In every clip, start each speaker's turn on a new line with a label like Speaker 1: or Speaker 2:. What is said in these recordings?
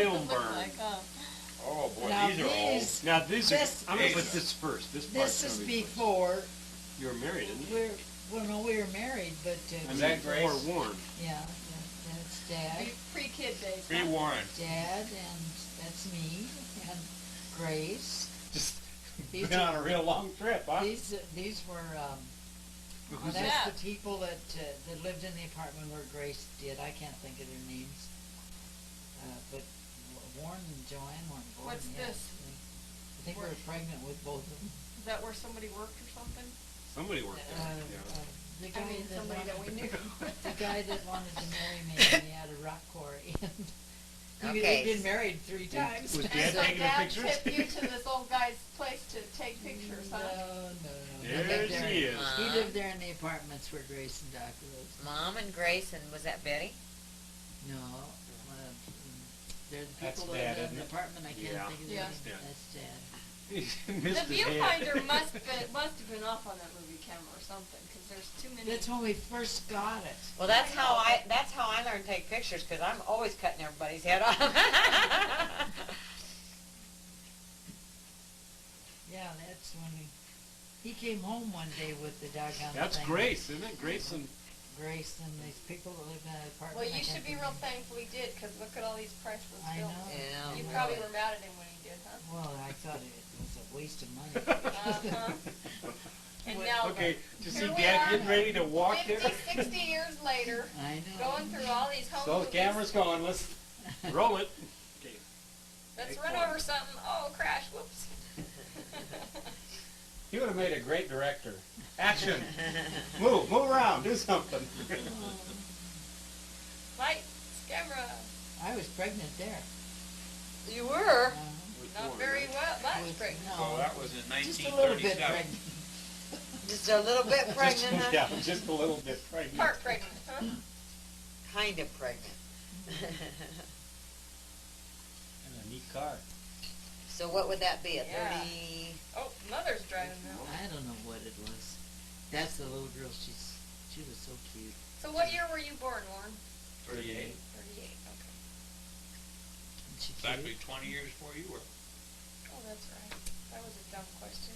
Speaker 1: film
Speaker 2: look
Speaker 1: burn.
Speaker 2: like, huh?
Speaker 3: Oh boy,
Speaker 4: Now
Speaker 3: these are old.
Speaker 1: Now these
Speaker 4: This-
Speaker 1: are. I'm gonna put this first. This part's
Speaker 4: This is
Speaker 1: gonna be first.
Speaker 4: before,
Speaker 1: You were married, isn't you?
Speaker 4: well, no, we were married, but,
Speaker 1: I
Speaker 3: Is
Speaker 1: mean,
Speaker 3: that Grace?
Speaker 1: before Warren.
Speaker 4: yeah, that's Dad.
Speaker 2: Pre-kid days.
Speaker 3: Free Warren.
Speaker 4: Dad, and that's me, and Grace.
Speaker 3: Just
Speaker 4: These
Speaker 3: been
Speaker 4: are-
Speaker 3: on a real long trip, huh?
Speaker 4: These were,
Speaker 1: Who's
Speaker 4: that's
Speaker 2: that?
Speaker 4: the people that lived in the apartment where Grace did. I can't think of their names. But Warren and Joanne weren't born
Speaker 2: What's
Speaker 4: yet.
Speaker 2: this?
Speaker 4: I think we were pregnant with both of them.
Speaker 2: Is that where somebody worked or something?
Speaker 1: Somebody worked there. Yeah.
Speaker 4: The
Speaker 2: I
Speaker 4: guy
Speaker 2: mean,
Speaker 4: that
Speaker 2: somebody that we
Speaker 4: wanted,
Speaker 2: knew.
Speaker 4: the guy that wanted to marry me, and he had a rock quarry, and
Speaker 5: Okay.
Speaker 4: he'd been married 3 times.
Speaker 1: Was
Speaker 2: And
Speaker 1: Dad
Speaker 2: so
Speaker 1: taking the
Speaker 2: Dad
Speaker 1: pictures?
Speaker 2: tipped you to this old guy's place to take pictures, huh?
Speaker 4: No. He
Speaker 1: There
Speaker 4: lived there.
Speaker 1: she is.
Speaker 4: He lived there in the apartments where Grace and Doc lived.
Speaker 5: Mom and Grace, and was that Betty?
Speaker 4: No, they're the
Speaker 3: That's
Speaker 4: people
Speaker 3: Dad,
Speaker 4: that live in
Speaker 3: isn't
Speaker 4: the
Speaker 3: it?
Speaker 4: apartment. I can't
Speaker 1: Yeah.
Speaker 4: think of the
Speaker 2: Yeah.
Speaker 4: name.
Speaker 1: Yeah.
Speaker 4: That's Dad.
Speaker 1: He
Speaker 2: The
Speaker 1: missed his head.
Speaker 2: viewfinder must have been off on that movie camera or something, because there's too many.
Speaker 4: That's when we first got it.
Speaker 5: Well, that's how I learned to take pictures, because I'm always cutting everybody's head off.
Speaker 4: Yeah, that's when he came home one day with the doggone
Speaker 1: That's
Speaker 4: thing.
Speaker 1: Grace, isn't it? Grace and
Speaker 4: Grace and these people that live in that apartment.
Speaker 2: Well,
Speaker 4: I
Speaker 2: you
Speaker 4: can't
Speaker 2: should be
Speaker 4: think
Speaker 2: real
Speaker 4: of the name.
Speaker 2: thankful he did, because look at all these priceless
Speaker 4: I
Speaker 2: films.
Speaker 4: know.
Speaker 5: Yeah.
Speaker 2: You
Speaker 4: I
Speaker 2: probably
Speaker 4: know.
Speaker 2: were mad at him when he did, huh?
Speaker 4: Well, I thought it was a waste of money.
Speaker 2: Uh-huh. And now,
Speaker 1: okay, to see
Speaker 2: here we
Speaker 1: Dad
Speaker 2: are,
Speaker 1: getting ready to walk
Speaker 2: 50,
Speaker 1: there.
Speaker 2: 60 years later,
Speaker 4: I know.
Speaker 2: going through all these home
Speaker 3: So the
Speaker 2: movies.
Speaker 3: camera's going, let's,
Speaker 1: Roll it. Okay.
Speaker 2: Let's
Speaker 1: Take
Speaker 2: run
Speaker 1: one.
Speaker 2: over something. Oh, crash, whoops.
Speaker 3: he would have made a great director. Action! Move around, do something.
Speaker 2: Lights, camera.
Speaker 4: I was pregnant there.
Speaker 5: You were?
Speaker 1: With
Speaker 2: Not
Speaker 1: Warren,
Speaker 2: very
Speaker 1: right?
Speaker 2: well, much
Speaker 4: With-
Speaker 2: pregnant.
Speaker 4: no,
Speaker 6: So that was in
Speaker 4: just a little bit
Speaker 6: 1937.
Speaker 4: pregnant.
Speaker 5: Just a little bit pregnant, huh?
Speaker 3: Yeah, just a little bit pregnant.
Speaker 2: Part pregnant, huh?
Speaker 5: Kind of pregnant.
Speaker 3: And a neat car.
Speaker 5: So what would that be, a
Speaker 2: Yeah.
Speaker 5: 30?
Speaker 2: Oh, mother's driving now.
Speaker 4: I don't know what it was. That's the little girl. She was so cute.
Speaker 2: So what year were you born, Warren?
Speaker 6: 38.
Speaker 2: 38, okay.
Speaker 4: And she
Speaker 6: It's
Speaker 4: cute.
Speaker 6: actually 20 years before you were.
Speaker 2: Oh, that's right. That was a dumb question.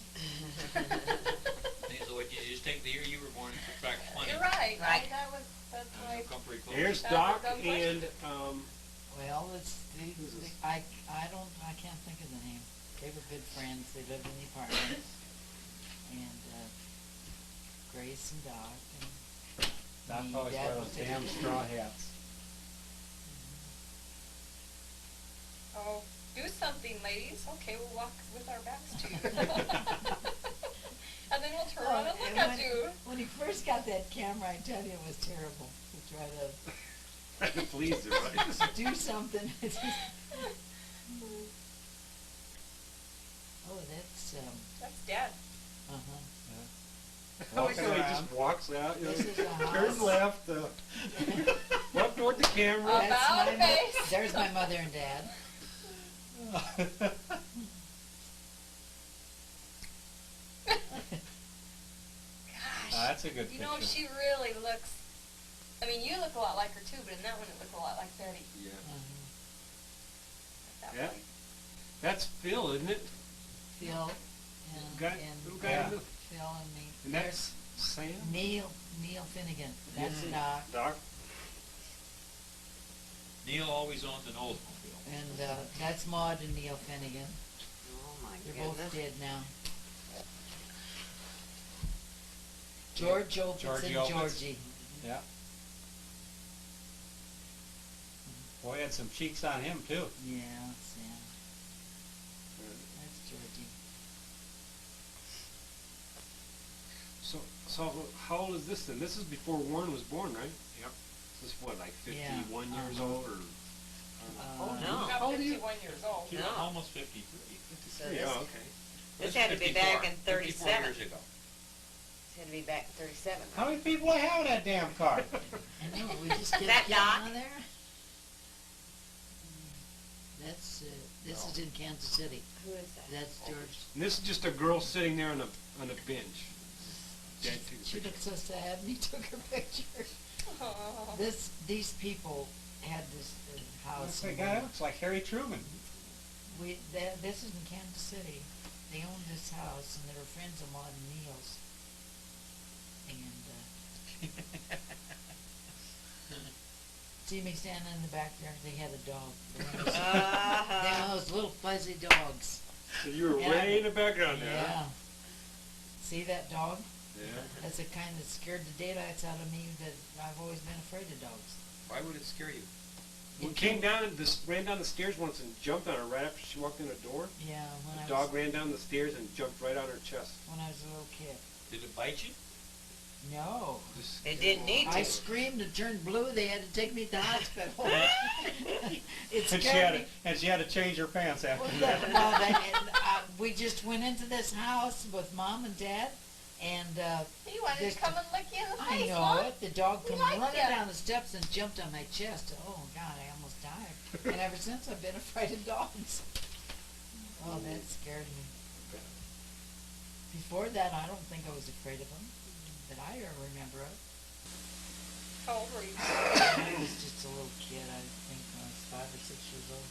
Speaker 6: So what, you just take the year you were born and subtract 20.
Speaker 2: You're right.
Speaker 5: Right.
Speaker 2: That's
Speaker 6: And
Speaker 2: why.
Speaker 6: you'll come pretty close.
Speaker 1: Here's
Speaker 2: That's a
Speaker 1: Doc
Speaker 2: dumb
Speaker 1: and
Speaker 4: Well, it's
Speaker 1: Who's this?
Speaker 4: I can't think of the name. They were good friends. They lived in the apartments. And Grace and Doc and
Speaker 3: Doc
Speaker 4: me,
Speaker 3: always
Speaker 4: Dad
Speaker 3: wear
Speaker 4: was
Speaker 3: those
Speaker 4: taking
Speaker 3: damn
Speaker 4: pictures.
Speaker 3: straw hats.
Speaker 2: Oh, do something, ladies. Okay, we'll walk with our backs to you. And then we'll turn around and look at you.
Speaker 4: When he first got that camera, I tell you, it was terrible to try to
Speaker 1: please, right?
Speaker 4: do something. Oh, that's
Speaker 2: That's Dad.
Speaker 4: uh-huh.
Speaker 1: I like
Speaker 3: Walking
Speaker 1: how he
Speaker 3: around.
Speaker 1: just walks out. You know,
Speaker 4: This is a
Speaker 1: turns
Speaker 4: house.
Speaker 1: left. Walk toward the camera.
Speaker 2: Oh.
Speaker 4: That's
Speaker 2: About
Speaker 4: my
Speaker 2: face.
Speaker 4: There's my mother and dad.
Speaker 2: Gosh.
Speaker 3: That's a good
Speaker 2: You
Speaker 3: picture.
Speaker 2: know, she really looks. I mean, you look a lot like her too, but in that one it looked a lot like Betty.
Speaker 1: Yeah.
Speaker 2: That
Speaker 1: Yeah.
Speaker 2: way.
Speaker 1: That's Phil, isn't it?
Speaker 4: Phil and,
Speaker 1: Guy,
Speaker 4: and
Speaker 1: little guy
Speaker 3: Yeah.
Speaker 1: in the,
Speaker 4: Phil and me.
Speaker 1: and that's Sam.
Speaker 4: Neil Finnegan. That's
Speaker 3: Mhm.
Speaker 4: Doc.
Speaker 1: Doc.
Speaker 6: Neil always owned an Oldsmobile.
Speaker 4: And that's Maud and Neil Finnegan.
Speaker 5: Oh my
Speaker 4: They're both
Speaker 5: goodness.
Speaker 4: dead now. George Opitz
Speaker 3: Georgie
Speaker 4: and
Speaker 3: Opitz.
Speaker 4: Georgie.
Speaker 3: Yeah. Boy, had some cheeks on him too.
Speaker 4: Yeah, Sam. That's Georgie.
Speaker 1: So how old is this then? This is before Warren was born, right? Yep. This is what, like 51
Speaker 4: Yeah.
Speaker 1: years old, or?
Speaker 5: Oh, no.
Speaker 2: About
Speaker 1: How old are you?
Speaker 2: 51 years old.
Speaker 6: He
Speaker 5: No.
Speaker 6: was almost 53.
Speaker 5: So
Speaker 1: Yeah,
Speaker 5: this,
Speaker 1: okay.
Speaker 5: this had to be back in
Speaker 6: 54
Speaker 5: 37.
Speaker 6: years ago.
Speaker 5: This had to be back in 37.
Speaker 3: How many people have in that damn car?
Speaker 4: I know, we just kept
Speaker 5: That
Speaker 4: getting
Speaker 5: Doc?
Speaker 4: on there. That's, this is in Kansas City.
Speaker 5: Who is that?
Speaker 4: That's George.
Speaker 1: And this is just a girl sitting there on a bench. Dad took a
Speaker 4: She
Speaker 1: picture.
Speaker 4: looked so sad and he took her picture.
Speaker 2: Oh.
Speaker 4: These people had this house.
Speaker 3: That guy looks like Harry Truman.
Speaker 4: This is in Kansas City. They owned this house, and they were friends of Maud and Neil's. And see me standing in the back there. They had a dog. They were one of those little fuzzy dogs.
Speaker 1: So you were
Speaker 4: Yeah.
Speaker 1: way in the background there.
Speaker 4: Yeah.
Speaker 1: Huh?
Speaker 4: See that dog?
Speaker 1: Yeah.
Speaker 4: That's the kind that scared the daylights out of me. That I've always been afraid of dogs.
Speaker 6: Why would it scare you?
Speaker 1: We came down and ran down the stairs once and jumped on her right after she walked in the door.
Speaker 4: Yeah, when
Speaker 1: The
Speaker 4: I
Speaker 1: dog
Speaker 4: was
Speaker 1: ran down the stairs and jumped right on her chest.
Speaker 4: when I was a little kid.
Speaker 6: Did it bite you?
Speaker 4: No.
Speaker 1: Just
Speaker 5: It didn't need
Speaker 4: I
Speaker 5: to.
Speaker 4: screamed and turned blue. They had to take me to the hospital. It
Speaker 3: And
Speaker 4: scared me.
Speaker 3: she had to change her pants after
Speaker 4: Well,
Speaker 3: that.
Speaker 4: we just went into this house with Mom and Dad, and
Speaker 2: He wanted
Speaker 4: Just-
Speaker 2: to come and lick you in the
Speaker 4: I
Speaker 2: face,
Speaker 4: know
Speaker 2: Mom.
Speaker 4: it. The dog
Speaker 2: We
Speaker 4: came
Speaker 2: like
Speaker 4: running
Speaker 2: ya.
Speaker 4: down the steps and jumped on my chest. Oh God, I almost died. And ever since I've been afraid of dogs. Oh, that scared me. Before that, I don't think I was afraid of them, that I remember of.
Speaker 2: How old were you?
Speaker 4: I was just a little kid. I think I was 5 or 6 years old.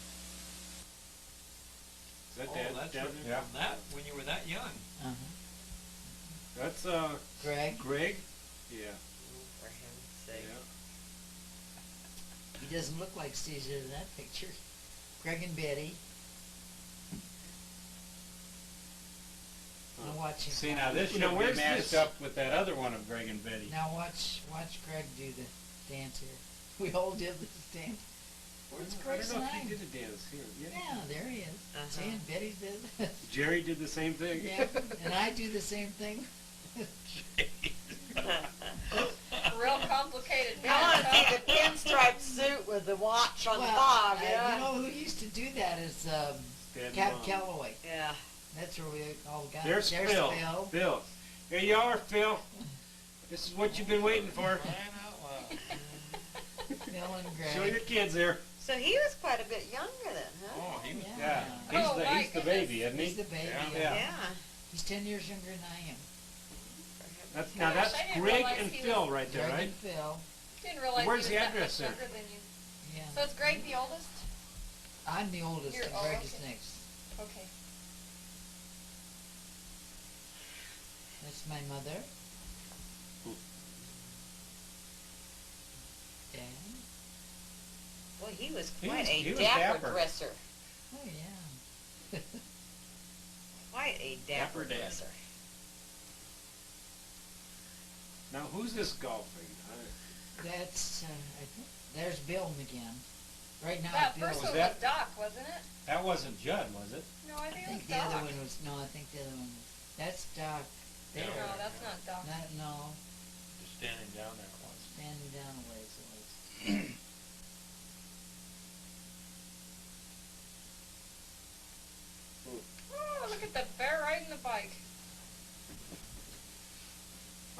Speaker 1: Is that
Speaker 6: Oh,
Speaker 1: Dad?
Speaker 6: that's
Speaker 1: Dad?
Speaker 6: from
Speaker 3: Yeah.
Speaker 6: that, when you were that young.
Speaker 4: Uh-huh.
Speaker 1: That's
Speaker 4: Greg,
Speaker 1: Greg. Yeah.
Speaker 5: For heaven's sake.
Speaker 1: Yeah.
Speaker 4: he doesn't look like Caesar in that picture. Greg and Betty. Now watch him.
Speaker 3: See, now this
Speaker 1: Now,
Speaker 3: should be
Speaker 1: where's
Speaker 3: matched
Speaker 1: this?
Speaker 3: up with that other one of Greg and Betty.
Speaker 4: Now watch Greg do the dance here. We all did this dance. Where's
Speaker 1: I
Speaker 4: Greg's
Speaker 1: don't know if
Speaker 4: name?
Speaker 1: he did a dance here. Yeah.
Speaker 4: Yeah, there he is.
Speaker 5: Uh-huh.
Speaker 4: See, and Betty did.
Speaker 1: Jerry did the same thing.
Speaker 4: Yeah, and I do the same thing.
Speaker 2: Real complicated
Speaker 5: I want
Speaker 2: dance,
Speaker 5: to see
Speaker 2: huh?
Speaker 5: the pinstripe suit with the watch on the
Speaker 4: Well,
Speaker 5: fob, yeah.
Speaker 4: you know who used to do that is
Speaker 1: Dad and
Speaker 4: Cap
Speaker 1: Mom.
Speaker 4: Calloway.
Speaker 5: Yeah.
Speaker 4: That's where we all got.
Speaker 1: There's Phil.
Speaker 4: Phil.
Speaker 1: Phil. Here you are, Phil. This is what you've been waiting for.
Speaker 4: Phil and Greg.
Speaker 1: Show your kids there.
Speaker 5: So he was quite a bit younger then, huh?
Speaker 6: Oh, he was.
Speaker 3: Yeah,
Speaker 2: Oh, my
Speaker 3: he's the
Speaker 2: goodness.
Speaker 3: baby, isn't
Speaker 4: He's
Speaker 3: he?
Speaker 4: the baby.
Speaker 3: Yeah.
Speaker 5: Yeah.
Speaker 4: He's 10 years younger than I am.
Speaker 1: That's,
Speaker 2: Gosh,
Speaker 1: that's
Speaker 2: I didn't
Speaker 1: Greg
Speaker 2: realize
Speaker 1: and
Speaker 2: he
Speaker 1: Phil
Speaker 2: was-
Speaker 1: right there,
Speaker 4: Greg
Speaker 1: right?
Speaker 4: and Phil.
Speaker 2: Didn't realize
Speaker 1: Where's
Speaker 2: he
Speaker 1: the
Speaker 2: was that
Speaker 1: address
Speaker 2: much
Speaker 1: there?
Speaker 2: younger than you.
Speaker 4: Yeah.
Speaker 2: So is Greg the oldest?
Speaker 4: I'm the oldest,
Speaker 2: You're-
Speaker 4: and
Speaker 2: oh,
Speaker 4: Greg is
Speaker 2: okay.
Speaker 4: next.
Speaker 2: Okay.
Speaker 4: That's my mother. Dad.
Speaker 5: Well, he was
Speaker 3: He
Speaker 5: quite
Speaker 3: was-
Speaker 5: a
Speaker 3: he was
Speaker 5: dapper
Speaker 3: dapper.
Speaker 5: dresser.
Speaker 4: Oh, yeah.
Speaker 5: Quite a dapper
Speaker 6: Dapper dad.
Speaker 5: dresser.
Speaker 1: Now, who's this golfing?
Speaker 4: That's, I think, there's Bill again. Right now,
Speaker 2: That
Speaker 4: Bill.
Speaker 2: first
Speaker 3: was
Speaker 2: one
Speaker 3: that-
Speaker 2: was Doc, wasn't it?
Speaker 3: That wasn't Judd, was it?
Speaker 2: No, I
Speaker 4: I
Speaker 2: think it
Speaker 4: think
Speaker 2: was
Speaker 4: the other
Speaker 2: Doc.
Speaker 4: one was, no, I think the other one was, that's Doc. There.
Speaker 2: No, that's not Doc.
Speaker 4: No,
Speaker 6: Just standing down there once.
Speaker 4: standing down a ways it was.
Speaker 2: Oh, look at the bear riding the bike.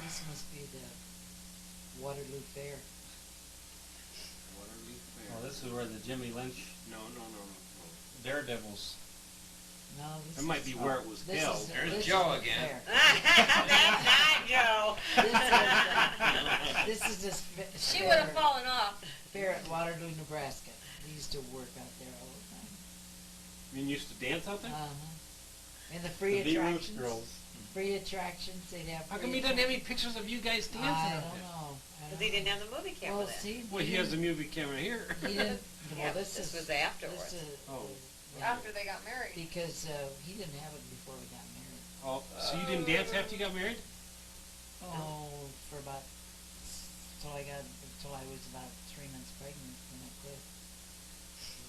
Speaker 4: This must be the Waterloo Fair.
Speaker 1: Waterloo Fair.
Speaker 3: Well, this is where the Jimmy Lynch
Speaker 1: No.
Speaker 3: Daredevils.
Speaker 4: No, this
Speaker 1: That might
Speaker 4: is-
Speaker 1: be where it was
Speaker 4: this
Speaker 1: held.
Speaker 4: is-
Speaker 6: There's
Speaker 4: this is
Speaker 6: Joe
Speaker 4: the
Speaker 6: again.
Speaker 4: fair.
Speaker 5: That's not Joe.
Speaker 4: This is this
Speaker 2: She would have fallen off.
Speaker 4: fair at Waterloo, Nebraska. We used to work out there all the time.
Speaker 1: You mean you used to dance out there?
Speaker 4: And the free
Speaker 3: The V-Roots
Speaker 4: attractions.
Speaker 3: girls.
Speaker 4: Free attractions, they'd have.
Speaker 1: How
Speaker 4: free
Speaker 1: come he doesn't have any pictures of you guys dancing
Speaker 4: I
Speaker 1: out
Speaker 4: don't
Speaker 1: there?
Speaker 4: know.
Speaker 5: Because he didn't have the movie camera
Speaker 4: Well,
Speaker 5: then.
Speaker 4: see,
Speaker 1: Well, he has the movie camera here.
Speaker 4: He didn't.
Speaker 5: Yeah,
Speaker 4: Well,
Speaker 5: this
Speaker 4: is,
Speaker 5: was afterwards.
Speaker 4: This is,
Speaker 1: Oh.
Speaker 4: yeah,
Speaker 2: After they got married.
Speaker 4: because he didn't have it before we got married.
Speaker 1: Oh, so you didn't dance after you got married?
Speaker 4: Oh, for about till I was about 3 months pregnant when I quit.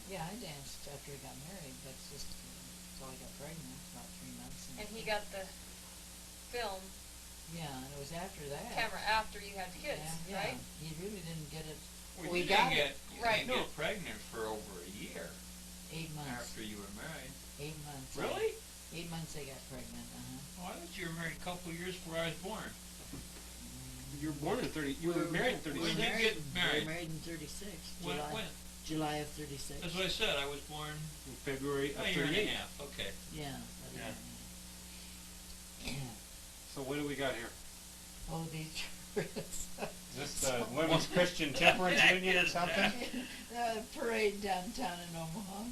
Speaker 4: Yeah, I danced after we got married. That's just till I got pregnant, about 3 months.
Speaker 2: And he got the film
Speaker 4: Yeah, and it was after that.
Speaker 2: camera after you had kids,
Speaker 4: Yeah,
Speaker 2: right?
Speaker 4: he really didn't get it.
Speaker 6: Well,
Speaker 4: We
Speaker 6: you
Speaker 4: got
Speaker 6: didn't
Speaker 4: it.
Speaker 6: get, you
Speaker 2: Right.
Speaker 6: didn't get pregnant for over a year
Speaker 4: 8 months.
Speaker 6: after you were married.
Speaker 4: 8 months.
Speaker 6: Really?
Speaker 4: 8 months I got pregnant.
Speaker 6: Oh, I thought you were married a couple of years before I was born.
Speaker 1: You were born in 30. You were married in
Speaker 6: we
Speaker 1: 36.
Speaker 6: did get married.
Speaker 4: We were married in 36.
Speaker 6: When?
Speaker 4: July of 36.
Speaker 6: That's what I said. I was born
Speaker 1: In February of
Speaker 6: a year and a
Speaker 1: 38.
Speaker 6: half. Okay.
Speaker 4: Yeah.
Speaker 6: Yeah.
Speaker 1: So what do we got here?
Speaker 4: Oh, these Is
Speaker 3: Is this the Women's Christian Temperance Union or something?
Speaker 4: Parade downtown in Omaha.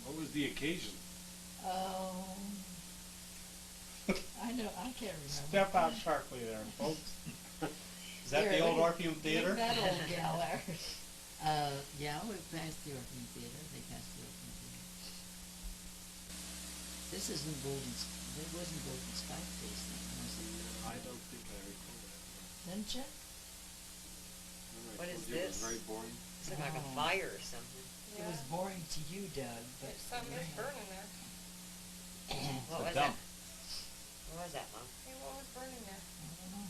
Speaker 1: What was the occasion?
Speaker 4: I know, I can't remember.
Speaker 3: Step out sharply there, folks. Is that
Speaker 4: Here,
Speaker 3: the old
Speaker 4: look at-
Speaker 3: Orpheum Theater?
Speaker 4: Look at that old gal there.
Speaker 7: Yeah, we passed the Orpheum Theater, they passed the Orpheum Theater. This isn't it wasn't Golden Sky Days then, was it?
Speaker 1: I don't think I recall that.
Speaker 4: Didn't you?
Speaker 1: Remember I
Speaker 5: What
Speaker 1: told
Speaker 5: is
Speaker 1: you It was
Speaker 5: this?
Speaker 1: very boring.
Speaker 5: It's like a
Speaker 4: Oh.
Speaker 5: fire or something.
Speaker 4: It was boring to you, Doug, but.
Speaker 2: There's something that's burning there.
Speaker 5: What
Speaker 3: The
Speaker 5: was
Speaker 3: dump.
Speaker 5: that? What was that, Mom?
Speaker 2: Hey, what was burning there?
Speaker 4: I don't know.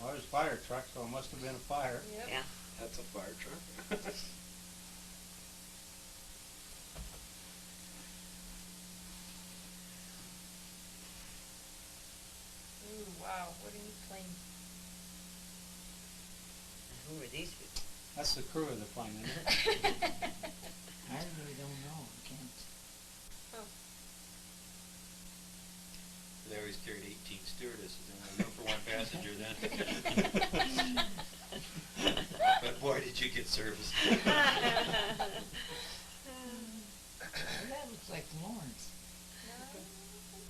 Speaker 3: Well, there's a fire truck, so it must have been a fire.
Speaker 2: Yep.
Speaker 5: Yeah.
Speaker 1: That's a fire truck.
Speaker 2: Ooh, wow, what are you playing?
Speaker 5: And who are these people?
Speaker 3: That's the crew of the plane, isn't it?
Speaker 4: I really don't know, I can't.
Speaker 6: They always carried 18 stewardesses, and room for one passenger then. But boy, did you get service.
Speaker 4: That looks like Lawrence.
Speaker 2: No, I don't think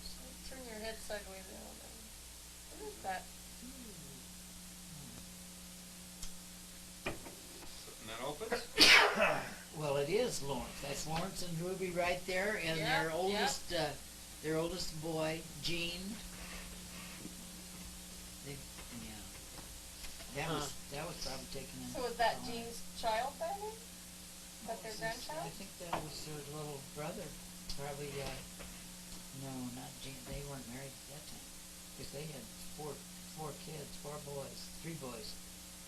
Speaker 2: so. Turn your head sideways a little bit. What is that?
Speaker 6: And that opens?
Speaker 4: Well, it is Lawrence. That's Lawrence and Ruby right there, and
Speaker 2: Yeah, yeah.
Speaker 4: their oldest boy, Gene. They, yeah. That was probably taken in.
Speaker 2: So was that
Speaker 4: uh,
Speaker 2: Jean's child by then? That their
Speaker 4: I
Speaker 2: grandchild?
Speaker 4: think that was their little brother. Probably, no, not Gene. They weren't married at that time. Because they had four kids, three boys.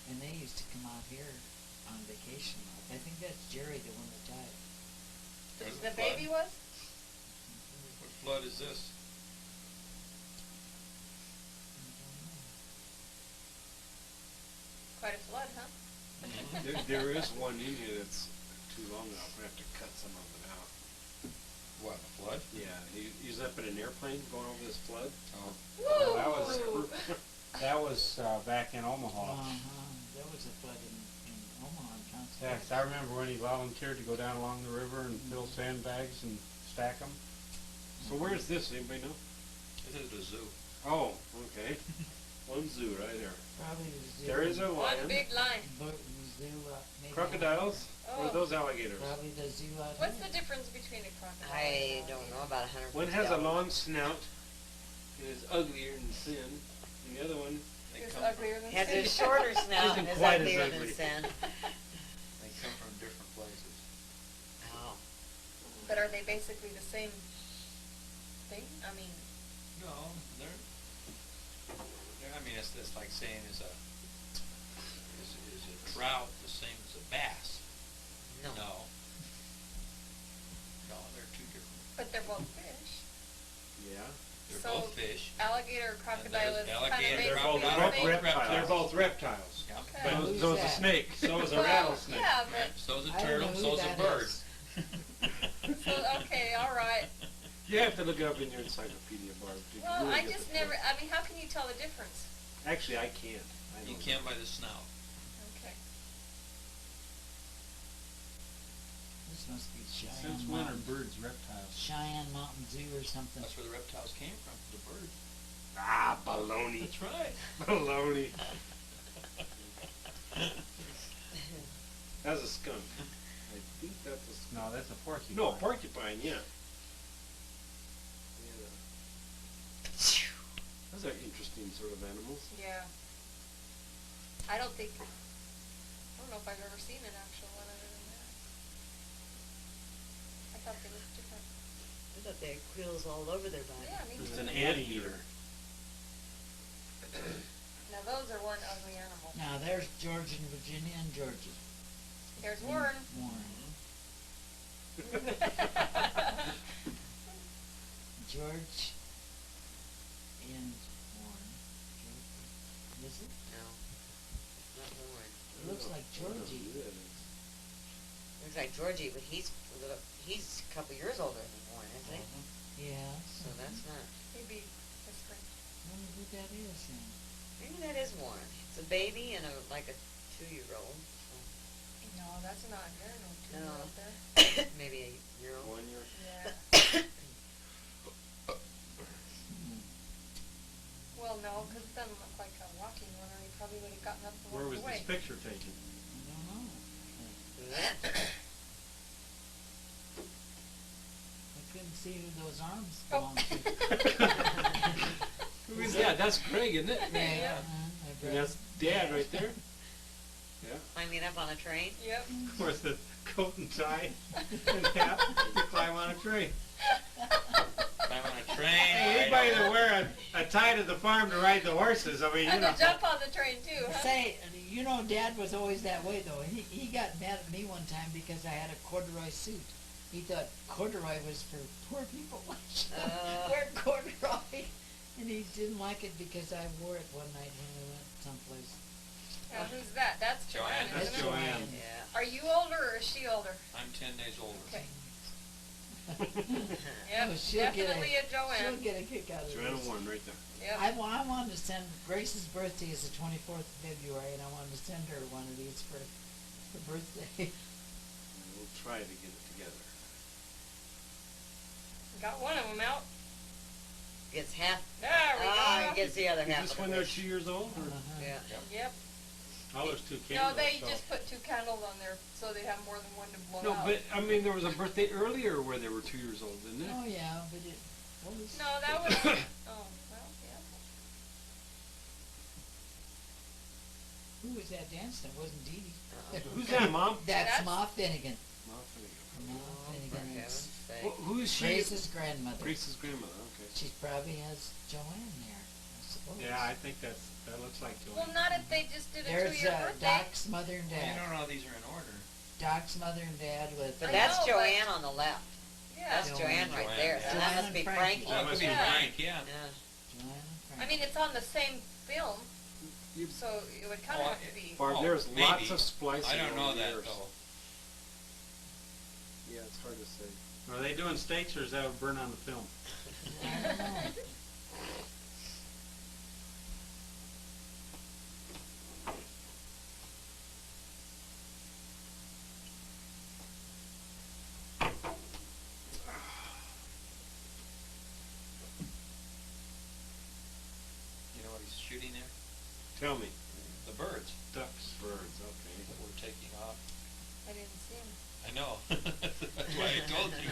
Speaker 4: And they used to come out here on vacation. I think that's Jerry, the one that died.
Speaker 6: There's
Speaker 2: The
Speaker 6: a
Speaker 2: baby
Speaker 6: flood.
Speaker 2: was?
Speaker 6: What flood is this?
Speaker 4: I don't know.
Speaker 2: Quite a flood, huh?
Speaker 1: There is one in here that's too long now. We're gonna have to cut some of it out.
Speaker 6: What, a flood?
Speaker 1: Yeah, he's up in an airplane going over this flood.
Speaker 6: Oh.
Speaker 3: Well, that was-
Speaker 2: Woo!
Speaker 3: That was back in Omaha.
Speaker 4: There was a flood in Omaha and Johnson.
Speaker 3: Yeah, 'cause I remember when he volunteered to go down along the river and fill sandbags and stack them.
Speaker 1: So where's this? Anybody know?
Speaker 6: This is the zoo.
Speaker 1: Oh, okay. One zoo right there.
Speaker 4: Probably the zoo.
Speaker 1: There is a
Speaker 2: One
Speaker 1: lion.
Speaker 2: big line.
Speaker 4: Zoo, maybe.
Speaker 1: Crocodiles? Or
Speaker 2: Oh.
Speaker 1: those alligators?
Speaker 4: Probably the zoo out
Speaker 2: What's
Speaker 4: here.
Speaker 2: the difference between a crocodile and
Speaker 5: I
Speaker 2: an
Speaker 5: don't
Speaker 2: alligator?
Speaker 5: know, about $150.
Speaker 1: One has a long snout and is uglier and thin, and the other one,
Speaker 6: They
Speaker 2: It's
Speaker 6: come
Speaker 2: uglier than
Speaker 5: Has a
Speaker 2: Cindy.
Speaker 5: shorter snout
Speaker 1: Isn't
Speaker 5: and is
Speaker 1: quite as
Speaker 5: uglier
Speaker 1: ugly.
Speaker 5: than sin.
Speaker 6: They come from different places.
Speaker 5: Oh.
Speaker 2: But are they basically the same thing? I mean,
Speaker 6: No, they're I mean, it's like saying is a trout the same as a bass?
Speaker 5: No.
Speaker 6: No, they're two different.
Speaker 2: but they're both fish.
Speaker 1: yeah.
Speaker 6: They're
Speaker 2: So-
Speaker 6: both fish.
Speaker 2: Alligator or crocodile is kind of
Speaker 6: alligator,
Speaker 2: basically
Speaker 6: they're both
Speaker 2: the
Speaker 6: reptiles.
Speaker 2: same.
Speaker 6: Reptiles.
Speaker 1: They're both reptiles.
Speaker 6: Yeah.
Speaker 2: Okay.
Speaker 1: But
Speaker 4: Who's
Speaker 1: so's a
Speaker 4: that?
Speaker 1: snake, so is a
Speaker 2: Well,
Speaker 1: rattlesnake.
Speaker 2: Yeah,
Speaker 6: Right, so's a
Speaker 4: I don't
Speaker 6: turtle,
Speaker 4: know who
Speaker 6: so's a
Speaker 4: that
Speaker 6: bird.
Speaker 4: is.
Speaker 2: but, so, okay, all right.
Speaker 1: You have to look it up in your encyclopedia, Barb. to
Speaker 2: Well,
Speaker 1: really
Speaker 2: I
Speaker 1: get
Speaker 2: just
Speaker 1: the
Speaker 2: never,
Speaker 1: point.
Speaker 2: I mean, how can you tell the difference?
Speaker 1: Actually, I can't. I
Speaker 6: You
Speaker 1: don't
Speaker 6: can
Speaker 1: know.
Speaker 6: by the snout.
Speaker 2: Okay.
Speaker 4: This must be
Speaker 3: Since
Speaker 4: Cheyenne
Speaker 3: when are
Speaker 4: Mountain.
Speaker 3: birds reptiles?
Speaker 4: Cheyenne Mountain Zoo or something.
Speaker 6: That's where the reptiles came from, the bird.
Speaker 1: Ah, baloney.
Speaker 6: That's right.
Speaker 1: Baloney. That's a skunk. I think that's a skunk.
Speaker 3: No, that's a porcupine.
Speaker 1: No, porcupine, yeah. Those are interesting sort of animals.
Speaker 2: Yeah. I don't know if I've ever seen an actual one other than that. I thought they was different.
Speaker 5: I thought they had quills all over their body.
Speaker 2: Yeah, me
Speaker 1: It's
Speaker 2: too.
Speaker 1: an anteater.
Speaker 2: Now those are one ugly animal.
Speaker 4: Now there's Georgia and Virginia and Georgia.
Speaker 2: Here's Warren.
Speaker 4: Warren. George and Warren. Georgia. Is it?
Speaker 5: No. Not Warren.
Speaker 4: It looks like Georgie.
Speaker 5: Looks like Georgie, but he's a couple years older than Warren, isn't he?
Speaker 4: Yeah.
Speaker 5: So that's not,
Speaker 2: Maybe this spring.
Speaker 4: I wonder who that is then.
Speaker 5: maybe that is Warren. It's a baby and like a 2-year-old.
Speaker 2: No, that's not. There are no two
Speaker 5: No.
Speaker 2: out there.
Speaker 5: So maybe a year old.
Speaker 1: 1 year.
Speaker 2: Yeah. Well, no, because it doesn't look like a walking one, or he probably would have gotten up and
Speaker 3: Where
Speaker 2: walked
Speaker 3: was
Speaker 2: away.
Speaker 3: this picture taken?
Speaker 4: I don't know. I couldn't see who those arms
Speaker 2: Oh.
Speaker 4: belonged to.
Speaker 1: Who is that? That's Craig, isn't it?
Speaker 2: Yeah.
Speaker 4: My
Speaker 1: And
Speaker 4: brother.
Speaker 1: that's Dad right there. Yeah.
Speaker 5: Climbing up on a train.
Speaker 2: Yep.
Speaker 3: With the coat and tie and hat to climb on a train.
Speaker 6: Climb on a train.
Speaker 3: Hey, anybody that wear a tie to the farm to ride the horses, I mean, you
Speaker 2: And
Speaker 3: know.
Speaker 2: to jump on the train too, huh?
Speaker 4: Say, you know, Dad was always that way though. He got mad at me one time because I had a corduroy suit. He thought corduroy was for poor people. Wear corduroy, and he didn't like it because I wore it one night when we went someplace.
Speaker 2: Now, who's that? That's
Speaker 6: Joanne.
Speaker 2: Joanne,
Speaker 3: That's
Speaker 2: isn't it?
Speaker 3: Joanne.
Speaker 5: Yeah.
Speaker 2: Are you older or is she older?
Speaker 6: I'm 10 days older.
Speaker 2: Okay.
Speaker 4: Oh,
Speaker 2: Yep,
Speaker 4: she'll get
Speaker 2: definitely a
Speaker 4: She'll
Speaker 2: Joanne.
Speaker 4: get a kick out of
Speaker 1: Joanna
Speaker 4: this.
Speaker 1: Warren right there.
Speaker 2: Yep.
Speaker 4: I wanted to send, Grace's birthday is the 24th of February, and I wanted to send her one of these for her birthday.
Speaker 1: And we'll try to get it together.
Speaker 2: Got one of them out.
Speaker 5: Gets half.
Speaker 2: There we
Speaker 5: Ah,
Speaker 2: go.
Speaker 5: gets the other
Speaker 1: Is
Speaker 5: half.
Speaker 1: this
Speaker 5: of
Speaker 1: when
Speaker 5: the
Speaker 1: they're
Speaker 5: wish.
Speaker 1: 2 years old? Or?
Speaker 4: Uh-huh.
Speaker 5: Yeah.
Speaker 2: Yep.
Speaker 3: Oh, there's two
Speaker 2: No,
Speaker 3: candles.
Speaker 2: they
Speaker 3: so.
Speaker 2: just put 2 candles on there so they have more than one to blow
Speaker 1: No,
Speaker 2: out.
Speaker 1: but I mean, there was a birthday earlier where they were 2 years old, didn't
Speaker 4: Oh,
Speaker 1: it?
Speaker 4: yeah, but it was...
Speaker 2: No, that was. Oh, well, yeah.
Speaker 4: Who was that dancing? It wasn't Dee Dee.
Speaker 1: Who's that, Mom?
Speaker 4: That's
Speaker 2: That's-
Speaker 4: Ma Finnegan.
Speaker 1: Mom, there you
Speaker 4: Ma
Speaker 5: Oh, for
Speaker 4: Finnegan.
Speaker 5: heaven's
Speaker 4: It's
Speaker 5: sake.
Speaker 1: go. Who is she?
Speaker 4: Grace's grandmother.
Speaker 1: Grace's grandmother. Okay.
Speaker 4: She probably has Joanne there, I suppose.
Speaker 3: Yeah, I think that looks like
Speaker 2: Well,
Speaker 3: Joanne.
Speaker 2: not if they just did a
Speaker 4: There's
Speaker 2: 2-year birthday.
Speaker 4: Doc's mother and
Speaker 6: Well, you
Speaker 4: dad.
Speaker 6: don't know these are in order.
Speaker 4: Doc's mother and dad with...
Speaker 5: But
Speaker 2: I
Speaker 5: that's
Speaker 2: know, but-
Speaker 5: Joanne on the left.
Speaker 2: Yeah.
Speaker 5: That's Joanne right
Speaker 6: Joanne,
Speaker 5: there.
Speaker 6: yeah.
Speaker 5: So that
Speaker 4: Joanne
Speaker 5: must be
Speaker 4: and Frankie.
Speaker 5: Frankie.
Speaker 6: Well, it could be
Speaker 2: Yeah.
Speaker 6: Frank, yeah.
Speaker 5: Yeah.
Speaker 4: Joanne and Frank.
Speaker 2: I mean, it's on the same film,
Speaker 1: You,
Speaker 2: so it would kind of have to be.
Speaker 1: Barb,
Speaker 6: Oh,
Speaker 1: there's
Speaker 6: maybe.
Speaker 1: lots of splicing.
Speaker 6: I don't know
Speaker 1: over the
Speaker 6: that
Speaker 1: years.
Speaker 6: though.
Speaker 1: Yeah, it's hard to say.
Speaker 3: Are they doing steaks or is that a burn on the film?
Speaker 4: I don't know.
Speaker 6: You know what he's shooting there?
Speaker 1: Tell me.
Speaker 6: The birds
Speaker 1: Ducks, birds. Okay.
Speaker 6: that we're taking off.
Speaker 2: I didn't see him.
Speaker 6: I know. That's why I told you.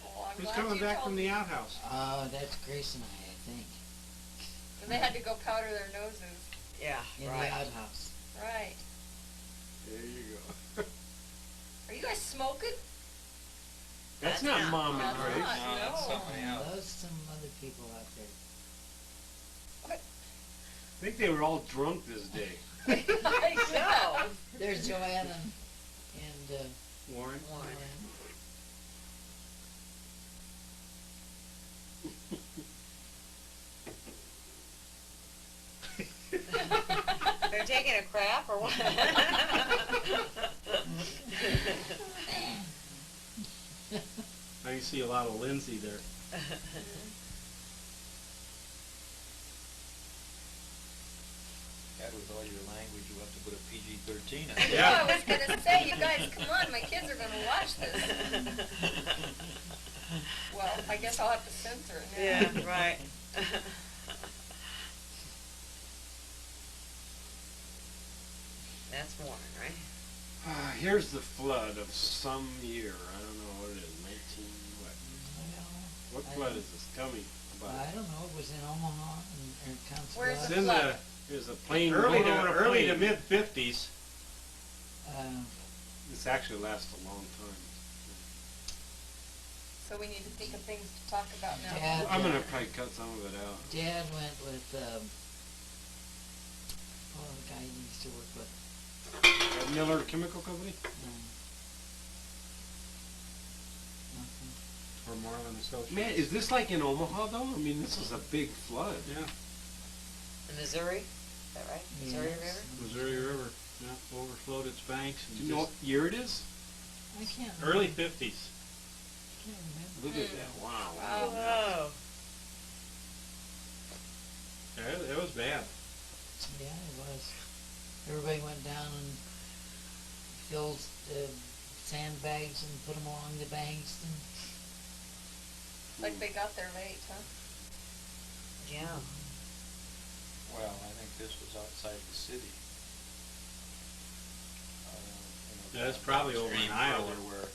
Speaker 2: Oh, I'm
Speaker 3: Who's
Speaker 2: glad
Speaker 3: coming
Speaker 2: you
Speaker 3: back
Speaker 2: told
Speaker 3: from
Speaker 2: me.
Speaker 3: the outhouse?
Speaker 4: That's Grace and I think.
Speaker 2: And they had to go powder their noses.
Speaker 5: Yeah,
Speaker 4: In
Speaker 5: right.
Speaker 4: the outhouse.
Speaker 2: Right.
Speaker 1: There you go.
Speaker 2: Are you guys smoking?
Speaker 1: That's
Speaker 5: That's
Speaker 1: not
Speaker 5: not
Speaker 1: Mom and
Speaker 2: That's
Speaker 1: Grace.
Speaker 2: not.
Speaker 6: No, that's
Speaker 2: No.
Speaker 6: somebody else.
Speaker 4: Those some other people out there.
Speaker 1: I think they were all drunk this day.
Speaker 2: I know.
Speaker 4: There's Joanne and
Speaker 3: Warren?
Speaker 5: Warren. They're taking a crap or what?
Speaker 3: I can see a lot of Lindsay there.
Speaker 6: God, with all your language, you have to put a PG-13
Speaker 2: I
Speaker 6: on
Speaker 2: knew
Speaker 6: it.
Speaker 3: Yeah.
Speaker 2: I was gonna say, you guys, come on, my kids are gonna watch this. Well, I guess I'll have to censor it now.
Speaker 5: Yeah, right. That's Warren, right?
Speaker 1: Here's the flood of some year. I don't know what it is. 19 what? What
Speaker 4: I
Speaker 1: flood
Speaker 4: don't-
Speaker 1: is this? Tell me about
Speaker 4: I
Speaker 1: it.
Speaker 4: don't know, it was in Omaha and Council
Speaker 2: Where's
Speaker 3: It's
Speaker 2: the
Speaker 3: in the
Speaker 2: flood?
Speaker 1: There's a plane
Speaker 3: early
Speaker 1: going over a
Speaker 3: to
Speaker 1: plane.
Speaker 3: mid 50s.
Speaker 1: This actually lasts a long time.
Speaker 2: So we need to think of things to talk about now.
Speaker 4: Dad,
Speaker 1: I'm gonna probably cut some of it out.
Speaker 4: Dad went with, the guy he used to work with.
Speaker 1: Miller Chemical Company?
Speaker 4: Nothing.
Speaker 3: Or Marlin Associates.
Speaker 1: Man, is this like in Omaha though? I mean, this is a big flood.
Speaker 3: Yeah,
Speaker 5: In Missouri? Is that right? Missouri
Speaker 4: Yes.
Speaker 5: River?
Speaker 3: Missouri River. Yeah, overflowed its banks. And
Speaker 1: Do you know what
Speaker 3: just
Speaker 1: year it is?
Speaker 4: I can't
Speaker 3: early
Speaker 4: remember.
Speaker 3: 50s.
Speaker 4: can't remember.
Speaker 1: Look at that, wow.
Speaker 5: Oh.
Speaker 3: It was bad.
Speaker 4: Yeah, it was. Everybody went down and filled sandbags and put them along the banks and.
Speaker 2: Like they got there late, huh?
Speaker 5: Yeah.
Speaker 6: Well, I think this was outside the city.
Speaker 3: Yeah, it's probably over in
Speaker 6: Extreme
Speaker 3: Iowa.
Speaker 6: further where,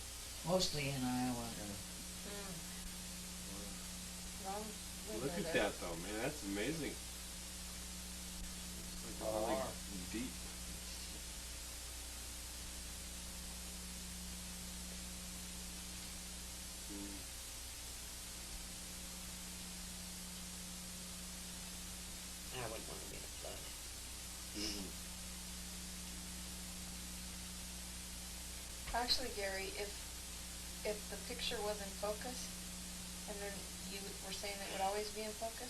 Speaker 4: Mostly in Iowa.
Speaker 2: Wrong
Speaker 1: Look
Speaker 2: window
Speaker 1: at
Speaker 2: there.
Speaker 1: that though, man, that's amazing. It's like really deep. Mm.
Speaker 5: I wouldn't want to be in a flood.
Speaker 1: Mm-mm.
Speaker 2: Actually, Gary, if the picture was in focus, and then you were saying it would always be in focus,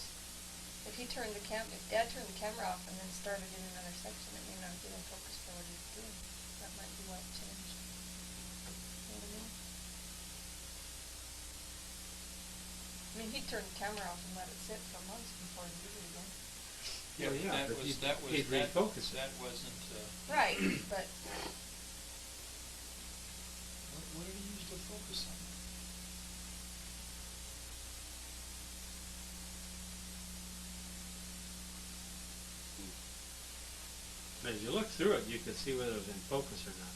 Speaker 2: if Dad turned the camera off and then started in another section, it may not get in focus for what he's doing. That might be what changed. You know what I mean? I mean, he'd turn the camera off and let it sit for months before he did it again.
Speaker 6: yeah,
Speaker 3: Well,
Speaker 6: but
Speaker 3: but
Speaker 6: that
Speaker 3: he'd refocus it.
Speaker 6: wasn't,
Speaker 2: Right, but
Speaker 6: what did he use to focus on?
Speaker 3: But as you look through it, you can see whether it was in focus or not.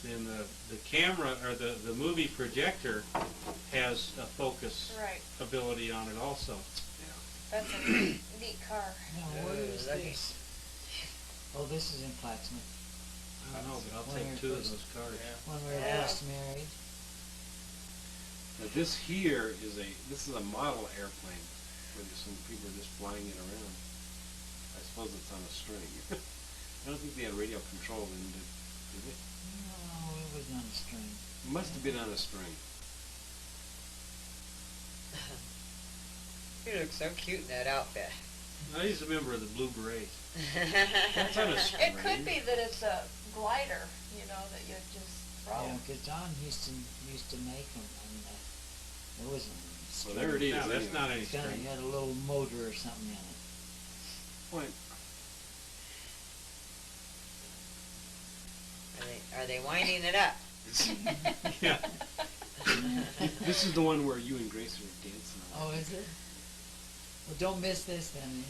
Speaker 3: And the camera, or the movie projector, has a focus
Speaker 2: right,
Speaker 3: ability on it also.
Speaker 2: that's a neat car.
Speaker 4: Now, where is
Speaker 5: lucky.
Speaker 4: this? Oh, this is in Plattsmouth.
Speaker 3: I don't know, but I'll
Speaker 4: When
Speaker 3: take
Speaker 4: we were
Speaker 3: two of
Speaker 4: first-
Speaker 3: those cars.
Speaker 4: When we were
Speaker 5: Yeah.
Speaker 4: first married.
Speaker 1: Now this here is a model airplane where some people are just flying it around. I suppose it's on a string. I don't think they had radio control then, did they?
Speaker 4: No, it was on a string.
Speaker 1: It must have been on a string.
Speaker 5: You look so cute in that outfit.
Speaker 3: I used to remember the Blue Berets.
Speaker 1: That's on a string.
Speaker 2: It could be that it's a glider, you know, that you just throw.
Speaker 4: Yeah, because John used to make them, and it wasn't a
Speaker 1: Well,
Speaker 4: string.
Speaker 1: there it is.
Speaker 3: No, that's
Speaker 1: anyway.
Speaker 3: not any
Speaker 4: It's kinda
Speaker 3: string.
Speaker 4: had a little motor or something in it.
Speaker 1: Point.
Speaker 5: Are they winding it up?
Speaker 3: Yeah.
Speaker 1: This is the one where you and Grace are dancing.
Speaker 4: Oh, is it? Well, don't miss this then.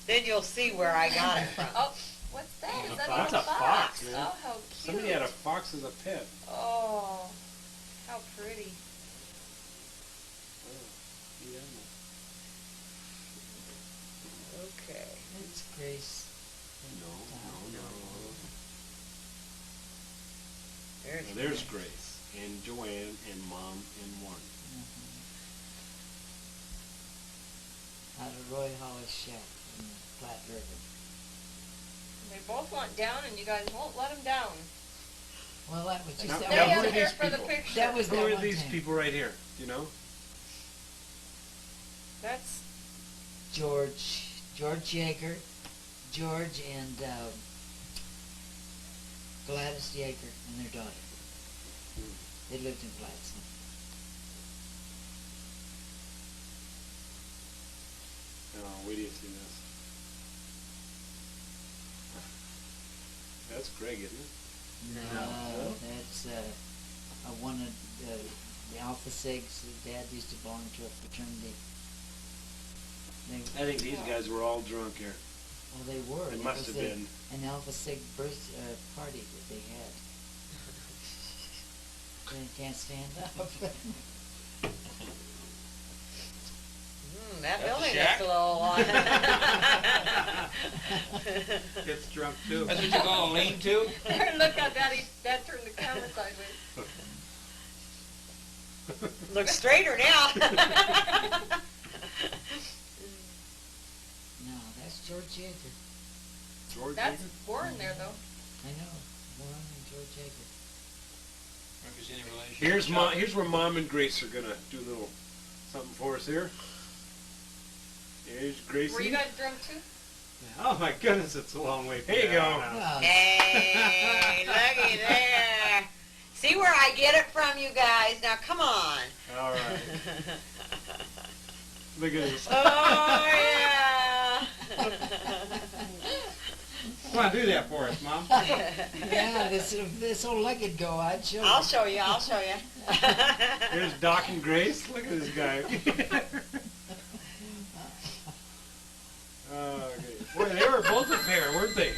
Speaker 5: Then you'll see where I got it from.
Speaker 2: Oh, what's that? Is that
Speaker 1: That's
Speaker 2: a
Speaker 1: a fox,
Speaker 2: fox?
Speaker 1: man.
Speaker 2: Oh, how cute.
Speaker 1: Somebody had a fox as a pet.
Speaker 2: Oh, how pretty.
Speaker 1: Oh, yeah.
Speaker 5: Okay.
Speaker 4: It's Grace.
Speaker 1: No, no, no.
Speaker 5: There's,
Speaker 1: Now, there's Grace and Joanne and Mom in one.
Speaker 4: Out of Roy Hollis' shack in the Platte River.
Speaker 2: They both want down, and you guys won't let them down.
Speaker 4: Well, that was just
Speaker 1: Now-
Speaker 4: that
Speaker 2: Stay
Speaker 1: now
Speaker 4: one
Speaker 1: who
Speaker 2: up
Speaker 1: are
Speaker 2: here
Speaker 1: these
Speaker 2: for the
Speaker 1: people?
Speaker 2: picture.
Speaker 4: That was
Speaker 1: Who
Speaker 4: that
Speaker 1: are
Speaker 4: one
Speaker 1: these
Speaker 4: time.
Speaker 1: people right here? Do you know?
Speaker 2: That's
Speaker 4: George Yeager, George and Gladys Yeager and their daughter. They lived in Plattsmouth.
Speaker 1: Oh, wait till you see this. That's Greg, isn't it?
Speaker 4: No, that's one of the Alpha Sigs. His dad used to belong to a fraternity.
Speaker 1: I think these guys were all drunk here.
Speaker 4: Well, they were.
Speaker 1: It
Speaker 4: That
Speaker 1: must
Speaker 4: was
Speaker 1: have been.
Speaker 4: an Alpha Sig birth party that they had. They can't stand up.
Speaker 5: that
Speaker 6: That's a
Speaker 5: building
Speaker 6: shack?
Speaker 5: looks a little
Speaker 3: Gets drunk too.
Speaker 6: That's what you call a lean-to?
Speaker 2: look at Dad turned the camera sideways.
Speaker 5: looks straighter now.
Speaker 4: No, that's George Yeager.
Speaker 1: George
Speaker 2: That's
Speaker 1: Yeager?
Speaker 2: Warren there, though.
Speaker 4: I know. Warren and George Yeager.
Speaker 6: If there's any relation.
Speaker 1: Here's where Mom and Grace are gonna do a little something for us here. There's Gracie.
Speaker 2: Were you guys drunk too?
Speaker 1: Oh my goodness, it's a long way.
Speaker 3: Here you go.
Speaker 7: Well,
Speaker 5: Hey, looky there. See where I get it from, you guys? Now, come on.
Speaker 1: All right. Look at this.
Speaker 5: Oh, yeah.
Speaker 3: Come on, do that for us, Mom.
Speaker 7: yeah, this old legged go, I'd show
Speaker 5: I'll
Speaker 7: you.
Speaker 5: show you, I'll show you.
Speaker 1: There's Doc and Grace. Look at this guy. Oh, okay. Boy, they were both a pair, weren't they?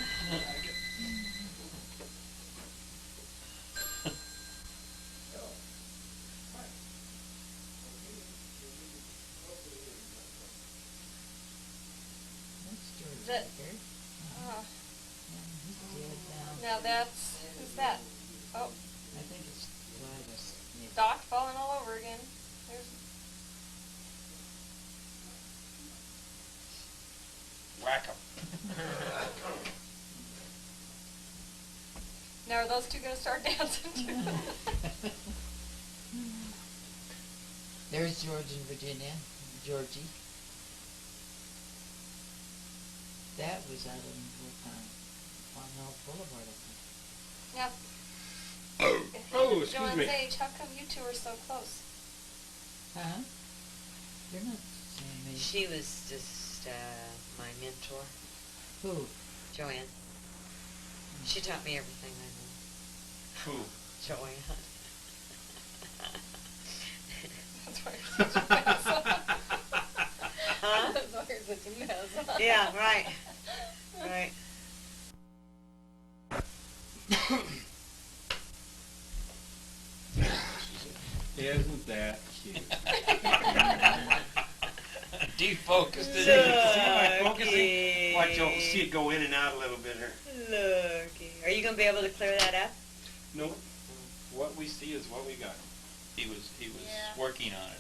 Speaker 7: That's George
Speaker 2: That-
Speaker 7: Baker.
Speaker 2: Oh,
Speaker 7: Yeah, he's dead now.
Speaker 2: now that's, who's that? Oh,
Speaker 7: I think it's Gladys. maybe.
Speaker 2: Doc falling all over again. There's,
Speaker 6: Whack 'em.
Speaker 2: now are those two gonna start dancing too?
Speaker 7: There's George in Virginia, Georgie. That was out on Farmhouse Boulevard, I think.
Speaker 2: Now,
Speaker 1: Oh, excuse
Speaker 2: Joanne's
Speaker 1: me.
Speaker 2: age, how come you two are so close?
Speaker 7: Huh? They're not the same age.
Speaker 5: She was just my mentor,
Speaker 7: Who?
Speaker 5: Joanne. She taught me everything I know.
Speaker 6: Who?
Speaker 5: Joanne.
Speaker 2: That's why you're such a mess.
Speaker 5: Huh?
Speaker 2: That's why you're such a mess.
Speaker 5: Yeah, right. Right.
Speaker 1: Isn't that cute?
Speaker 6: Defocused,
Speaker 5: Look.
Speaker 6: isn't it?
Speaker 3: See my focusing? Watch, you'll
Speaker 5: Okay.
Speaker 3: see it go in and out a little bit here.
Speaker 5: Looky. Are you gonna be able to clear that up?
Speaker 1: Nope. What we see is what we got.
Speaker 6: He was
Speaker 2: Yeah.
Speaker 6: working on it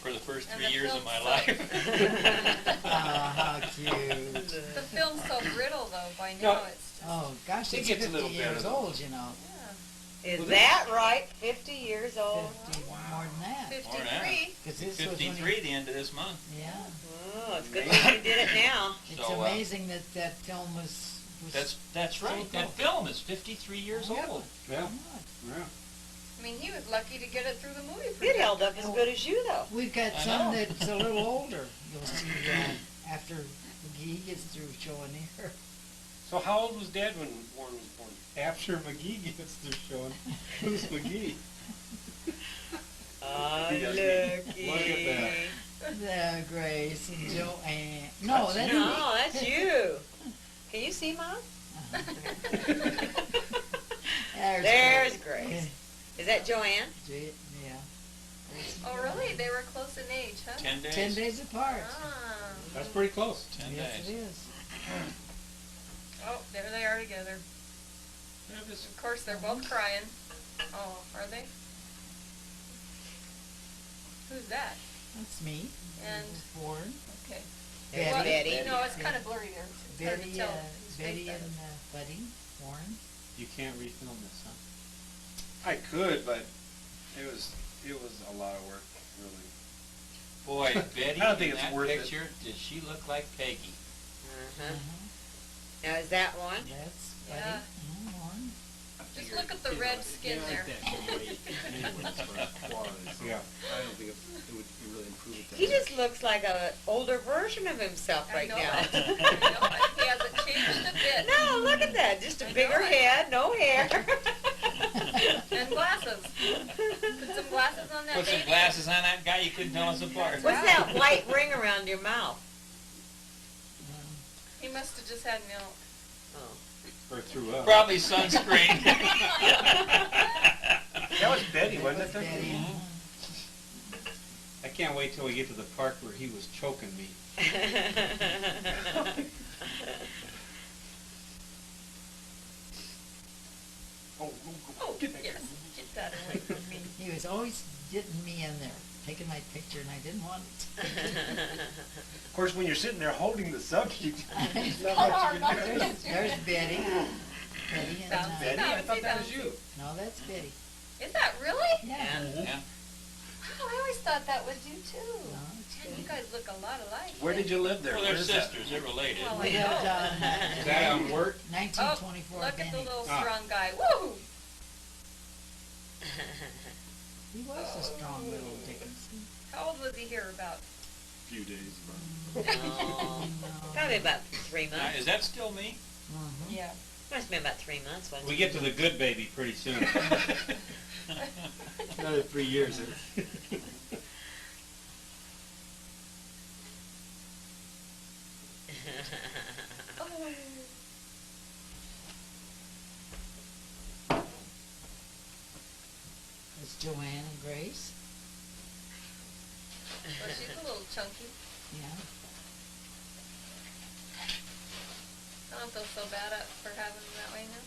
Speaker 6: for the first
Speaker 2: And
Speaker 6: 3
Speaker 2: the
Speaker 6: years of
Speaker 2: film
Speaker 6: my
Speaker 2: sucked.
Speaker 6: life.
Speaker 7: Oh, how cute.
Speaker 2: The film's so brittle though, by
Speaker 1: No.
Speaker 2: now it's just,
Speaker 7: Oh, gosh,
Speaker 1: It
Speaker 7: it's
Speaker 1: gets a
Speaker 7: 50
Speaker 1: little better,
Speaker 7: years
Speaker 1: though.
Speaker 7: old, you know.
Speaker 2: yeah,
Speaker 5: Is that right? 50 years old?
Speaker 7: 50, more than that.
Speaker 2: 53.
Speaker 7: Because this was when
Speaker 6: 53 the end of this month.
Speaker 7: Yeah.
Speaker 5: Oh, it's good that you did it now.
Speaker 7: It's
Speaker 6: So,
Speaker 7: amazing that that film was
Speaker 6: That's
Speaker 7: so
Speaker 6: right. That
Speaker 7: cool.
Speaker 6: film is 53 years
Speaker 7: Yeah.
Speaker 6: old.
Speaker 1: Yeah.
Speaker 7: God.
Speaker 1: Yeah.
Speaker 2: I mean, he was lucky to get it through the movie
Speaker 5: It
Speaker 2: projector.
Speaker 5: held up as good as you, though.
Speaker 7: We've got
Speaker 6: I
Speaker 7: some
Speaker 6: know.
Speaker 7: that's a little older. You'll see after McGee gets through showing here.
Speaker 1: So how old was Dad when Warren was born? After McGee gets through showing. Who's McGee?
Speaker 5: Oh,
Speaker 1: He does me. Look at
Speaker 7: The Grace and Joanne. No, that's
Speaker 5: No, that's you. Can you see, Mom? There's Grace. Is that Joanne?
Speaker 7: Yeah.
Speaker 2: Oh, really? They were close in age, huh?
Speaker 6: 10 days.
Speaker 7: 10 days apart.
Speaker 2: Ah.
Speaker 1: That's pretty close.
Speaker 6: 10
Speaker 7: Yes,
Speaker 6: days.
Speaker 7: it is.
Speaker 2: Oh, there they are together.
Speaker 1: Yeah, this-
Speaker 2: Of course, they're both crying. Oh, are they? Who's that?
Speaker 7: That's me.
Speaker 2: And,
Speaker 7: Warren.
Speaker 2: okay.
Speaker 5: There's
Speaker 2: Well,
Speaker 5: Betty.
Speaker 2: No, it's kind of blurry there. It's hard to
Speaker 7: Betty,
Speaker 2: tell whose face
Speaker 7: Betty
Speaker 2: that
Speaker 7: and
Speaker 2: is.
Speaker 7: Buddy. Warren.
Speaker 1: You can't refilm this, huh?
Speaker 3: I could, but it was a lot of work, really.
Speaker 6: Boy, Betty
Speaker 3: I don't think
Speaker 6: in
Speaker 3: it's
Speaker 6: that
Speaker 3: worth it.
Speaker 6: picture, did she look like Peggy?
Speaker 5: Uh-huh. Now, is that one?
Speaker 7: That's Buddy.
Speaker 2: Yeah.
Speaker 7: Warren.
Speaker 2: Just look at the red skin there.
Speaker 1: Yeah. I don't think it would really improve it that
Speaker 5: He
Speaker 1: much.
Speaker 5: just looks like an older version of himself
Speaker 2: I
Speaker 5: right
Speaker 2: know
Speaker 5: now.
Speaker 2: it. I know it. He hasn't changed a bit.
Speaker 5: No, look at that. Just a
Speaker 2: I know
Speaker 5: bigger
Speaker 2: it.
Speaker 5: head, no hair.
Speaker 2: And glasses. Put some glasses on that
Speaker 6: Put some
Speaker 2: baby.
Speaker 6: glasses on that guy, you couldn't tell us apart.
Speaker 5: What's that white ring around your mouth?
Speaker 2: He must have just had milk.
Speaker 5: Oh.
Speaker 1: Or threw up.
Speaker 6: Probably sunscreen.
Speaker 3: That was Betty, wasn't
Speaker 7: That
Speaker 3: it?
Speaker 7: was Betty.
Speaker 1: I can't wait till we get to the part where he was choking me.
Speaker 3: Oh,
Speaker 2: Oh, yes. Get that away from me.
Speaker 7: He was always getting me in there, taking my picture, and I didn't want it.
Speaker 3: of course, when you're sitting there holding the subject, there's not
Speaker 2: Oh,
Speaker 3: much you
Speaker 2: no,
Speaker 3: can do.
Speaker 7: There's Betty. Betty and
Speaker 2: Bouncy,
Speaker 3: Betty? I thought that was
Speaker 2: bouncy.
Speaker 3: you.
Speaker 7: No, that's Betty.
Speaker 2: Is that really?
Speaker 7: Yeah.
Speaker 6: Yeah.
Speaker 2: Oh, I always thought that was you too.
Speaker 7: No, it's
Speaker 2: Man, you
Speaker 7: good.
Speaker 2: guys look a lot alike.
Speaker 1: Where did you live there?
Speaker 6: Well,
Speaker 1: Where
Speaker 6: they're
Speaker 1: is that?
Speaker 6: sisters, they're related.
Speaker 2: Well,
Speaker 7: We
Speaker 2: I
Speaker 7: lived
Speaker 2: know.
Speaker 7: on
Speaker 1: Is that on Wirt?
Speaker 7: 1924
Speaker 2: Oh, look at the
Speaker 7: Benning.
Speaker 2: little
Speaker 1: Ah.
Speaker 2: strong guy. Woo!
Speaker 7: He was a strong little Dickinson.
Speaker 2: How old was he here about?
Speaker 1: Few days.
Speaker 5: Oh,
Speaker 7: No.
Speaker 5: probably about 3
Speaker 6: Now,
Speaker 5: months.
Speaker 6: is that still me?
Speaker 7: Mhm.
Speaker 2: Yeah.
Speaker 5: Must have been about 3 months, wasn't
Speaker 3: We
Speaker 5: it?
Speaker 3: get to the good baby pretty soon.
Speaker 1: Another 3 years.
Speaker 2: Oh.
Speaker 7: It's Joanne and Grace.
Speaker 2: Well, she's a little chunky.
Speaker 7: Yeah.
Speaker 2: I don't feel so bad for having him that way now.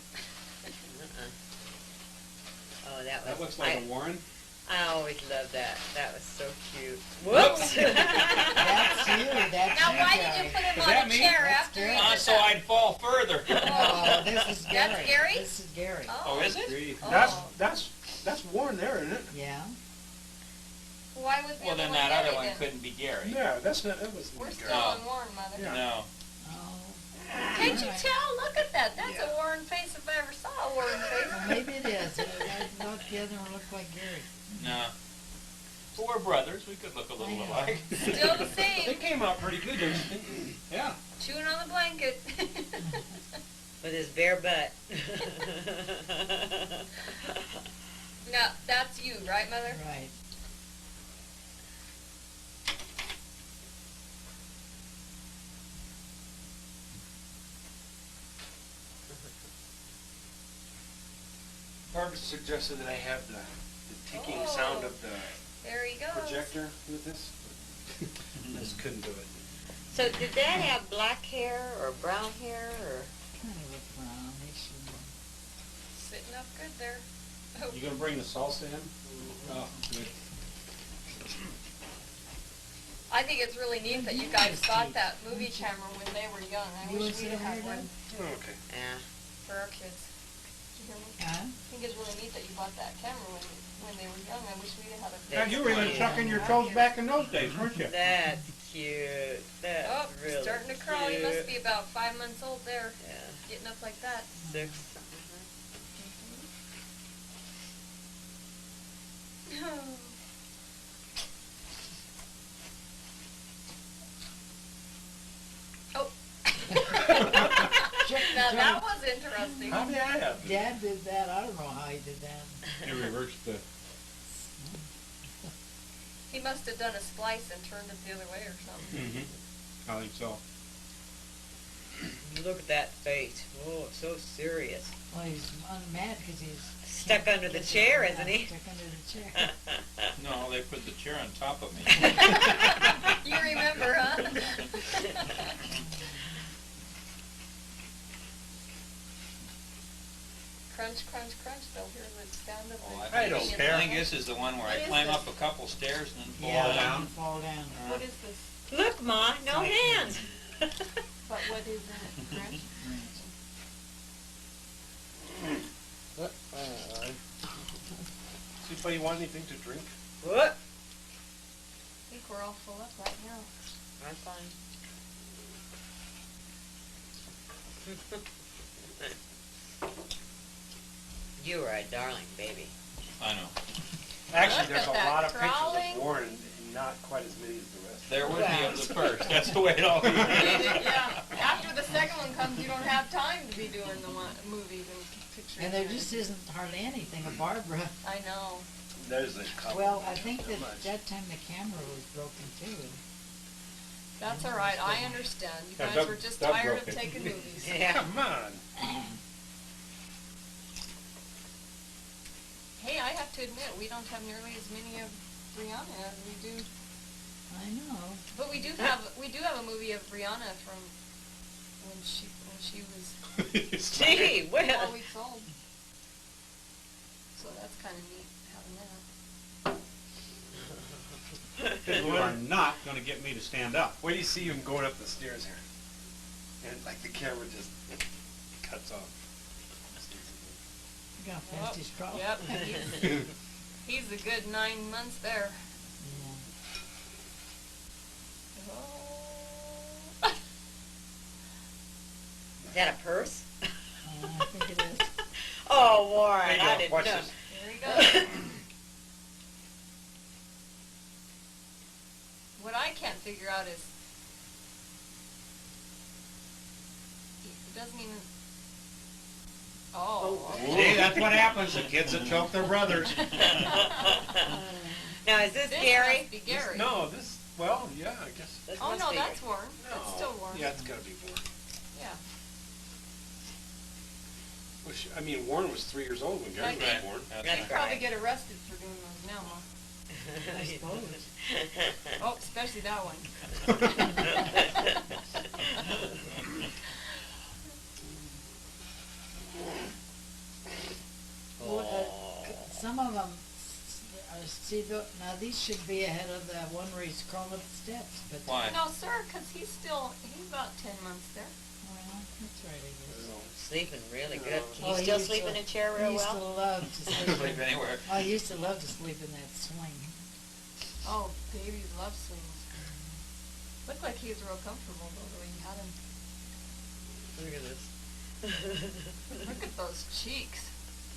Speaker 5: Oh, that was.
Speaker 1: That looks like
Speaker 5: I,
Speaker 1: a Warren.
Speaker 5: I always loved that. That was so cute. Whoops.
Speaker 7: That's you. That's
Speaker 2: Now,
Speaker 7: you,
Speaker 2: why
Speaker 7: Gary.
Speaker 2: did you put him
Speaker 3: Is
Speaker 2: on
Speaker 3: that
Speaker 2: a
Speaker 3: me?
Speaker 2: chair
Speaker 7: That's
Speaker 2: after
Speaker 7: Gary.
Speaker 2: he did
Speaker 6: So
Speaker 2: that?
Speaker 6: I'd fall further.
Speaker 7: Oh, this is Gary.
Speaker 2: That's Gary?
Speaker 7: This is Gary.
Speaker 6: Oh, is it?
Speaker 1: Agreed.
Speaker 2: Oh.
Speaker 1: That's Warren there, isn't it?
Speaker 7: Yeah.
Speaker 2: Why was the
Speaker 6: Well,
Speaker 2: other
Speaker 6: then
Speaker 2: one
Speaker 6: that other
Speaker 2: Gary
Speaker 6: one
Speaker 2: then?
Speaker 6: couldn't be Gary.
Speaker 1: Yeah, that was.
Speaker 2: We're still
Speaker 6: No.
Speaker 2: on Warren, Mother.
Speaker 1: Yeah.
Speaker 6: No.
Speaker 7: Oh.
Speaker 2: Can't you
Speaker 7: Alright.
Speaker 2: tell? Look at that. That's
Speaker 1: Yeah.
Speaker 2: a Warren face if I ever saw a Warren face.
Speaker 7: Well, maybe it is. I thought the other one looked like Gary.
Speaker 6: No. But we're brothers. We could look a
Speaker 7: I
Speaker 6: little
Speaker 7: know.
Speaker 6: alike.
Speaker 2: Still the
Speaker 1: They
Speaker 2: same.
Speaker 1: came out pretty good, don't you think? Yeah.
Speaker 2: Chewing on the blanket.
Speaker 5: With his bare butt.
Speaker 2: Now, that's you, right, Mother?
Speaker 7: Right.
Speaker 1: Barb suggested that I have the ticking sound of the
Speaker 2: There he goes.
Speaker 1: projector with this. I just couldn't do it.
Speaker 5: So did Dad have black hair or brown hair or?
Speaker 7: Kind of a brownish.
Speaker 2: Sitting up good there. Oh.
Speaker 1: You gonna bring the salsa in? Oh, good.
Speaker 2: I think it's really neat that you guys got that movie camera when they were young. I
Speaker 7: You
Speaker 2: wish
Speaker 7: wanna
Speaker 2: we'd
Speaker 7: sit
Speaker 2: have
Speaker 7: over
Speaker 2: one
Speaker 7: there?
Speaker 1: Oh, okay.
Speaker 5: Yeah.
Speaker 2: for our kids. Did you hear me?
Speaker 7: Huh?
Speaker 2: I think it's really neat that you bought that camera when they were young. I wish we'd have it.
Speaker 3: God, you were even sucking your toes back in those days, weren't you?
Speaker 5: That's cute. That's
Speaker 2: Oh,
Speaker 5: really
Speaker 2: starting to crawl. You must be
Speaker 5: cute.
Speaker 2: about 5 months old there,
Speaker 5: Yeah.
Speaker 2: getting up like that.
Speaker 5: 6.
Speaker 2: Oh. Now that was interesting.
Speaker 1: How did I have?
Speaker 7: Dad did that. I don't know how he did that.
Speaker 1: You reversed the.
Speaker 2: He must have done a splice and turned it the other way or something.
Speaker 1: Mm-hmm. I think so.
Speaker 5: Look at that face. Oh, so serious.
Speaker 7: Well, he's mad because he's
Speaker 5: Stuck under the chair, isn't he?
Speaker 7: Stuck under the chair.
Speaker 6: No, they put the chair on top of me.
Speaker 2: You remember, huh? Crunch, crunch, crunch. They'll hear the sound of the
Speaker 6: Well,
Speaker 1: I don't
Speaker 2: baby in
Speaker 1: care.
Speaker 2: the
Speaker 6: I think
Speaker 2: house.
Speaker 6: this is the one where
Speaker 2: What
Speaker 6: I
Speaker 2: is
Speaker 6: climb
Speaker 2: this?
Speaker 6: up a couple stairs and then fall
Speaker 7: Yeah,
Speaker 6: down.
Speaker 7: you fall down.
Speaker 2: What is this?
Speaker 5: Look, Ma, no hands.
Speaker 2: But what is in it? Crunch?
Speaker 1: Anybody want anything to drink?
Speaker 5: What?
Speaker 2: I think we're all full up right now.
Speaker 5: I'm fine. You are a darling baby.
Speaker 6: I know.
Speaker 1: Actually,
Speaker 2: Look
Speaker 1: there's a
Speaker 2: at that
Speaker 1: lot of pictures
Speaker 2: crawling.
Speaker 1: of Warren, and not quite as many as the rest.
Speaker 6: There would be of the first. That's the way it always is.
Speaker 2: Yeah. After the second one comes, you don't have time to be doing the movies and pictures.
Speaker 7: And there just isn't hardly anything of Barbara.
Speaker 2: I know.
Speaker 1: There's a couple.
Speaker 7: Well, I think
Speaker 1: Not
Speaker 7: that
Speaker 1: much.
Speaker 7: that time the camera was broken too.
Speaker 2: That's all right. I understand. You
Speaker 1: Yeah,
Speaker 2: guys
Speaker 1: Doug-
Speaker 2: were just
Speaker 1: Doug
Speaker 2: tired
Speaker 1: broke
Speaker 2: of
Speaker 1: it.
Speaker 2: taking movies.
Speaker 5: Yeah.
Speaker 1: Come on.
Speaker 2: Hey, I have to admit, we don't have nearly as many of Brianna as we do.
Speaker 7: I know.
Speaker 2: But we do have a movie of Brianna from when she was
Speaker 5: Gee,
Speaker 2: 4
Speaker 5: well.
Speaker 2: weeks old. So that's kind of neat having that.
Speaker 3: You are not gonna get me to stand up.
Speaker 1: Where do you see him going up the stairs here? And like the camera just cuts off.
Speaker 7: Look how fast he's crawling.
Speaker 2: Yep. He's a good 9 months there. Oh.
Speaker 5: Is that a purse?
Speaker 7: I think it is.
Speaker 5: Oh, Warren,
Speaker 6: There you
Speaker 5: I
Speaker 6: go.
Speaker 5: didn't
Speaker 6: Watch
Speaker 5: know.
Speaker 6: this.
Speaker 2: There he goes. What I can't figure out is, it doesn't even, oh.
Speaker 3: See, that's what happens, the kids that choke their brothers.
Speaker 5: Now, is this
Speaker 2: This
Speaker 5: Gary?
Speaker 2: must be Gary.
Speaker 1: No, this, well, yeah, I guess.
Speaker 5: This
Speaker 2: Oh,
Speaker 5: must
Speaker 2: no,
Speaker 5: be
Speaker 2: that's
Speaker 5: Gary.
Speaker 2: Warren. That's still Warren.
Speaker 1: Yeah, it's gotta be Warren.
Speaker 2: Yeah.
Speaker 1: Which, I mean, Warren was 3 years old when Gary was
Speaker 2: Right.
Speaker 1: born.
Speaker 6: That's
Speaker 5: That's
Speaker 2: He'd
Speaker 6: right.
Speaker 2: probably
Speaker 5: right.
Speaker 2: get arrested for doing those now, Mom.
Speaker 7: I suppose.
Speaker 2: Oh, especially that one.
Speaker 7: Some of them, see, now these should be ahead of the one where he's crawling up the steps, but.
Speaker 6: Why?
Speaker 2: No, sir, 'cause he's about 10 months there.
Speaker 7: Well, that's right, I guess.
Speaker 5: Sleeping really good. Can
Speaker 7: Oh,
Speaker 5: you
Speaker 7: he
Speaker 5: still
Speaker 7: used
Speaker 5: sleep
Speaker 7: to-
Speaker 5: in a chair
Speaker 7: He
Speaker 5: real
Speaker 7: used to
Speaker 5: well?
Speaker 7: love to sleep.
Speaker 6: Sleep anywhere.
Speaker 7: I used to love to sleep in that swing.
Speaker 2: Oh, babies love swings. Looked like he was real comfortable though, the way you had him.
Speaker 5: Look at this.
Speaker 2: Look at those cheeks.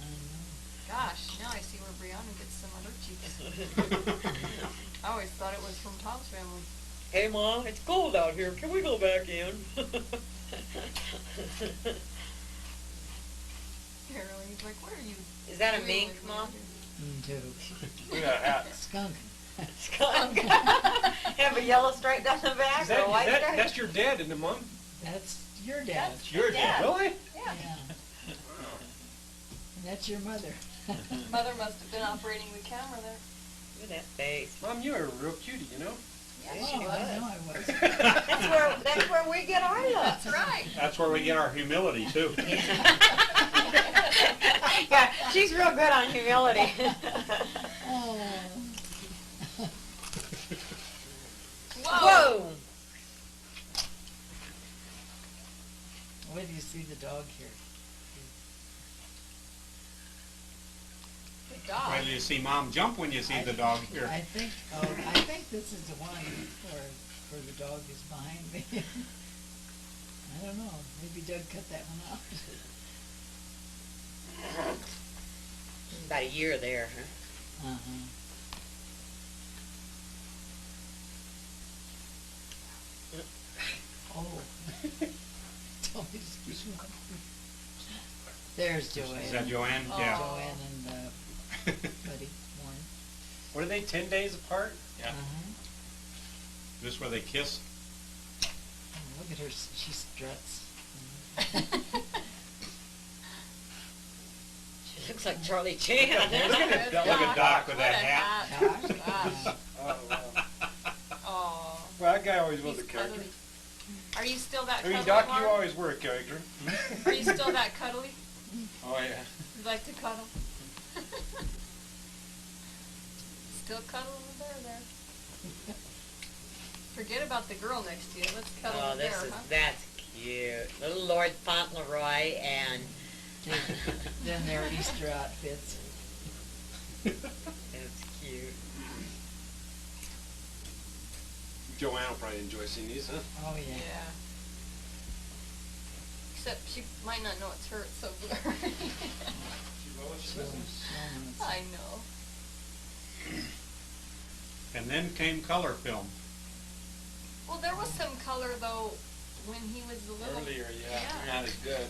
Speaker 7: I know.
Speaker 2: Gosh, now I see where Brianna gets some of her cheeks. I always thought it was from Tom's family.
Speaker 5: Hey, Mom, it's cold out here. Can we go back in?
Speaker 2: Apparently, he's like, what are you
Speaker 5: Is that a
Speaker 2: doing
Speaker 5: mink,
Speaker 2: with me
Speaker 5: Mom?
Speaker 2: out here?"
Speaker 7: Me too.
Speaker 6: Look at that hat.
Speaker 7: Skunk.
Speaker 5: Skunk. Have a yellow stripe down the back
Speaker 1: Is
Speaker 5: or a white
Speaker 1: that,
Speaker 5: stripe?
Speaker 1: that's your dad, isn't it, Mom?
Speaker 7: That's your dad.
Speaker 2: That's
Speaker 6: your
Speaker 2: dad.
Speaker 1: Really?
Speaker 2: Yeah.
Speaker 7: Yeah. And that's your mother.
Speaker 2: Mother must have been operating the camera there.
Speaker 5: Look at that face.
Speaker 1: Mom, you are a real cutie, you know?
Speaker 2: Yeah,
Speaker 5: Yeah,
Speaker 2: she
Speaker 5: she
Speaker 7: Oh,
Speaker 2: was.
Speaker 7: I know I was.
Speaker 5: That's where we get our
Speaker 2: That's
Speaker 5: love.
Speaker 2: right.
Speaker 3: That's where we get our humility too.
Speaker 5: Yeah, she's real good on humility.
Speaker 7: Oh.
Speaker 5: Whoa!
Speaker 7: Wait till you see the dog here.
Speaker 2: Good dog.
Speaker 3: Wait till you see Mom jump when you see the dog here.
Speaker 7: I think this is the one where the dog is behind me. I don't know. Maybe Doug cut that one out.
Speaker 5: About a year there, huh?
Speaker 7: Uh-huh. Oh. Tommy's cute. There's Joanne.
Speaker 3: Is that Joanne?
Speaker 2: Oh.
Speaker 3: Yeah.
Speaker 7: Joanne and Buddy Warren.
Speaker 1: What are they, 10 days apart?
Speaker 6: Yeah.
Speaker 7: Uh-huh.
Speaker 3: This where they kiss?
Speaker 7: Oh, look at her. She struts.
Speaker 5: She looks like Charlie Chan.
Speaker 3: Look at Doc with that hat.
Speaker 2: Gosh.
Speaker 1: Oh, wow.
Speaker 2: Oh.
Speaker 1: Well, that guy always was
Speaker 2: He's
Speaker 1: a character.
Speaker 2: cuddly. Are you still that
Speaker 1: I mean,
Speaker 2: cuddly,
Speaker 1: Doc,
Speaker 2: Mark?
Speaker 1: you always were a character.
Speaker 2: Are you still that cuddly?
Speaker 6: Oh, yeah.
Speaker 2: You like to cuddle? Still cuddling the bear there. Forget about the girl next to you. Let's cuddle
Speaker 5: Oh,
Speaker 2: the bear,
Speaker 5: this is,
Speaker 2: huh?
Speaker 5: that's cute. Little Lord Fauntleroy and
Speaker 7: Then their Easter outfits.
Speaker 5: that's cute.
Speaker 1: Joanne will probably enjoy seeing these, huh?
Speaker 7: Oh, yeah.
Speaker 2: Yeah. Except she might not know it's her. It's so blurry.
Speaker 7: So
Speaker 2: I know.
Speaker 3: And then came color film.
Speaker 2: Well, there was some color though when he was a little.
Speaker 6: Earlier, yeah. Not as good.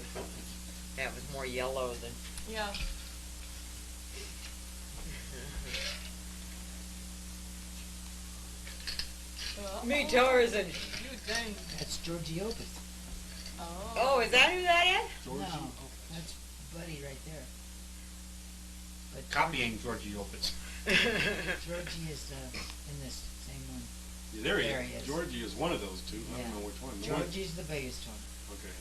Speaker 5: That was more yellow than.
Speaker 2: Yeah.
Speaker 5: Me, Tarzan.
Speaker 2: You dang.
Speaker 7: That's Georgie Opus.
Speaker 5: Oh, is that who that is?
Speaker 1: Georgie.
Speaker 7: No, that's Buddy right there. But
Speaker 3: Copying Georgie Opitz.
Speaker 7: Georgie is in this same one.
Speaker 1: Yeah, there he
Speaker 7: There
Speaker 1: is.
Speaker 7: he is.
Speaker 1: Georgie is one of those two. I
Speaker 7: Yeah.
Speaker 1: don't know which one. The one-
Speaker 7: Georgie's the biggest one.
Speaker 1: Okay.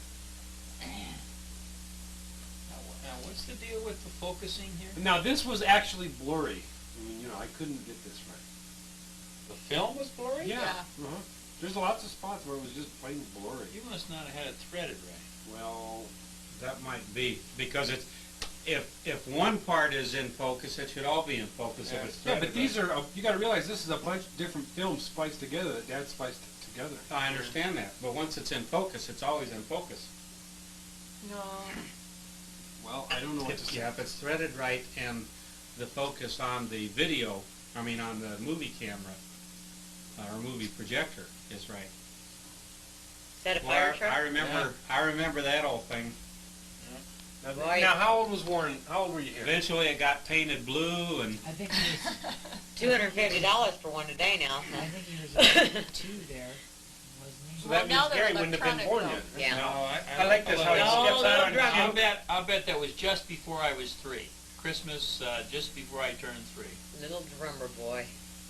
Speaker 6: Now, what's the deal with the focusing here?
Speaker 1: Now, this was actually blurry. I mean, you know, I couldn't get this right.
Speaker 6: The film was blurry?
Speaker 2: Yeah.
Speaker 1: Uh-huh. There's lots of spots where it was just plain blurry.
Speaker 6: You must not have had it threaded right.
Speaker 1: Well,
Speaker 3: That might be, because it's, if one part is in focus, it should all be in focus if it's
Speaker 1: yeah,
Speaker 3: threaded
Speaker 1: but these
Speaker 3: right.
Speaker 1: are, you gotta realize this is a bunch of different films spliced together that Dad spliced together.
Speaker 3: I understand that, but once it's in focus, it's always in focus.
Speaker 2: No.
Speaker 1: Well, I don't know what to say.
Speaker 3: Yeah, if it's threaded right and the focus on the video, I mean on the movie camera or movie projector is right.
Speaker 5: Is that a
Speaker 3: Well,
Speaker 5: fire truck?
Speaker 3: I remember that old thing.
Speaker 5: Boy.
Speaker 1: Now, how old was Warren? How old were you here?
Speaker 3: Eventually, it got painted blue, and
Speaker 7: I think he was,
Speaker 5: $250 for one today now.
Speaker 7: I think he was about 2 there, wasn't he?
Speaker 1: So
Speaker 2: Well,
Speaker 1: that
Speaker 2: now
Speaker 1: means
Speaker 2: they're
Speaker 1: Gary wouldn't have been born
Speaker 2: electronic,
Speaker 1: yet.
Speaker 5: Yeah.
Speaker 6: No,
Speaker 1: I like this, how he
Speaker 6: No,
Speaker 1: steps out on
Speaker 5: little drunk.
Speaker 6: I'll bet that was just before I was 3. Christmas, just before I turned 3.
Speaker 5: Little drummer boy.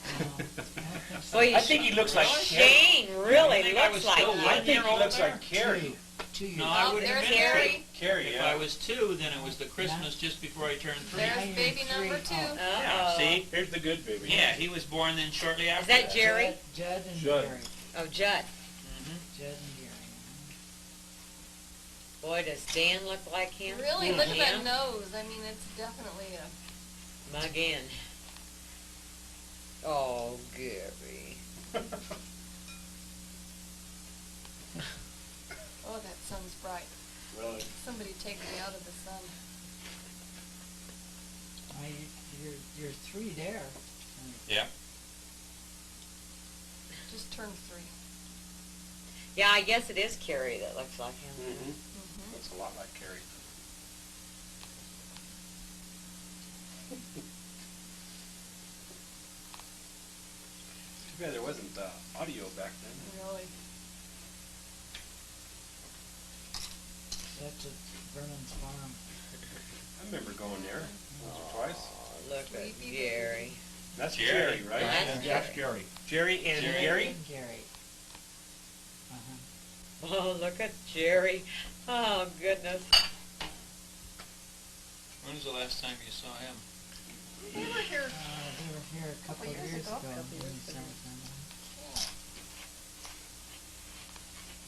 Speaker 7: Oh, I don't think so.
Speaker 5: Boy,
Speaker 1: I think he looks like
Speaker 5: Shane really
Speaker 6: I think I
Speaker 5: looks
Speaker 6: was
Speaker 5: like
Speaker 6: still
Speaker 5: you.
Speaker 1: I think he
Speaker 6: 1 year
Speaker 1: looks
Speaker 6: old
Speaker 1: like Carrie.
Speaker 7: 2 years.
Speaker 6: No, I
Speaker 2: Oh,
Speaker 6: wouldn't have
Speaker 2: there's
Speaker 6: been
Speaker 2: Harry.
Speaker 1: Carrie,
Speaker 6: If
Speaker 1: yeah.
Speaker 6: I was 2, then it was the Christmas just before I turned 3.
Speaker 2: There's
Speaker 7: Now you're
Speaker 2: baby
Speaker 7: 3.
Speaker 2: number 2.
Speaker 7: Oh.
Speaker 6: Yeah, see?
Speaker 1: Here's the good baby.
Speaker 6: Yeah, he was born then shortly after
Speaker 5: Is that Jerry?
Speaker 7: Judd and
Speaker 1: Judd.
Speaker 7: Gary.
Speaker 5: Oh, Judd.
Speaker 6: Mhm.
Speaker 7: Judd and Gary.
Speaker 5: Boy, does Dan look like him?
Speaker 2: Really, look at that
Speaker 5: Him?
Speaker 2: nose. I mean, it's definitely a...
Speaker 5: Mug in. Oh, Gary.
Speaker 2: Oh, that sun's bright.
Speaker 1: Really?
Speaker 2: Somebody take me out of the sun.
Speaker 7: You're 3 there.
Speaker 6: Yeah.
Speaker 2: Just turned 3.
Speaker 5: Yeah, I guess it is Carrie that looks like him.
Speaker 1: Mm-hmm.
Speaker 2: Mm-hmm.
Speaker 1: Looks a lot like Carrie. Too bad there wasn't audio back then.
Speaker 2: Really.
Speaker 7: That's at Vernon's farm.
Speaker 1: I remember going there once or twice.
Speaker 5: Oh, look at
Speaker 2: Sleepy
Speaker 5: Gary.
Speaker 1: That's
Speaker 6: Jerry.
Speaker 1: Jerry, right?
Speaker 5: That's
Speaker 3: that's Gary.
Speaker 1: Jerry and
Speaker 6: Jerry.
Speaker 1: Gary?
Speaker 7: And Gary. Uh-huh.
Speaker 5: Oh, look at Jerry. Oh, goodness.
Speaker 6: When was the last time you saw him?
Speaker 2: They were here.
Speaker 7: They were here a couple of
Speaker 2: years
Speaker 7: years
Speaker 2: ago.
Speaker 7: ago.
Speaker 2: Couple
Speaker 7: in
Speaker 2: years
Speaker 7: the
Speaker 2: ago.
Speaker 7: summertime.
Speaker 2: Yeah.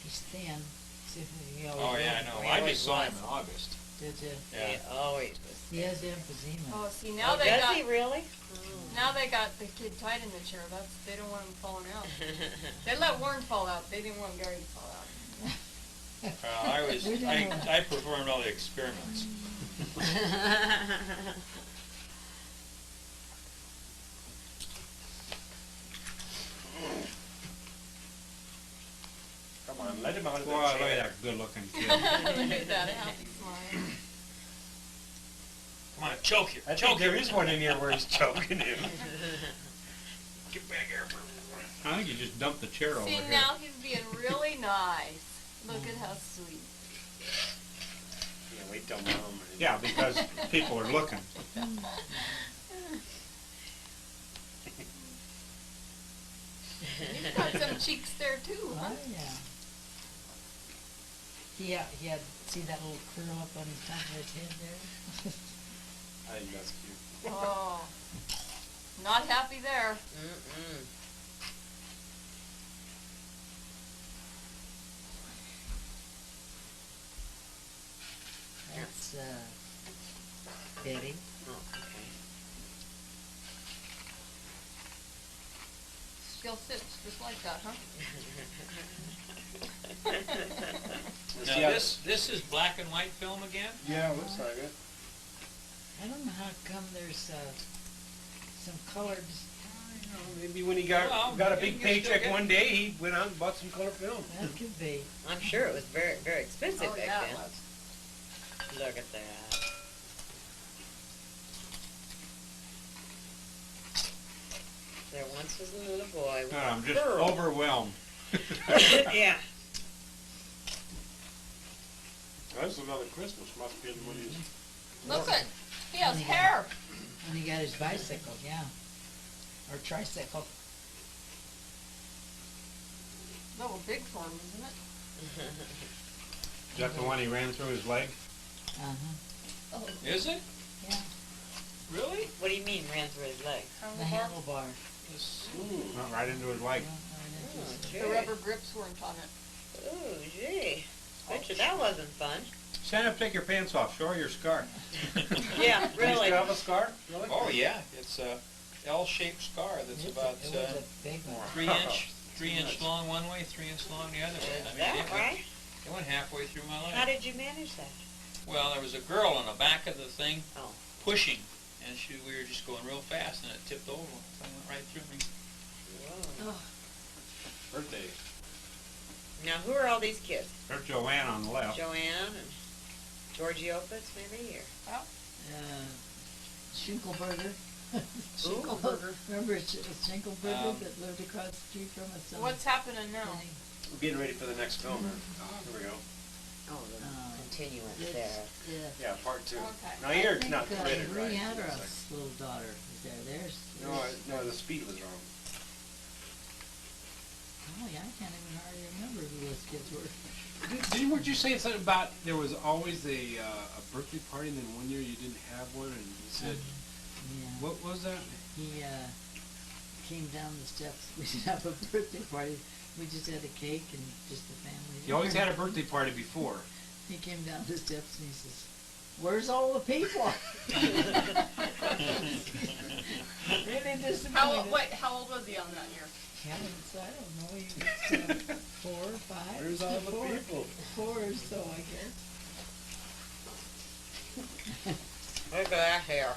Speaker 7: He's thin. See if he always
Speaker 6: Oh, yeah, I
Speaker 7: was.
Speaker 6: know.
Speaker 5: He
Speaker 6: I
Speaker 5: always
Speaker 6: just saw him
Speaker 5: was.
Speaker 6: in August.
Speaker 7: Did you?
Speaker 6: Yeah.
Speaker 5: He always was.
Speaker 7: He has emphysema.
Speaker 2: Oh, see, now
Speaker 5: Oh,
Speaker 2: they
Speaker 5: does
Speaker 2: got...
Speaker 5: he really?
Speaker 2: Now they got the kid tied in the chair. They don't want him falling out. They let Warren fall out. They didn't want Gary to fall out.
Speaker 6: I performed all the experiments.
Speaker 1: Come on, let him out of
Speaker 3: Boy,
Speaker 1: the
Speaker 3: look
Speaker 1: chair.
Speaker 3: at that good-looking kid.
Speaker 2: Look at that happy smile.
Speaker 6: Come on, choke you.
Speaker 1: I
Speaker 6: Choke
Speaker 1: think there
Speaker 6: you.
Speaker 1: is one in here where he's choking him.
Speaker 6: Get back here.
Speaker 3: I think you just dumped the chair over
Speaker 2: See,
Speaker 3: here.
Speaker 2: now he's being really nice. Look at how sweet.
Speaker 1: Yeah, wait till Mom.
Speaker 3: Yeah, because people are looking.
Speaker 2: He's got some cheeks there too, huh?
Speaker 7: Oh, yeah. He had, see that little curl up on the top of his head there?
Speaker 1: I think that's cute.
Speaker 2: Oh, not happy there.
Speaker 5: Mm-mm.
Speaker 7: That's, Betty.
Speaker 5: Oh, okay.
Speaker 2: Still sits just like that, huh?
Speaker 1: See
Speaker 6: Now,
Speaker 1: how-
Speaker 6: this is black and white film again?
Speaker 1: Yeah, looks like it.
Speaker 7: I don't know how come there's, some colored,
Speaker 1: I don't know, maybe when he got
Speaker 6: Well,
Speaker 1: a
Speaker 6: you
Speaker 1: big
Speaker 6: can still
Speaker 1: paycheck
Speaker 6: get-
Speaker 1: one day, he went out and bought some color film.
Speaker 7: that could be.
Speaker 5: I'm sure it was very, very expensive
Speaker 2: Oh,
Speaker 5: back
Speaker 2: yeah,
Speaker 5: then.
Speaker 2: it was.
Speaker 5: Look at that. There once was a little boy with
Speaker 3: I'm
Speaker 5: a
Speaker 3: just
Speaker 5: pearl.
Speaker 3: overwhelmed.
Speaker 5: Yeah.
Speaker 1: That's another Christmas, must be when he's...
Speaker 2: Look at, he has hair.
Speaker 7: And he got his bicycle, yeah. Or tricycle.
Speaker 2: Little big for him, isn't it?
Speaker 3: Is that the one he ran through his leg?
Speaker 7: Uh-huh,
Speaker 2: Oh,
Speaker 6: Is it?
Speaker 7: yeah.
Speaker 6: Really?
Speaker 5: What do you mean ran through his leg?
Speaker 7: The
Speaker 2: handlebar.
Speaker 7: handlebar.
Speaker 3: Went right into his leg.
Speaker 5: Oh,
Speaker 2: The rubber grips weren't on it.
Speaker 5: Oh, gee. Bet you that wasn't fun.
Speaker 3: Stand up, take your pants off, show her your scar.
Speaker 5: Yeah,
Speaker 1: Do you
Speaker 5: really.
Speaker 1: still have a scar? Really?
Speaker 6: Oh, yeah. It's a L-shaped scar that's
Speaker 7: It was
Speaker 6: about
Speaker 7: a big one.
Speaker 6: 3 inch, 3-inch long one way, 3-inch long the other way.
Speaker 5: Is
Speaker 6: I mean,
Speaker 5: that right?
Speaker 6: It went halfway through my
Speaker 5: How
Speaker 6: leg.
Speaker 5: did you manage that?
Speaker 6: Well, there was a girl on the back of the thing
Speaker 5: Oh.
Speaker 6: pushing, and we were just going real fast, and it tipped over. So it went right through me.
Speaker 5: Whoa.
Speaker 7: Oh,
Speaker 1: Birthday.
Speaker 5: Now, who are all these kids?
Speaker 3: There's Joanne on the left.
Speaker 5: Joanne and Georgie Opitz, maybe? Or
Speaker 7: Schinkelberger.
Speaker 5: Schinkelberger.
Speaker 7: Remember Schinkelberger
Speaker 6: Um,
Speaker 7: that lived across the street from us? on
Speaker 2: What's happening now?
Speaker 7: Penny?
Speaker 1: We're getting ready for the next film. Here we go.
Speaker 5: Oh, the continuance
Speaker 7: It's-
Speaker 5: there.
Speaker 7: Yeah.
Speaker 1: Yeah, part 2.
Speaker 2: Okay.
Speaker 1: Now here,
Speaker 7: I
Speaker 1: it's
Speaker 7: think,
Speaker 1: not rated right.
Speaker 7: Marie
Speaker 1: Give me a
Speaker 7: Hadroff's
Speaker 1: second.
Speaker 7: little daughter is there. There's.
Speaker 1: No, the speed was wrong.
Speaker 7: Oh, yeah, I can't even hardly remember who those kids were.
Speaker 1: Weren't you saying something about there was always a birthday party and then one year you didn't have one and you said,
Speaker 7: Yeah.
Speaker 1: what was that?
Speaker 7: He came down the steps. We didn't have a birthday party. We just had a cake and just the family.
Speaker 1: You always had a birthday party before.
Speaker 7: He came down the steps and he says, "Where's all the people?" Really disappointed.
Speaker 2: How old was he on that year?
Speaker 7: I don't know. He was 4 or 5.
Speaker 1: Where's all the
Speaker 7: Four-
Speaker 1: people?
Speaker 7: 4 or so, I guess.
Speaker 5: Look at that hair.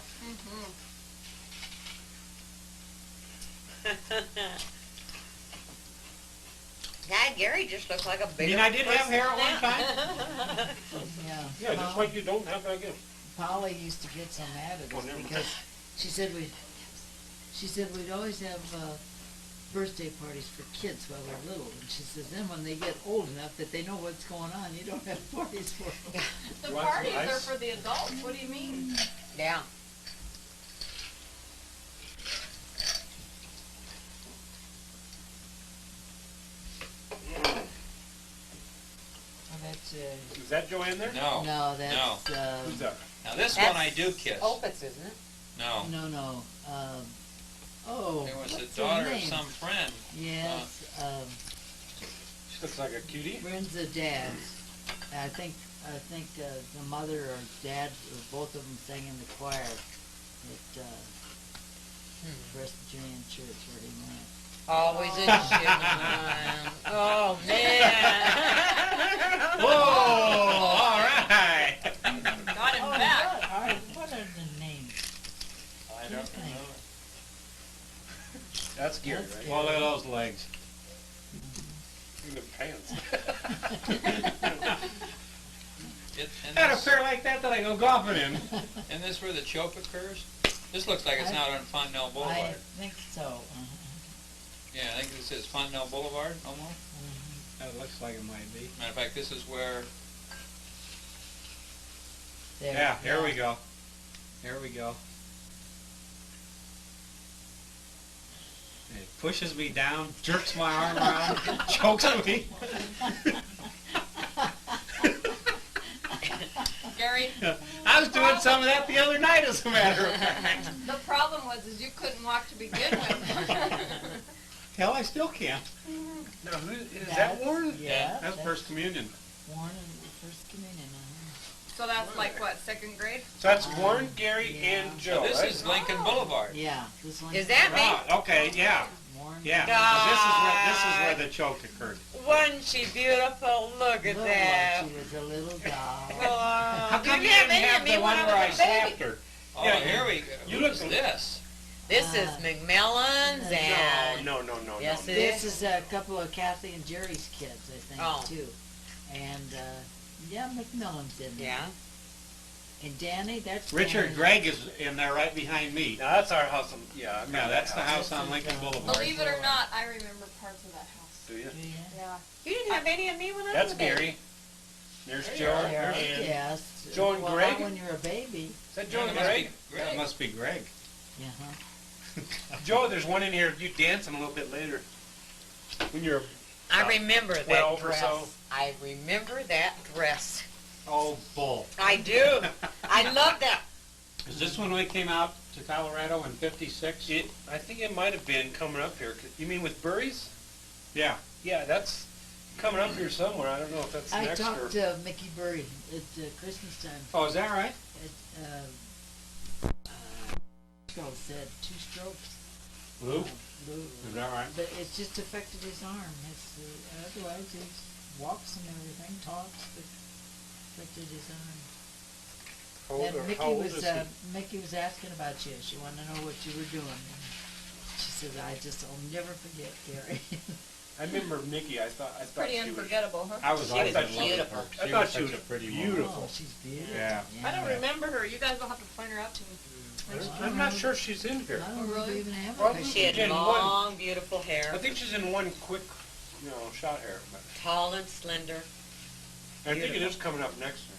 Speaker 5: God, Gary just looks like a bigger
Speaker 3: mean I did have
Speaker 5: person
Speaker 3: hair at one
Speaker 5: now.
Speaker 7: Yeah.
Speaker 1: Yeah, just like you don't have that again.
Speaker 7: Polly used to get so mad at
Speaker 1: Oh,
Speaker 7: us
Speaker 1: never
Speaker 7: because she said we'd always have birthday parties for kids while they're little, and she says then when they get old enough that they know what's going on, you don't have parties for them.
Speaker 2: The
Speaker 1: You want some
Speaker 2: parties are
Speaker 1: ice?
Speaker 2: for the adults. What do you mean?
Speaker 5: Yeah.
Speaker 7: Oh, that's
Speaker 1: Is that Joanne there?
Speaker 6: No.
Speaker 7: no, that's
Speaker 1: Who's that?
Speaker 6: Now this
Speaker 5: That's
Speaker 6: one I do kiss.
Speaker 5: Opitz, isn't it?
Speaker 6: No.
Speaker 7: no. Oh,
Speaker 6: It was
Speaker 7: what's
Speaker 6: the
Speaker 7: her
Speaker 6: daughter of
Speaker 7: name?
Speaker 6: some friend.
Speaker 7: Yes,
Speaker 1: She looks like a cutie.
Speaker 7: friends of dad's. I think the mother or dad or both of them sang in the choir at Presbyterian Church where he went.
Speaker 5: Always a gentleman. Oh, man.
Speaker 3: Whoa! All right.
Speaker 2: Got him
Speaker 7: Oh,
Speaker 2: back.
Speaker 7: what are the names?
Speaker 1: I
Speaker 7: don't know.
Speaker 1: That's Gary,
Speaker 7: That's
Speaker 1: right?
Speaker 3: Well, look at those legs.
Speaker 1: In the pants.
Speaker 3: I had a pair like that I go golfing in.
Speaker 6: And this where the choke occurs? This looks like it's out on Fontenelle
Speaker 7: I
Speaker 6: Boulevard.
Speaker 7: think so.
Speaker 6: Yeah, I think this is Fontenelle Boulevard almost.
Speaker 3: That looks like it might be.
Speaker 6: Matter of fact, this is where
Speaker 7: There,
Speaker 3: Yeah, here we go. Here we go. It pushes me down, jerks my arm around, chokes me.
Speaker 2: Gary,
Speaker 3: I was doing some of that the other night, as a matter of fact.
Speaker 2: the problem was is you couldn't walk to begin with.
Speaker 3: Hell, I still can't.
Speaker 1: Now, is that Warren?
Speaker 7: Yeah.
Speaker 3: That's First Communion.
Speaker 7: Warren and First Communion.
Speaker 2: So that's like what, second grade?
Speaker 1: So that's Warren, Gary,
Speaker 7: Yeah.
Speaker 1: and Joe,
Speaker 6: this
Speaker 1: right?
Speaker 6: is Lincoln Boulevard.
Speaker 7: Yeah, this one.
Speaker 5: Is that me?
Speaker 3: Ah, okay, yeah,
Speaker 7: Warren?
Speaker 3: yeah. This is where the choke occurred.
Speaker 5: Wasn't she beautiful? Look at
Speaker 7: Looked
Speaker 5: that.
Speaker 7: like she was a little doll.
Speaker 3: How come you
Speaker 5: have
Speaker 3: didn't
Speaker 5: any
Speaker 3: have
Speaker 5: of me
Speaker 3: the
Speaker 5: when
Speaker 3: one
Speaker 5: I
Speaker 3: where I
Speaker 5: was a baby?
Speaker 3: slapped her?
Speaker 6: Oh,
Speaker 1: Yeah,
Speaker 6: here we go.
Speaker 1: you
Speaker 6: Who's
Speaker 1: look-
Speaker 6: this?
Speaker 5: This is McMillan's and...
Speaker 1: No.
Speaker 5: Yes, it
Speaker 7: This is a couple of Kathy and Jerry's kids, I think,
Speaker 5: Oh.
Speaker 7: too. And, yeah, McMillan's in there.
Speaker 5: Yeah.
Speaker 7: And Danny, that's
Speaker 3: Richard
Speaker 7: Danny.
Speaker 3: Gregg is in there right behind me.
Speaker 1: Now, that's our house. Yeah, I remember
Speaker 3: Yeah, that's the
Speaker 1: that
Speaker 3: house on Lincoln Boulevard.
Speaker 2: Believe it or not, I remember parts of that house.
Speaker 1: Do you?
Speaker 7: Do ya?
Speaker 2: Yeah.
Speaker 5: You didn't have any of me when I
Speaker 1: That's
Speaker 5: was a baby.
Speaker 1: Gary. There's
Speaker 6: There you
Speaker 1: Joe.
Speaker 6: are.
Speaker 7: There,
Speaker 1: And
Speaker 7: yes.
Speaker 1: Joe and
Speaker 7: Well,
Speaker 1: Greg?
Speaker 7: not when you're a baby.
Speaker 1: Is that Joe and
Speaker 6: That must be
Speaker 1: Greg?
Speaker 3: That
Speaker 6: Greg.
Speaker 3: must be Greg.
Speaker 7: Uh-huh.
Speaker 1: Joe, there's one in here. You dancing a little bit later. When you're
Speaker 5: I remember that
Speaker 1: 12 or
Speaker 5: dress.
Speaker 1: so.
Speaker 5: I remember that dress.
Speaker 3: Oh, bull.
Speaker 5: I do. I love that.
Speaker 3: Is this when we came out to Colorado in '56?
Speaker 1: I think it might have been coming up here. You mean with Burries?
Speaker 3: Yeah.
Speaker 1: Yeah, that's coming up here somewhere. I don't know if that's
Speaker 7: I
Speaker 1: next or...
Speaker 7: talked to Mickey Burry at Christmas time.
Speaker 3: Oh, is that right?
Speaker 7: Girl said 2 strokes.
Speaker 3: Lou?
Speaker 7: Lou.
Speaker 3: Is that right?
Speaker 7: But it's just affected his arm. Otherwise, he walks and everything, talks, but affected his arm. And Mickey was asking about you. She wanted to know what you were doing. And she said, I'll never forget Gary.
Speaker 1: I remember Nikki. I thought
Speaker 2: Pretty
Speaker 1: she was.
Speaker 2: unforgettable, huh?
Speaker 3: I was
Speaker 5: She
Speaker 3: always
Speaker 5: was
Speaker 3: in love with
Speaker 5: beautiful.
Speaker 3: her.
Speaker 1: I
Speaker 3: She
Speaker 1: thought
Speaker 3: was
Speaker 1: she
Speaker 3: such
Speaker 1: was
Speaker 3: a pretty
Speaker 1: beautiful.
Speaker 3: woman.
Speaker 7: Oh, she's beautiful.
Speaker 3: Yeah.
Speaker 2: I don't remember her. You guys will have to point her out to me.
Speaker 1: I'm not sure she's in here.
Speaker 7: I don't remember
Speaker 2: really?
Speaker 7: even having
Speaker 1: Well,
Speaker 7: a
Speaker 5: She
Speaker 7: picture.
Speaker 5: had
Speaker 1: In one-
Speaker 5: long, beautiful hair,
Speaker 1: I think she's in one quick, shot here. But
Speaker 5: tall and slender.
Speaker 1: I think it
Speaker 5: Beautiful.
Speaker 1: is coming up next year.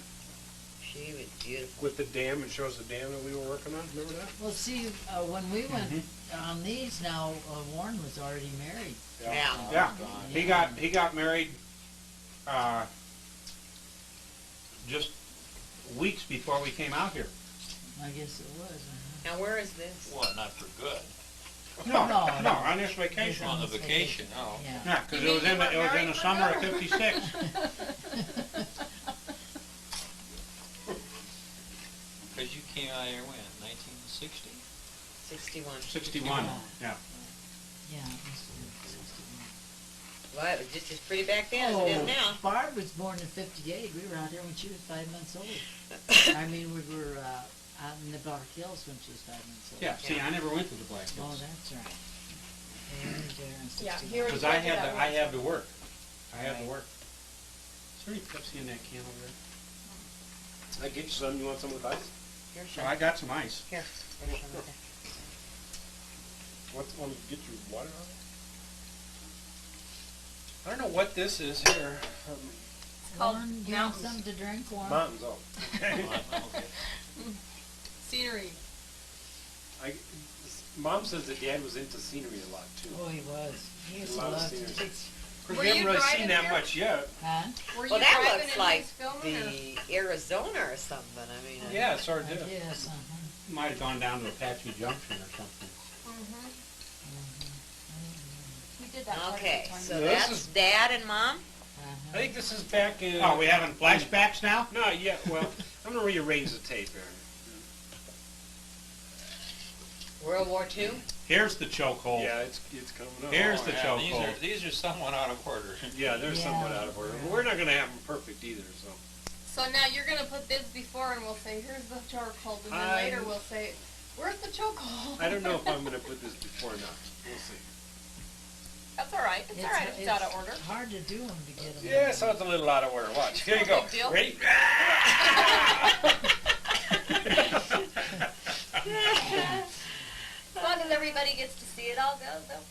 Speaker 5: She was beautiful.
Speaker 1: With the dam, it shows the dam that we were working on. Remember that?
Speaker 7: Well, see, when we went on these now, Warren was already married.
Speaker 5: Yeah.
Speaker 3: Yeah. He got married, just weeks before we came out here.
Speaker 7: I guess it was.
Speaker 5: Now where is this?
Speaker 6: Well, not for good.
Speaker 3: No,
Speaker 7: No,
Speaker 3: no, on this vacation.
Speaker 6: On the vacation, oh.
Speaker 7: Yeah.
Speaker 3: Yeah, because
Speaker 2: You
Speaker 3: it was
Speaker 2: mean
Speaker 3: in
Speaker 2: you
Speaker 3: the, it
Speaker 2: weren't
Speaker 3: was in
Speaker 2: married
Speaker 3: the
Speaker 2: for
Speaker 3: summer of
Speaker 2: good?
Speaker 3: '56.
Speaker 6: Because you came out here when, 1960?
Speaker 5: 61.
Speaker 3: 61, yeah.
Speaker 7: Yeah, it was 61.
Speaker 5: Well, it was just as pretty back then as it is now.
Speaker 7: Barb was born in '58. We were out here when she was 5 months old. I mean, we were out in the Black Hills when she was 5 months old.
Speaker 3: Yeah, see, I never went to the Black
Speaker 7: Oh,
Speaker 3: Hills.
Speaker 7: that's right. Yeah, we were there in
Speaker 2: Yeah,
Speaker 7: 61.
Speaker 2: here
Speaker 3: Because I had to work. I had to work. Is there any Pepsi in that can over there?
Speaker 1: I get you some. You want some with ice?
Speaker 5: Here,
Speaker 3: So
Speaker 5: sure.
Speaker 3: I got some ice.
Speaker 5: Here. There's some right there.
Speaker 1: Want to get your water on? I don't know what this is here.
Speaker 2: called
Speaker 7: Warren, you want
Speaker 2: mountains.
Speaker 7: something to drink, Warren?
Speaker 1: Mountains, oh.
Speaker 6: Okay.
Speaker 2: Scenery.
Speaker 1: Mom says that Dad was into scenery a lot too.
Speaker 7: Oh, he was. He used
Speaker 1: A
Speaker 7: to
Speaker 1: lot of
Speaker 7: love to
Speaker 1: scenery.
Speaker 7: take.
Speaker 1: Of course,
Speaker 2: Were
Speaker 1: we haven't
Speaker 2: you
Speaker 1: really
Speaker 2: driving
Speaker 1: seen that
Speaker 2: here?
Speaker 1: much yet.
Speaker 7: Huh?
Speaker 2: Were you
Speaker 5: Well, that
Speaker 2: driving
Speaker 5: looks
Speaker 2: in
Speaker 5: like
Speaker 2: these filming or?
Speaker 5: the Arizona or something. I mean,
Speaker 1: Yeah, it sort of
Speaker 7: I
Speaker 1: did.
Speaker 7: guess,
Speaker 3: Might have gone down to Apache Junction or something.
Speaker 2: Mhm. We did that quite a
Speaker 5: Okay,
Speaker 2: few times.
Speaker 5: so
Speaker 1: This
Speaker 5: that's
Speaker 1: is-
Speaker 5: Dad and Mom?
Speaker 1: I think this is back in.
Speaker 3: Oh, we having flashbacks now?
Speaker 1: No, yeah. Well, I'm gonna rearrange the tape here.
Speaker 5: World War II?
Speaker 3: Here's the chokehold.
Speaker 1: Yeah, it's coming up.
Speaker 3: Here's the
Speaker 6: Yeah,
Speaker 3: chokehold.
Speaker 6: these are somewhat out of order.
Speaker 1: Yeah, they're
Speaker 7: Yeah.
Speaker 1: somewhat out of order.
Speaker 7: Yeah.
Speaker 1: We're not gonna have them perfect either, so.
Speaker 2: So now you're gonna put this before and we'll say, here's the chokehold, and then
Speaker 1: I-
Speaker 2: later we'll say, where's the chokehold?
Speaker 1: I don't know if I'm gonna put this before or not. We'll see.
Speaker 2: That's all right. It's all right if it's out of order.
Speaker 7: hard to do them to get them.
Speaker 1: Yeah, so it's a little out of order. Watch. Here you go.
Speaker 2: Big deal.
Speaker 1: Ready?
Speaker 2: As long as everybody gets to see it all,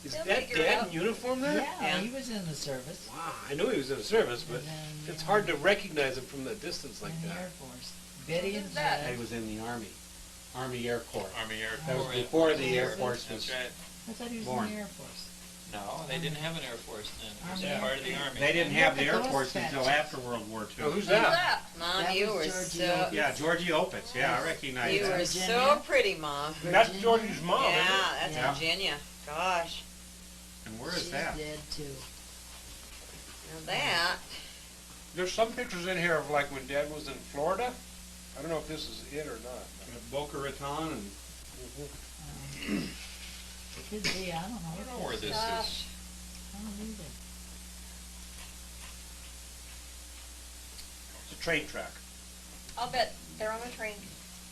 Speaker 1: Is
Speaker 2: they'll
Speaker 1: that
Speaker 2: figure it
Speaker 1: Dad
Speaker 2: out.
Speaker 1: in uniform there?
Speaker 7: Yeah,
Speaker 5: Yeah.
Speaker 7: he was in the service.
Speaker 1: Wow, I knew he was in the service, but
Speaker 7: And then,
Speaker 1: it's
Speaker 7: yeah,
Speaker 1: hard to recognize him from the distance like
Speaker 7: in the
Speaker 1: that.
Speaker 7: Air Force. Betty
Speaker 2: Who's
Speaker 7: and
Speaker 2: that?
Speaker 3: I
Speaker 7: Jed.
Speaker 3: was in the Army, Army Air Corps.
Speaker 6: Army Air
Speaker 3: That was
Speaker 6: Corps.
Speaker 3: before the Air Force was.
Speaker 6: That's right.
Speaker 7: I thought he was
Speaker 3: Born.
Speaker 7: in the Air Force.
Speaker 6: No, they didn't have an Air Force then. It was
Speaker 7: Army
Speaker 6: part
Speaker 7: Air
Speaker 6: of the Army.
Speaker 3: They didn't have the Air
Speaker 7: Ghost
Speaker 3: Force
Speaker 7: Patch.
Speaker 3: until after World War II.
Speaker 1: Oh, who's
Speaker 2: Who's
Speaker 1: that?
Speaker 2: that?
Speaker 5: Mom,
Speaker 7: That
Speaker 5: you
Speaker 7: was
Speaker 5: were
Speaker 7: Georgie
Speaker 5: so...
Speaker 7: Opitz.
Speaker 3: Yeah, Georgie Opitz. Yeah, I recognize
Speaker 5: You
Speaker 3: that.
Speaker 5: were
Speaker 7: Virginia.
Speaker 5: so pretty, Mom.
Speaker 1: That's
Speaker 7: Virginia.
Speaker 1: Georgie's mom, isn't it?
Speaker 5: Yeah, that's
Speaker 3: Yeah.
Speaker 5: Virginia. Gosh.
Speaker 3: And where is
Speaker 7: She's
Speaker 3: that?
Speaker 7: dead too.
Speaker 5: Now that...
Speaker 1: There's some pictures in here of like when Dad was in Florida. I don't know if this is it or not.
Speaker 3: Boca Raton and
Speaker 7: Could be, I don't know.
Speaker 6: I don't know where this
Speaker 2: Gosh.
Speaker 6: is.
Speaker 7: I don't either.
Speaker 1: It's a train track.
Speaker 2: I'll bet they're on a train.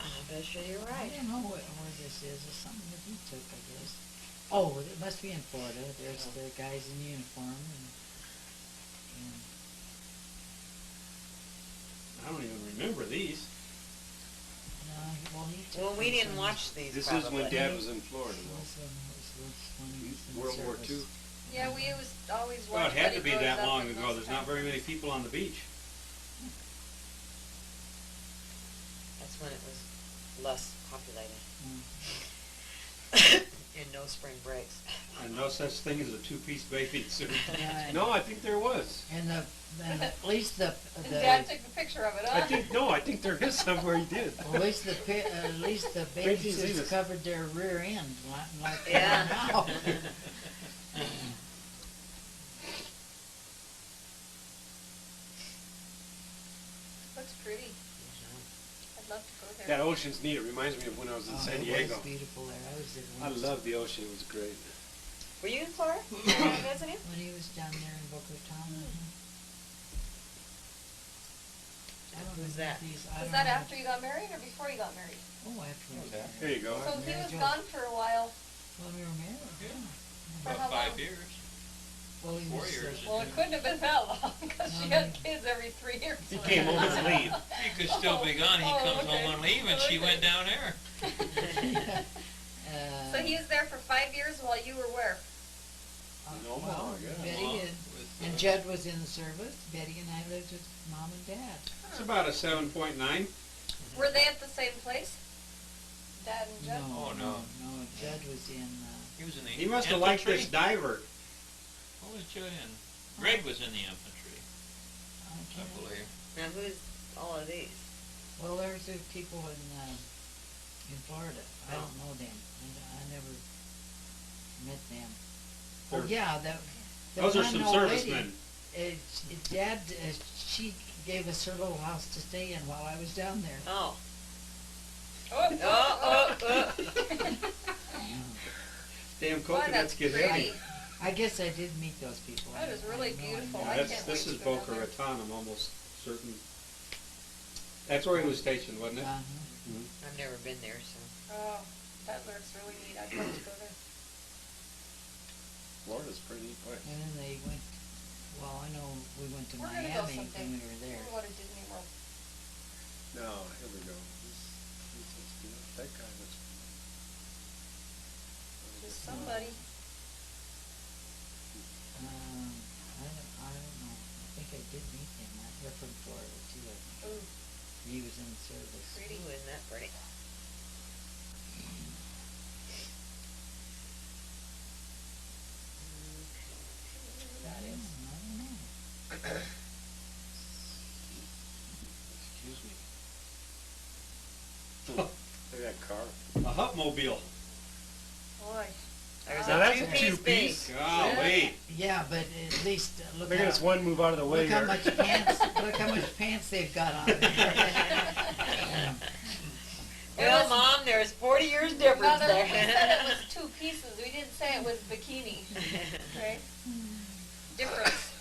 Speaker 5: I bet you you're
Speaker 7: I
Speaker 5: right.
Speaker 7: don't know where this is. It's something that he took, I guess. Oh, it must be in Florida. There's the guys in uniform and
Speaker 3: I don't even remember these.
Speaker 7: well, he took
Speaker 5: Well, we
Speaker 7: this
Speaker 5: didn't
Speaker 7: one.
Speaker 5: watch these
Speaker 1: This
Speaker 5: probably.
Speaker 1: is when Dad was in Florida,
Speaker 7: This one was when he was in
Speaker 1: though. World War
Speaker 7: service.
Speaker 1: II.
Speaker 2: Yeah, we always watch.
Speaker 3: Well, it had to
Speaker 2: Buddy
Speaker 3: be
Speaker 2: grows
Speaker 3: that
Speaker 2: up
Speaker 3: long
Speaker 2: in
Speaker 3: ago.
Speaker 2: those
Speaker 3: There's not
Speaker 2: times.
Speaker 3: very many people on the beach.
Speaker 5: That's when it was less populated.
Speaker 7: Mm.
Speaker 5: And no spring breaks.
Speaker 3: And no such thing as a two-piece bathing suit.
Speaker 7: Yeah,
Speaker 1: No, I think there was.
Speaker 7: and at least the
Speaker 2: And Dad took the picture of it, huh?
Speaker 1: I think there is somewhere he did.
Speaker 7: at least the bathing
Speaker 1: Wait till you see
Speaker 7: suits
Speaker 1: this.
Speaker 7: covered their rear end, like they
Speaker 5: Yeah.
Speaker 7: are now.
Speaker 2: Looks pretty. I'd love to go there.
Speaker 1: That ocean's neat. It reminds me of when I was in San
Speaker 7: It
Speaker 1: Diego.
Speaker 7: was beautiful there. I was there
Speaker 1: I
Speaker 7: once.
Speaker 1: love the ocean. It was great.
Speaker 5: Were you in Florida? Visiting?
Speaker 7: When he was down there in Boca Raton. I don't
Speaker 5: Who's
Speaker 7: know
Speaker 5: that?
Speaker 7: these- I
Speaker 2: Was
Speaker 7: don't
Speaker 2: that
Speaker 7: know.
Speaker 2: after you got married or before you got married?
Speaker 7: Oh, after we
Speaker 6: Okay.
Speaker 7: got
Speaker 1: There you go.
Speaker 7: married.
Speaker 2: So he
Speaker 7: Mary
Speaker 2: was
Speaker 7: Jo.
Speaker 2: gone for a while.
Speaker 7: When we were married,
Speaker 6: Yeah.
Speaker 7: yeah.
Speaker 2: For
Speaker 6: About
Speaker 2: how
Speaker 6: 5
Speaker 2: long?
Speaker 6: years.
Speaker 7: Well, he
Speaker 6: 4
Speaker 7: was,
Speaker 6: years.
Speaker 2: Well, it couldn't have been that long, because she had kids every 3 years.
Speaker 1: He came home and leave.
Speaker 6: He could still be gone. He
Speaker 2: Oh,
Speaker 6: comes
Speaker 2: okay.
Speaker 6: home on leave, and she
Speaker 2: Okay.
Speaker 6: went down there.
Speaker 2: So he was there for 5 years while you were where?
Speaker 1: No more,
Speaker 7: well,
Speaker 1: yeah.
Speaker 7: Betty
Speaker 6: Along
Speaker 7: and,
Speaker 6: with,
Speaker 7: and Judd was in the service. Betty and I lived with Mom and Dad.
Speaker 3: It's about a 7.9.
Speaker 2: Were they at the same place? Dad and Judd?
Speaker 6: Oh, no.
Speaker 7: No, Judd was in,
Speaker 6: He was in the
Speaker 3: He must have liked
Speaker 6: infantry.
Speaker 3: this diver.
Speaker 6: What was Judd in? Greg was in the infantry,
Speaker 7: I
Speaker 6: I
Speaker 7: can't,
Speaker 6: believe.
Speaker 5: Now, who's all of these?
Speaker 7: well, there's the people in Florida. I don't know them. I never met them. Oh,
Speaker 3: They're-
Speaker 7: yeah, the
Speaker 3: Those are
Speaker 7: one
Speaker 3: some
Speaker 7: old lady,
Speaker 3: servicemen.
Speaker 7: Dad, she gave us her little house to stay in while I was down there.
Speaker 5: Oh.
Speaker 2: Oh.
Speaker 3: Damn
Speaker 2: Boy,
Speaker 3: coconuts
Speaker 2: that's
Speaker 3: get
Speaker 2: pretty.
Speaker 3: heavy.
Speaker 7: I guess I did meet those people.
Speaker 2: That is really
Speaker 7: I know I
Speaker 2: beautiful.
Speaker 7: met
Speaker 2: I
Speaker 3: Yeah,
Speaker 7: them.
Speaker 2: can't
Speaker 3: this
Speaker 2: wait
Speaker 3: is
Speaker 2: to go down
Speaker 3: Boca
Speaker 2: there.
Speaker 3: Raton, I'm almost certain. That's where he was stationed, wasn't it?
Speaker 7: Uh-huh.
Speaker 3: Mhm.
Speaker 5: I've never been there, so.
Speaker 2: Oh, that looks really neat. I'd love to go there.
Speaker 1: Florida's a pretty neat place.
Speaker 7: And then they went, well, I know we went to
Speaker 2: We're gonna go
Speaker 7: Miami
Speaker 2: someday.
Speaker 7: when we were there.
Speaker 2: We're going to Disney World.
Speaker 1: No, here we go. This looks good. That guy looks
Speaker 2: Just somebody.
Speaker 7: I don't know. I think I did meet him. They're from Florida too. I think.
Speaker 2: Ooh,
Speaker 7: He was in service.
Speaker 2: pretty.
Speaker 5: Ooh, isn't that pretty?
Speaker 2: That is.
Speaker 7: I don't know.
Speaker 1: Excuse me. Look at that car.
Speaker 3: A Hupmobile.
Speaker 2: Boy.
Speaker 5: There's
Speaker 1: Now
Speaker 5: a
Speaker 1: that's a
Speaker 5: two-piece
Speaker 1: two-piece.
Speaker 5: base.
Speaker 3: Golly.
Speaker 7: Yeah, but at least look
Speaker 1: Look at
Speaker 7: how,
Speaker 1: this one move out of the way
Speaker 7: look how
Speaker 1: here.
Speaker 7: much pants. Look how much pants they've got on.
Speaker 5: Well, Mom, there's 40 years difference
Speaker 2: Mother,
Speaker 5: there.
Speaker 2: we said it was 2 pieces. We didn't say it was bikini. Right? Difference.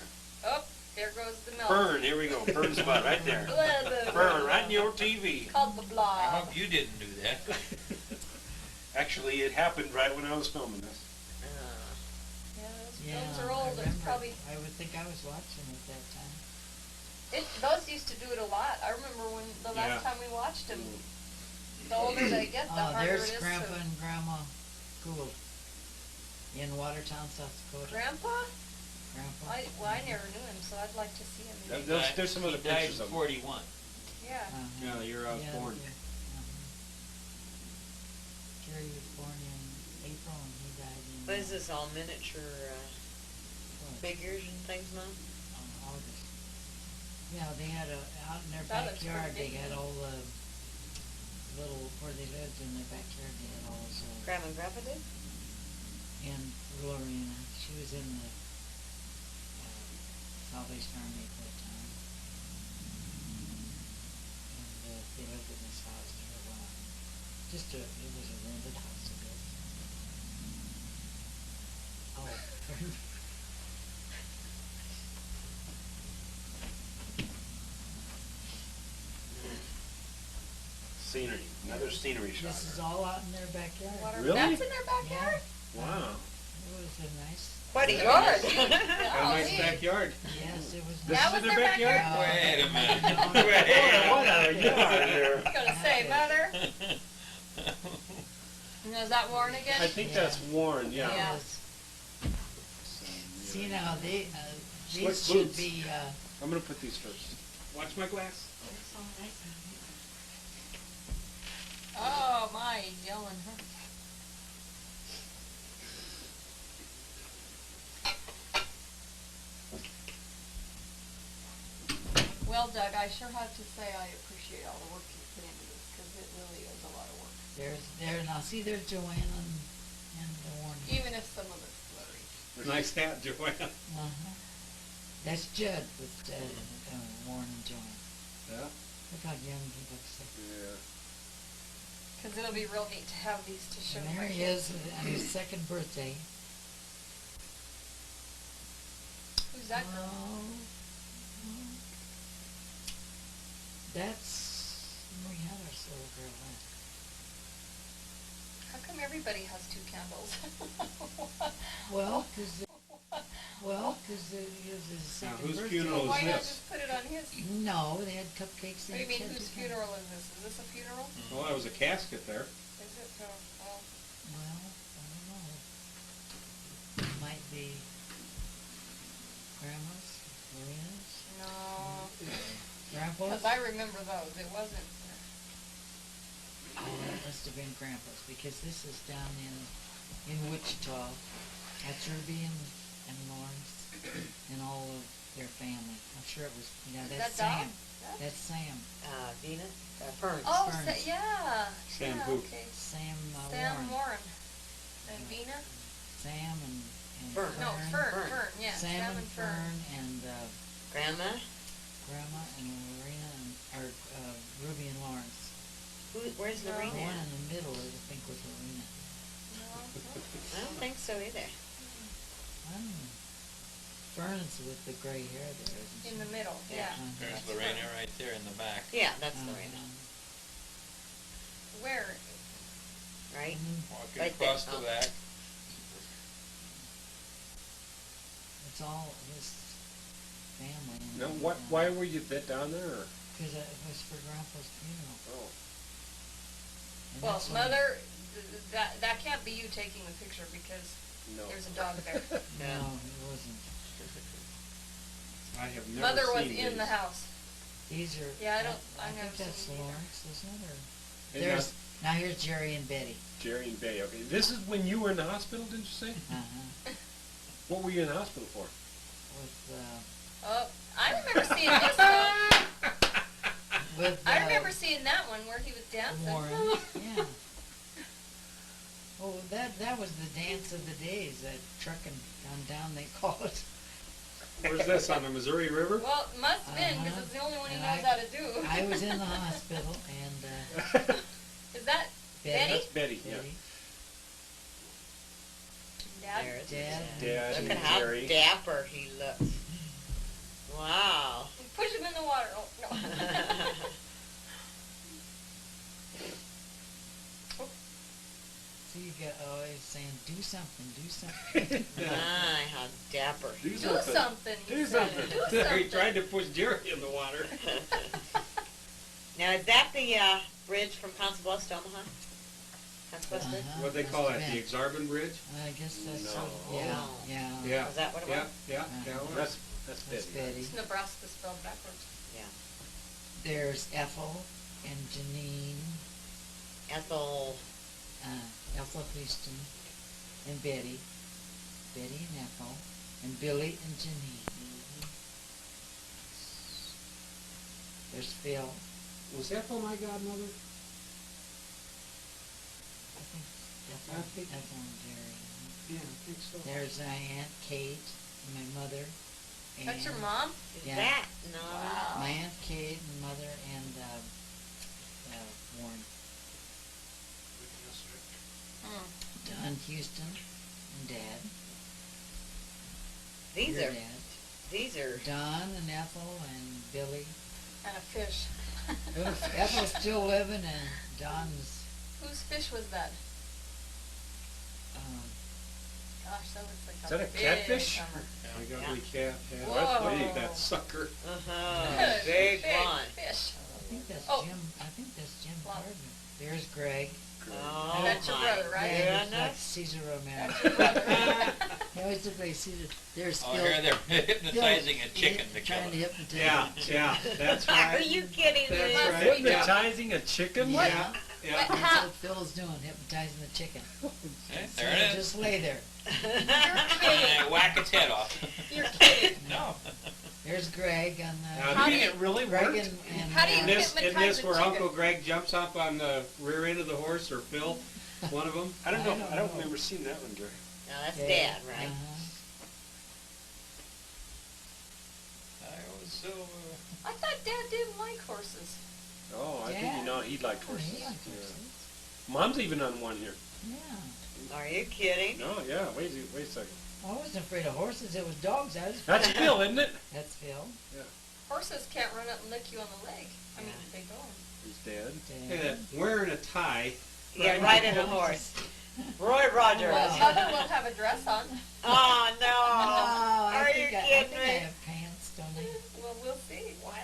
Speaker 2: Oh, there goes the milk.
Speaker 1: Burn, here we go. Burn spot right there.
Speaker 2: Blah, blah,
Speaker 1: Burn
Speaker 2: blah.
Speaker 1: right in your TV.
Speaker 2: Called the
Speaker 6: I
Speaker 2: blob.
Speaker 6: hope you didn't do that.
Speaker 1: Actually, it happened right when I was filming this.
Speaker 2: Yeah, those
Speaker 7: Yeah,
Speaker 2: films are
Speaker 7: I
Speaker 2: old. It's
Speaker 7: remember.
Speaker 2: probably
Speaker 7: I would think I was watching at that time.
Speaker 2: those used to do it a lot. I remember when the last
Speaker 3: Yeah.
Speaker 2: time we watched them. The older they get, the
Speaker 7: Oh,
Speaker 2: harder it
Speaker 7: there's
Speaker 2: is
Speaker 7: Grandpa
Speaker 2: to.
Speaker 7: and Grandma Gould in Watertown, South Dakota.
Speaker 2: Grandpa?
Speaker 7: Grandpa.
Speaker 2: I never knew him, so I'd like to see him.
Speaker 1: That-
Speaker 6: He
Speaker 1: There's-
Speaker 6: died-
Speaker 1: there's some other
Speaker 6: he died
Speaker 1: pictures
Speaker 6: in
Speaker 1: of him.
Speaker 6: 41.
Speaker 2: Yeah.
Speaker 3: Yeah, the year I was born.
Speaker 7: Gary was born in April and he died in
Speaker 5: What is this, all miniature
Speaker 7: what,
Speaker 5: figures and things, Mom?
Speaker 7: August. Yeah, they had out in their
Speaker 2: That looks
Speaker 7: backyard,
Speaker 2: pretty
Speaker 7: they
Speaker 2: big.
Speaker 7: had all the little, where they lived in their backyard, they had all those,
Speaker 5: Grandma and Grandpa did?
Speaker 7: and Gloriana, she was in the Salvation Army at that time. And they lived in this house for a while. It was a rented house, I guess. Oh,
Speaker 1: Scenery. Another scenery shot.
Speaker 7: this is all out in their backyard.
Speaker 1: Really?
Speaker 2: That's in their backyard?
Speaker 1: Wow.
Speaker 7: It was a nice,
Speaker 5: What a yard!
Speaker 3: Got a nice
Speaker 2: Golly.
Speaker 3: backyard.
Speaker 7: yes, it was.
Speaker 1: This
Speaker 2: That
Speaker 1: is
Speaker 2: was
Speaker 1: in their
Speaker 2: their
Speaker 1: backyard?
Speaker 2: backyard?
Speaker 6: Wait a minute.
Speaker 7: No.
Speaker 6: Wait.
Speaker 1: What a yard there.
Speaker 2: I was gonna say, Mother. Now, is that Warren again?
Speaker 1: I think
Speaker 7: Yeah.
Speaker 1: that's Warren, yeah.
Speaker 2: Yeah.
Speaker 7: Yes. See now, these
Speaker 1: Slick
Speaker 7: should
Speaker 1: boots.
Speaker 7: be,
Speaker 1: I'm gonna put these first.
Speaker 3: Watch my glass.
Speaker 2: Oh, my, he's yelling, huh? Well, Doug, I sure have to say I appreciate all the work you put into this, because it really is a lot of work.
Speaker 7: now see there's Joanne and Warren.
Speaker 2: Even if some of it's blurry.
Speaker 3: Nice hat, Joanne.
Speaker 7: Uh-huh. That's Judd with Warren and Joanne.
Speaker 3: Yeah.
Speaker 7: Look how young he looks like.
Speaker 1: Yeah.
Speaker 2: Cause it'll be real neat to have these to show.
Speaker 4: And
Speaker 2: my
Speaker 4: there he
Speaker 2: kids.
Speaker 4: is on his second birthday.
Speaker 2: Who's that girl?
Speaker 4: Oh, that's Mariana's little girl.
Speaker 2: How come everybody has 2 candles?
Speaker 4: Well, because it was his
Speaker 3: Now,
Speaker 4: second
Speaker 3: whose
Speaker 4: birthday.
Speaker 3: funeral is
Speaker 2: Why not
Speaker 3: this?
Speaker 2: just put it on his?
Speaker 4: No, they had cupcakes.
Speaker 2: What do you mean,
Speaker 4: and
Speaker 2: whose
Speaker 4: ketchup.
Speaker 2: funeral is this? Is this a funeral?
Speaker 3: Well, there was a casket there.
Speaker 2: Is it? Oh.
Speaker 4: Well, I don't know. It might be Grandma's, Marina's,
Speaker 2: No.
Speaker 4: Grandpa's.
Speaker 2: Cause I remember those. It wasn't.
Speaker 4: Oh, that must have been Grandpa's, because this is down in Wichita. That's Ruby and Lawrence and all of their family. I'm sure it was, yeah,
Speaker 2: Is
Speaker 4: that's
Speaker 2: that Dom?
Speaker 4: Sam.
Speaker 2: Yeah.
Speaker 4: That's Sam.
Speaker 5: Venus, Ferns.
Speaker 2: Oh,
Speaker 4: Ferns.
Speaker 2: yeah.
Speaker 3: Sam
Speaker 2: yeah,
Speaker 3: who?
Speaker 2: okay.
Speaker 4: Sam
Speaker 2: Sam
Speaker 4: Warren.
Speaker 2: Warren. And Vina?
Speaker 4: Sam and
Speaker 5: Fern.
Speaker 2: No,
Speaker 5: Fern.
Speaker 2: Fern, yeah.
Speaker 4: Sam and Fern and
Speaker 5: Grandma?
Speaker 4: Grandma and Marina or Ruby and Lawrence.
Speaker 5: Where's
Speaker 2: No.
Speaker 4: The
Speaker 5: Lorena?
Speaker 4: one in the middle, I think, was Marina.
Speaker 2: No.
Speaker 5: I don't think so either.
Speaker 4: Fern's with the gray hair there, isn't she?
Speaker 2: In the middle,
Speaker 5: Yeah.
Speaker 2: yeah.
Speaker 3: Uh-huh.
Speaker 6: There's
Speaker 2: That's
Speaker 6: Lorena
Speaker 2: Fern.
Speaker 6: right there in the back.
Speaker 5: Yeah, that's
Speaker 4: Uh-huh.
Speaker 5: Lorena,
Speaker 2: Where?
Speaker 5: right?
Speaker 6: Walking
Speaker 5: Right there.
Speaker 6: across the
Speaker 5: Oh.
Speaker 6: back.
Speaker 4: It's all his family.
Speaker 1: Now, why were you down there?
Speaker 4: Because it was for Grandpa's funeral.
Speaker 1: Oh.
Speaker 4: And
Speaker 2: Well,
Speaker 4: that's when-
Speaker 2: Mother, that can't be you taking the picture because
Speaker 1: No.
Speaker 2: there's a dog there.
Speaker 4: No, it wasn't.
Speaker 3: I have never
Speaker 2: Mother was
Speaker 3: seen
Speaker 2: in the
Speaker 3: these.
Speaker 2: house.
Speaker 4: These are.
Speaker 2: Yeah, I don't-
Speaker 4: I
Speaker 2: I've never
Speaker 4: think that's
Speaker 2: seen them either.
Speaker 4: Lawrence, isn't it? Or
Speaker 1: And
Speaker 4: there's now here's Jerry and Betty.
Speaker 1: Jerry and Bay, okay. This is when you were in the hospital, didn't you say?
Speaker 4: Uh-huh.
Speaker 1: What were you in the hospital for?
Speaker 4: With
Speaker 2: Oh, I remember seeing this one.
Speaker 4: with.
Speaker 2: I remember seeing that one where he was dancing.
Speaker 4: Warren. Yeah. Oh, that was the dance of the days. That trucking down they call it.
Speaker 3: Where's this, on the Missouri River?
Speaker 2: Well, it must have been because
Speaker 4: Uh-huh.
Speaker 2: it's the only one he
Speaker 4: And
Speaker 2: knows
Speaker 4: I-
Speaker 2: how to do.
Speaker 4: I was in the hospital and
Speaker 2: Is that
Speaker 4: Betty.
Speaker 2: Betty?
Speaker 1: Betty, yeah.
Speaker 4: Betty,
Speaker 2: Dad?
Speaker 5: There's
Speaker 4: Dad.
Speaker 1: Dad
Speaker 5: Look
Speaker 1: and
Speaker 5: at how
Speaker 1: Jerry.
Speaker 5: dapper he looks. Wow.
Speaker 2: Push him in the water. Oh, no.
Speaker 4: so you got always saying, do something, do something.
Speaker 5: My, how dapper.
Speaker 1: Do
Speaker 2: Do
Speaker 1: something.
Speaker 2: something. he
Speaker 1: Do
Speaker 2: said.
Speaker 1: something.
Speaker 2: Do
Speaker 3: He
Speaker 2: something.
Speaker 3: tried to push Jerry in the water.
Speaker 5: Now, is that the bridge from Council Bluffs to Omaha? Council Bluffs Bridge?
Speaker 3: What they call that, the Exarban Bridge?
Speaker 4: I guess that's
Speaker 1: No.
Speaker 4: yeah, yeah.
Speaker 3: Yeah.
Speaker 5: Is that what it was?
Speaker 3: Yeah,
Speaker 4: Uh-huh.
Speaker 3: yeah.
Speaker 1: That's
Speaker 4: That's
Speaker 1: Betty.
Speaker 4: Betty.
Speaker 2: It's Nebraska spelled backwards.
Speaker 5: Yeah.
Speaker 4: There's Ethel and Janine,
Speaker 5: Ethel.
Speaker 4: Ethel Houston, and Betty. Betty and Ethel, and Billy and Janine. There's Phil.
Speaker 3: Was Ethel my godmother?
Speaker 4: I think Ethel,
Speaker 3: I think-
Speaker 4: Ethel and Jerry.
Speaker 3: Yeah, I think so.
Speaker 4: There's Aunt Kate, and my mother. And
Speaker 2: That's your mom?
Speaker 5: Is
Speaker 4: Yeah.
Speaker 5: that? No.
Speaker 2: Wow.
Speaker 4: My Aunt Kate and mother and Warren.
Speaker 2: Hmm.
Speaker 4: Don Houston and Dad.
Speaker 5: These
Speaker 4: Your
Speaker 5: are,
Speaker 4: Dad.
Speaker 5: these are,
Speaker 4: Don and Ethel and Billy.
Speaker 2: And a fish.
Speaker 4: Ethel's still living and Don's,
Speaker 2: Whose fish was that? Gosh, that looks like
Speaker 1: Is that a
Speaker 2: big
Speaker 1: catfish?
Speaker 2: summer.
Speaker 3: Big ugly cat, yeah.
Speaker 2: Whoa.
Speaker 3: Look at that sucker.
Speaker 5: big
Speaker 2: Big
Speaker 5: one.
Speaker 2: fish.
Speaker 4: I think that's
Speaker 2: Oh.
Speaker 4: Jim, I think that's Jim
Speaker 2: Wow.
Speaker 4: Gardner. There's Greg.
Speaker 5: Oh,
Speaker 2: That's your
Speaker 5: my
Speaker 2: brother, right?
Speaker 4: Yeah, looks like
Speaker 5: goodness.
Speaker 4: Caesar Romero.
Speaker 2: That's your brother.
Speaker 4: He always looks like Caesar. There's
Speaker 6: Oh,
Speaker 4: Phil.
Speaker 6: here they're hypnotizing a chicken to kill
Speaker 4: Trying to
Speaker 6: it.
Speaker 4: hypnotize
Speaker 3: Yeah,
Speaker 4: a chicken.
Speaker 3: yeah, that's
Speaker 5: Are
Speaker 3: right.
Speaker 5: you kidding me?
Speaker 3: That's
Speaker 2: Must
Speaker 3: right.
Speaker 2: be done.
Speaker 1: Hypnotizing a chicken?
Speaker 2: What?
Speaker 3: Yeah, yeah.
Speaker 2: What?
Speaker 4: That's what Phil's doing, hypnotizing the chicken.
Speaker 6: Eh,
Speaker 4: So
Speaker 6: there it is.
Speaker 4: just lay there.
Speaker 6: And whack its head off.
Speaker 2: You're kidding.
Speaker 6: No.
Speaker 4: There's Greg on
Speaker 3: Now,
Speaker 4: the.
Speaker 2: How
Speaker 3: do
Speaker 2: do
Speaker 3: you
Speaker 2: you-
Speaker 3: it really
Speaker 4: Greg
Speaker 3: worked?
Speaker 4: and
Speaker 2: How do you
Speaker 3: In this
Speaker 2: hypnotize a
Speaker 3: where
Speaker 2: chicken?
Speaker 3: Uncle Greg jumps up on the rear end of the horse, or Phil, one of them?
Speaker 1: I don't know.
Speaker 4: I don't
Speaker 1: I don't
Speaker 4: know.
Speaker 1: remember seeing that one, Gary.
Speaker 5: No, that's
Speaker 4: Yeah,
Speaker 5: Dad, right?
Speaker 6: I was so.
Speaker 2: I thought Dad didn't like horses.
Speaker 1: Oh, I think
Speaker 4: Yeah.
Speaker 1: you know he liked
Speaker 4: Oh,
Speaker 1: horses.
Speaker 4: he liked
Speaker 1: Yeah.
Speaker 4: horses.
Speaker 1: Mom's even on one here.
Speaker 4: Yeah.
Speaker 5: Are you kidding?
Speaker 1: No, yeah. Wait a second.
Speaker 4: I wasn't afraid of horses. It was dogs. I was.
Speaker 1: That's Phil, isn't it?
Speaker 4: That's Phil.
Speaker 2: Horses can't run up and lick you on the leg. I mean,
Speaker 5: Yeah.
Speaker 2: they don't.
Speaker 1: He's dead.
Speaker 3: Look at that, wearing a tie.
Speaker 5: Yeah, riding a horse. Roy Rogers.
Speaker 2: Well, Mother will have a dress on.
Speaker 5: Oh no!
Speaker 4: Oh,
Speaker 5: Are you
Speaker 4: I
Speaker 5: kidding
Speaker 4: think I
Speaker 5: me?
Speaker 4: have pants, don't I?
Speaker 2: Well, we'll see. What?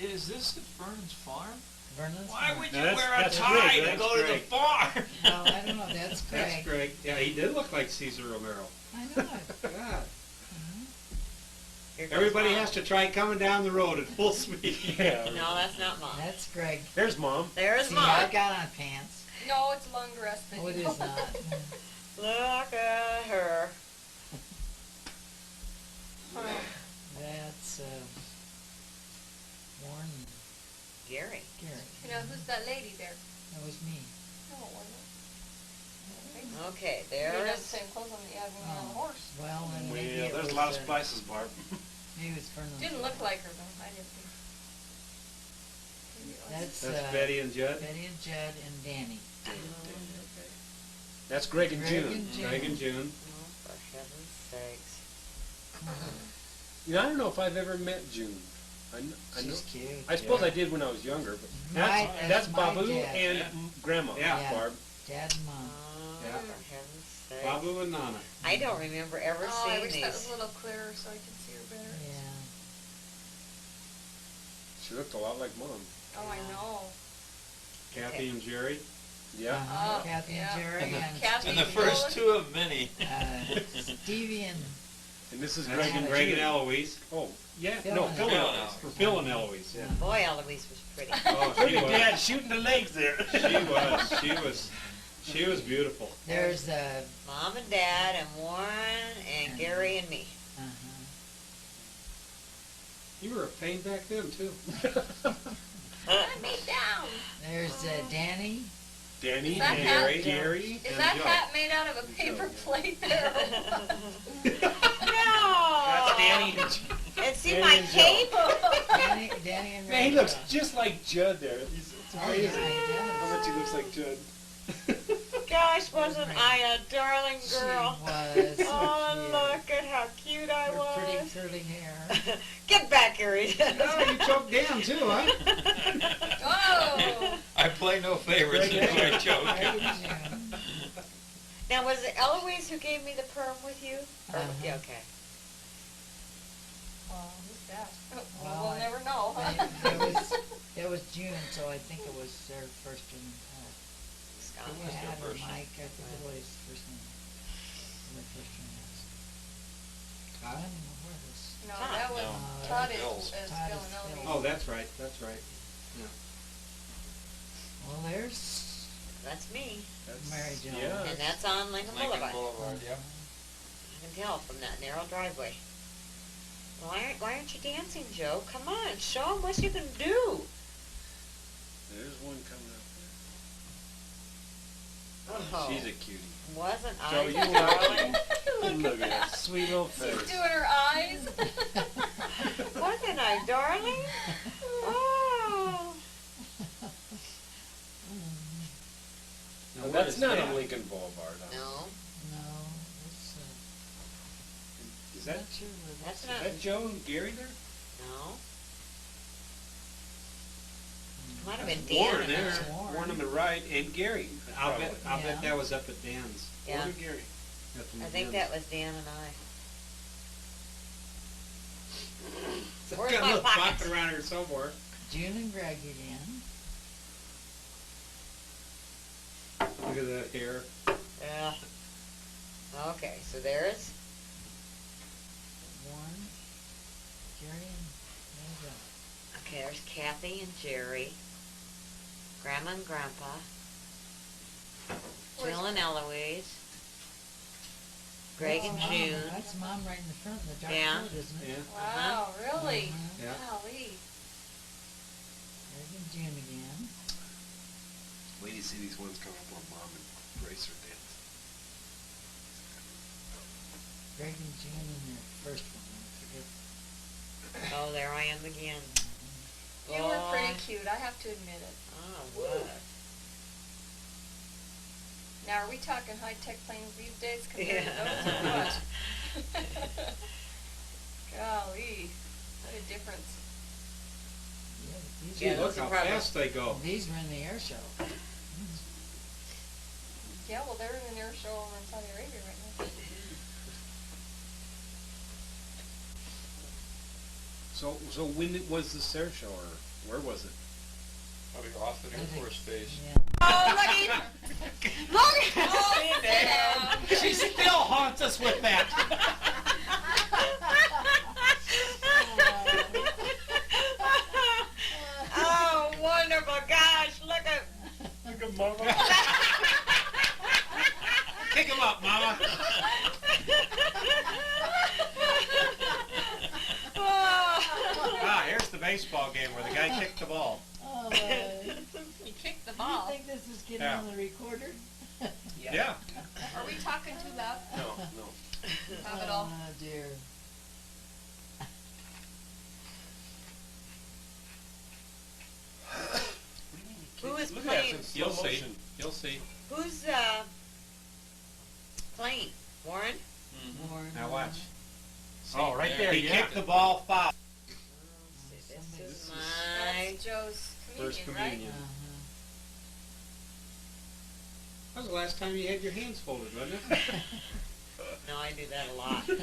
Speaker 6: Is this at Vernon's farm?
Speaker 4: Vernon's.
Speaker 6: Why
Speaker 4: farm.
Speaker 6: would
Speaker 1: No,
Speaker 6: you
Speaker 1: that's-
Speaker 6: wear a
Speaker 1: that's
Speaker 6: tie
Speaker 1: Greg,
Speaker 6: to
Speaker 1: that's
Speaker 6: go to the
Speaker 1: Greg.
Speaker 6: farm?
Speaker 4: No, I don't know. That's Greg.
Speaker 3: That's Greg. Yeah, he did look like Caesar Romero.
Speaker 4: I know it.
Speaker 3: God.
Speaker 5: Here goes
Speaker 3: Everybody
Speaker 5: Mom.
Speaker 3: has to try coming down the road at full speed.
Speaker 1: Yeah.
Speaker 5: No, that's not Mom.
Speaker 4: That's Greg.
Speaker 1: There's Mom.
Speaker 5: There's
Speaker 4: See,
Speaker 5: Mom.
Speaker 4: I got on pants.
Speaker 2: No, it's a long dress.
Speaker 4: Oh, it is not.
Speaker 5: Look at her.
Speaker 4: That's Warren
Speaker 5: Gary.
Speaker 4: Gary.
Speaker 2: You know, who's that lady there?
Speaker 4: That was me.
Speaker 2: No, it wasn't.
Speaker 5: Okay,
Speaker 2: You have the
Speaker 5: there's.
Speaker 2: same clothes on the avenue on the horse.
Speaker 4: Well, and
Speaker 1: Well,
Speaker 4: maybe
Speaker 1: yeah,
Speaker 4: it
Speaker 1: there's
Speaker 4: was,
Speaker 1: a lot of spices, Barb.
Speaker 4: Maybe it was Vernon's.
Speaker 2: Didn't look like her though. I didn't think. Maybe it was.
Speaker 4: That's,
Speaker 3: That's Betty and Judd.
Speaker 4: Betty and Judd and Danny.
Speaker 1: That's Greg and
Speaker 4: Greg
Speaker 1: June.
Speaker 4: and June.
Speaker 3: Greg and June.
Speaker 5: Oh, for heaven's sakes.
Speaker 1: You know, I don't know if I've ever met June. I know.
Speaker 4: She's cute.
Speaker 1: I suppose I did when I was younger, but
Speaker 4: Right,
Speaker 1: that's
Speaker 4: that's my
Speaker 1: Babu
Speaker 4: dad.
Speaker 1: and
Speaker 3: Yeah.
Speaker 1: Grandma.
Speaker 3: Yeah.
Speaker 1: Barb.
Speaker 4: Dad and Mom.
Speaker 5: Oh,
Speaker 3: Yeah.
Speaker 5: for heaven's sakes.
Speaker 3: Babu and Nana.
Speaker 5: I don't remember ever
Speaker 2: Oh, I
Speaker 5: seeing
Speaker 2: wish that was
Speaker 5: these.
Speaker 2: a little clearer so I could see her better.
Speaker 4: Yeah.
Speaker 1: She looked a lot like Mom.
Speaker 2: Oh, I know.
Speaker 3: Kathy and Jerry.
Speaker 1: Yeah.
Speaker 4: Uh-huh.
Speaker 2: Oh,
Speaker 4: Kathy
Speaker 2: yeah.
Speaker 4: and Jerry and
Speaker 2: Kathy
Speaker 6: And the
Speaker 2: Fuller.
Speaker 6: first two of many.
Speaker 4: Stevie and
Speaker 1: And this is
Speaker 3: That's
Speaker 1: Greg and
Speaker 3: Greg
Speaker 1: June.
Speaker 3: and Eloise.
Speaker 1: Oh, yeah.
Speaker 4: Phil
Speaker 1: No,
Speaker 4: and
Speaker 1: Phil and
Speaker 6: Eloise.
Speaker 1: Eloise.
Speaker 3: Or Phil and Eloise, yeah.
Speaker 5: Boy, Eloise was pretty.
Speaker 3: Oh,
Speaker 1: Look
Speaker 3: she
Speaker 1: at Dad
Speaker 3: was.
Speaker 1: shooting the legs there.
Speaker 3: She was beautiful.
Speaker 4: there's
Speaker 5: Mom and Dad and Warren and Gary and me.
Speaker 4: uh-huh.
Speaker 3: You were a pain back then, too.
Speaker 2: Let me down.
Speaker 4: There's Danny.
Speaker 1: Danny
Speaker 2: Is that
Speaker 1: and
Speaker 2: hat-
Speaker 1: Gary
Speaker 2: Is
Speaker 1: and
Speaker 2: that
Speaker 1: Joe.
Speaker 2: hat made out of a paper plate there?
Speaker 5: No!
Speaker 1: That's Danny and
Speaker 5: And see
Speaker 1: Danny
Speaker 5: my
Speaker 1: and Joe.
Speaker 5: cape?
Speaker 4: Danny and
Speaker 1: Man, he
Speaker 4: Ray.
Speaker 1: looks just like Judd there. It's
Speaker 4: Oh, yeah,
Speaker 1: amazing
Speaker 4: he
Speaker 1: how
Speaker 4: does.
Speaker 1: much he looks like Judd.
Speaker 5: Gosh, wasn't I a darling girl?
Speaker 4: She was so
Speaker 5: Oh,
Speaker 4: cute.
Speaker 5: look at how cute I
Speaker 4: Her pretty
Speaker 5: was.
Speaker 4: curly hair.
Speaker 5: Get back, Gary.
Speaker 3: Oh, you choked down, too, huh?
Speaker 2: Whoa!
Speaker 6: I play no favorites
Speaker 1: Greg
Speaker 6: until I
Speaker 1: and
Speaker 6: choke.
Speaker 4: Greg and June.
Speaker 5: Now, was it Eloise who gave me the perm with you? Or,
Speaker 4: Uh-huh.
Speaker 5: yeah, okay.
Speaker 2: Who's that?
Speaker 4: Well,
Speaker 2: Well, we'll never know.
Speaker 4: It was June, so I think it was their first one.
Speaker 5: Scott.
Speaker 6: Who was their
Speaker 4: Dad or
Speaker 6: first
Speaker 4: Mike, I think it was his first name. Their first one was. I don't know where this.
Speaker 2: No,
Speaker 5: Todd.
Speaker 2: that was,
Speaker 4: No,
Speaker 2: Todd
Speaker 6: Bill's.
Speaker 2: is
Speaker 4: Todd
Speaker 2: Bill
Speaker 4: is
Speaker 2: and Eloise.
Speaker 4: Bill.
Speaker 3: Oh, that's right, that's right.
Speaker 4: Well, there's
Speaker 5: That's me.
Speaker 1: That's,
Speaker 4: Mary Jo.
Speaker 1: Yeah.
Speaker 5: And that's on Lincoln
Speaker 6: Lincoln
Speaker 5: Boulevard.
Speaker 6: Boulevard, yep.
Speaker 5: I can tell from that narrow driveway. Why aren't you dancing, Joe? Come on, show 'em what you can do.
Speaker 1: There's one coming up
Speaker 5: Oh,
Speaker 1: there. She's a cutie.
Speaker 5: wasn't
Speaker 1: Joe,
Speaker 5: I
Speaker 1: you
Speaker 5: darling?
Speaker 1: Look at that sweet little
Speaker 2: She's
Speaker 1: face.
Speaker 2: doing her eyes.
Speaker 5: Wasn't I darling? Oh.
Speaker 3: Now,
Speaker 1: Well,
Speaker 3: what
Speaker 1: that's
Speaker 3: is
Speaker 1: not
Speaker 3: that?
Speaker 1: on Lincoln Boulevard. Huh?
Speaker 5: No,
Speaker 4: No, it's
Speaker 1: Is that
Speaker 4: not sure where
Speaker 5: that's
Speaker 1: is
Speaker 5: not.
Speaker 1: that Joe and Gary there?
Speaker 5: No. Might have been
Speaker 3: That's
Speaker 5: Dan.
Speaker 3: Warren
Speaker 5: and
Speaker 3: there.
Speaker 5: I.
Speaker 1: Warren on the right and Gary.
Speaker 3: I'll bet
Speaker 4: Yeah.
Speaker 3: that was up at Dan's.
Speaker 5: Yeah,
Speaker 1: Warren and Gary.
Speaker 3: At the
Speaker 5: I think
Speaker 3: museum.
Speaker 5: that was Dan and I.
Speaker 3: It's
Speaker 5: Where's
Speaker 3: got a
Speaker 5: my
Speaker 3: little
Speaker 5: pockets?
Speaker 3: pocket around here somewhere.
Speaker 4: June and Greg again.
Speaker 3: Look at that hair.
Speaker 5: Yeah. Okay, so there's
Speaker 4: Warren, Gary, and Mary Jo.
Speaker 5: okay. There's Kathy and Jerry, Grandma and Grandpa, Jill and Eloise, Greg and
Speaker 4: That's Mom.
Speaker 5: June.
Speaker 4: That's Mom right in the front in the dark
Speaker 5: Yeah.
Speaker 4: coat, isn't it?
Speaker 3: Yeah.
Speaker 2: Wow, really?
Speaker 4: Uh-huh.
Speaker 3: Yeah.
Speaker 2: Golly.
Speaker 4: Greg and June again.
Speaker 1: Wait till you see these ones come up on Mom and Grace are dance.
Speaker 4: Greg and June in their first one. I forget.
Speaker 5: Oh, there I am again.
Speaker 2: You were pretty
Speaker 5: Boy.
Speaker 2: cute, I have to admit it.
Speaker 5: Oh, what?
Speaker 2: Now, are we talking high-tech planes these days compared to
Speaker 5: Yeah.
Speaker 2: those or what? Golly, what a difference.
Speaker 4: Yeah, these
Speaker 3: Gee,
Speaker 5: Yeah,
Speaker 4: were-
Speaker 3: look
Speaker 5: those are
Speaker 3: how
Speaker 5: probably-
Speaker 3: fast they go.
Speaker 4: These were in the air show.
Speaker 2: Yeah, well, they're in an air show over in Saudi Arabia right now.
Speaker 1: So when was this air show, or where was it?
Speaker 6: Probably off at
Speaker 4: I
Speaker 6: Air
Speaker 4: think-
Speaker 6: Force Base.
Speaker 4: Yeah.
Speaker 5: Oh, look! Look! Oh,
Speaker 2: Sit down.
Speaker 3: She still haunts us with that.
Speaker 5: Oh, wonderful! Gosh, look at.
Speaker 6: Look at Mama.
Speaker 3: Kick him up, Mama. Ah, here's the baseball game where the guy kicked the ball.
Speaker 4: Oh,
Speaker 2: He kicked the
Speaker 4: you
Speaker 2: ball.
Speaker 4: think this is getting
Speaker 3: Yeah.
Speaker 4: on the recorder?
Speaker 3: Yeah.
Speaker 2: Are we talking too loud?
Speaker 1: No, no.
Speaker 2: Have it all.
Speaker 4: Oh, dear.
Speaker 5: Who is
Speaker 1: Look at that,
Speaker 5: playing?
Speaker 1: it's in slow
Speaker 3: You'll see.
Speaker 1: motion.
Speaker 3: You'll see.
Speaker 5: Who's playing? Warren?
Speaker 4: More
Speaker 3: Now watch.
Speaker 6: Oh, right there.
Speaker 3: He
Speaker 6: yeah.
Speaker 3: kicked the ball foul.
Speaker 5: This
Speaker 4: Somebody-
Speaker 5: is my.
Speaker 2: That's Joe's
Speaker 1: First
Speaker 2: communion, right?
Speaker 1: communion.
Speaker 4: Uh-huh.
Speaker 3: That was the last time you had your hands folded, wasn't it?
Speaker 5: No, I do that a lot.
Speaker 1: Just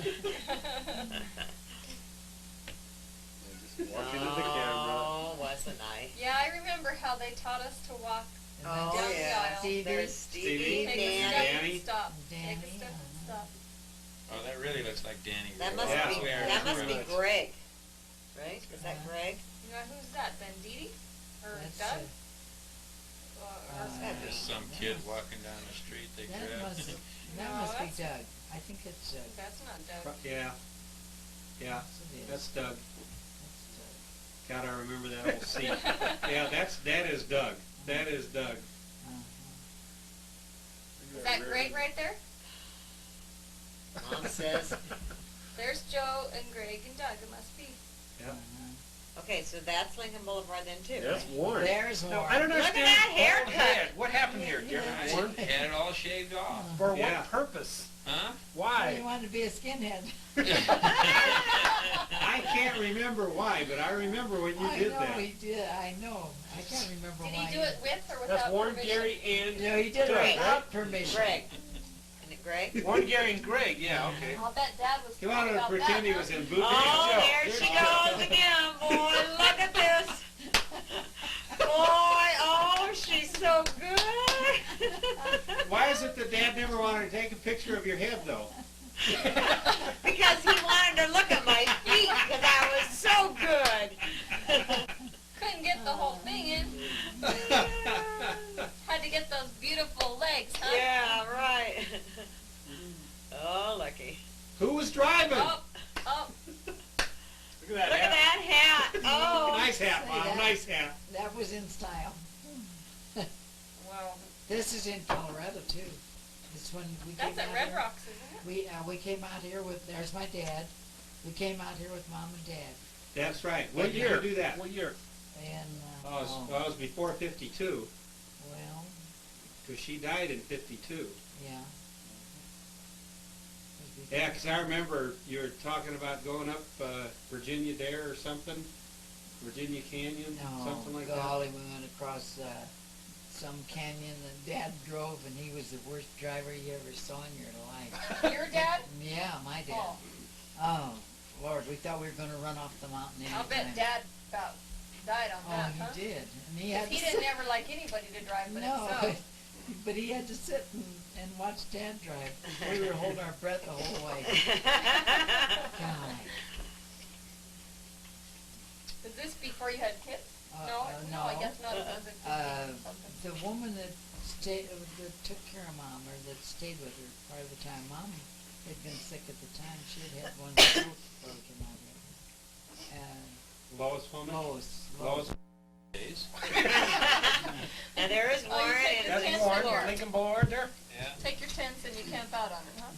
Speaker 1: walk into the camera.
Speaker 5: Oh, wasn't I?
Speaker 2: Yeah, I remember how they taught us to walk
Speaker 4: And
Speaker 5: Oh,
Speaker 2: down
Speaker 4: then
Speaker 2: the
Speaker 5: yeah.
Speaker 2: aisle.
Speaker 4: Stevie.
Speaker 5: There's Stevie,
Speaker 3: Stevie.
Speaker 2: Take a
Speaker 5: Danny.
Speaker 2: step
Speaker 3: Danny.
Speaker 2: and stop.
Speaker 4: Danny,
Speaker 2: Take a step and
Speaker 4: uh-huh.
Speaker 2: stop.
Speaker 6: Oh, that really looks like Danny.
Speaker 5: That
Speaker 6: right
Speaker 5: must
Speaker 6: there.
Speaker 3: Yeah.
Speaker 5: be.
Speaker 3: Yeah,
Speaker 5: That must be
Speaker 3: pretty much.
Speaker 5: Greg. Right? Is that Greg?
Speaker 2: You know, who's that? Banditi? Or
Speaker 4: That's,
Speaker 2: Doug? Or
Speaker 5: That'd be
Speaker 6: Just some kid walking down the street they
Speaker 4: That
Speaker 6: grabbed.
Speaker 4: must, that
Speaker 2: No,
Speaker 4: must be
Speaker 2: that's-
Speaker 4: Doug. I think it's Doug.
Speaker 2: That's not Doug.
Speaker 3: Yeah. Yeah.
Speaker 4: Yes, it is.
Speaker 3: That's Doug.
Speaker 4: That's Doug.
Speaker 3: God, I remember that old seat. Yeah, that is Doug. That is Doug.
Speaker 4: Uh-huh.
Speaker 2: Is that Greg right there?
Speaker 5: Mom says.
Speaker 2: There's Joe and Greg and Doug. It must be.
Speaker 3: Yeah.
Speaker 4: Uh-huh.
Speaker 5: Okay, so that's Lincoln Boulevard then too.
Speaker 1: That's
Speaker 5: right?
Speaker 1: Warren.
Speaker 4: There's
Speaker 3: No,
Speaker 4: Warren.
Speaker 3: I don't
Speaker 5: Look at
Speaker 3: understand.
Speaker 5: that haircut.
Speaker 6: Dad, what happened here, Jerry?
Speaker 4: Yeah.
Speaker 1: Warren?
Speaker 6: Had it all shaved off.
Speaker 1: For
Speaker 3: Yeah.
Speaker 1: what purpose?
Speaker 6: Huh?
Speaker 4: You
Speaker 1: Why?
Speaker 4: wanted to be a skinhead.
Speaker 3: I can't remember why, but I remember when you
Speaker 4: I
Speaker 3: did
Speaker 4: know
Speaker 3: that.
Speaker 4: he did. I know. I can't remember
Speaker 2: Did
Speaker 4: why.
Speaker 2: he do it with or without
Speaker 1: That's Warren,
Speaker 2: permission?
Speaker 1: Gary, and
Speaker 4: No, he did it
Speaker 5: Greg.
Speaker 4: without permission.
Speaker 5: Greg. Isn't it Greg?
Speaker 1: Warren, Gary, and Greg. Yeah, okay.
Speaker 2: I'll bet Dad was
Speaker 3: He
Speaker 2: thrilled
Speaker 3: wanted to
Speaker 2: about
Speaker 3: pretend
Speaker 2: that,
Speaker 3: he
Speaker 2: huh?
Speaker 3: was in boot
Speaker 5: Oh,
Speaker 3: camp.
Speaker 5: there
Speaker 1: Here's
Speaker 5: she
Speaker 1: Joe.
Speaker 5: goes again, boy. Look at this. Boy, oh, she's so good.
Speaker 3: Why is it that Dad never wanted to take a picture of your head, though?
Speaker 5: Because he wanted to look at my feet because I was so good.
Speaker 2: Couldn't get the whole thing in. Had to get those beautiful legs, huh?
Speaker 5: Yeah, right. Oh, lucky.
Speaker 3: Who was driving?
Speaker 2: Up, up.
Speaker 1: Look at
Speaker 5: Look
Speaker 1: that
Speaker 5: at that hat. Oh.
Speaker 3: Nice hat,
Speaker 4: Say
Speaker 3: Mom.
Speaker 4: that.
Speaker 3: Nice hat.
Speaker 4: That was in style.
Speaker 2: Wow.
Speaker 4: This is in Colorado too. It's when we
Speaker 2: That's
Speaker 4: came
Speaker 2: at
Speaker 4: out
Speaker 2: Red
Speaker 4: here.
Speaker 2: Rocks, isn't it?
Speaker 4: We came out here with. There's my dad. We came out here with Mom and Dad,
Speaker 3: That's right.
Speaker 1: What
Speaker 3: When did
Speaker 1: year?
Speaker 3: you do that?
Speaker 1: What year?
Speaker 4: and
Speaker 3: Oh, it was before 52,
Speaker 4: well,
Speaker 3: because she died in 52.
Speaker 4: yeah.
Speaker 3: Yeah, because I remember you were talking about going up Virginia Dare or something, Virginia Canyon, something like
Speaker 4: golly, we went across some canyon and Dad drove, and he was the worst driver you ever saw in your life.
Speaker 2: Your dad?
Speaker 4: Yeah, my dad.
Speaker 2: Oh,
Speaker 4: Oh, Lord, we thought we were going to run off the mountain anytime.
Speaker 2: I'll bet Dad about died on
Speaker 4: Oh,
Speaker 2: that,
Speaker 4: he
Speaker 2: huh?
Speaker 4: did, and he
Speaker 2: 'Cause
Speaker 4: had
Speaker 2: he
Speaker 4: to
Speaker 2: didn't
Speaker 4: sit.
Speaker 2: ever like anybody to drive but
Speaker 4: No,
Speaker 2: himself.
Speaker 4: but he had to sit and watch Dad drive. We were holding our breath the whole way. God.
Speaker 2: Was this before you had kids?
Speaker 4: No.
Speaker 2: I guess not. It wasn't 15 or something.
Speaker 4: The woman that that took care of Mom, or that stayed with her part of the time, Mom had been sick at the time. She had one tooth broken out of her.
Speaker 3: Lois woman?
Speaker 4: Lois.
Speaker 6: Days.
Speaker 5: And there is
Speaker 2: Oh, you
Speaker 5: Warren.
Speaker 2: take
Speaker 5: And
Speaker 2: the
Speaker 5: it's
Speaker 2: tents
Speaker 5: Warren.
Speaker 2: with you.
Speaker 1: Lincoln Boulevard there?
Speaker 6: Yeah.
Speaker 2: Take your tents and you camp out on it, huh?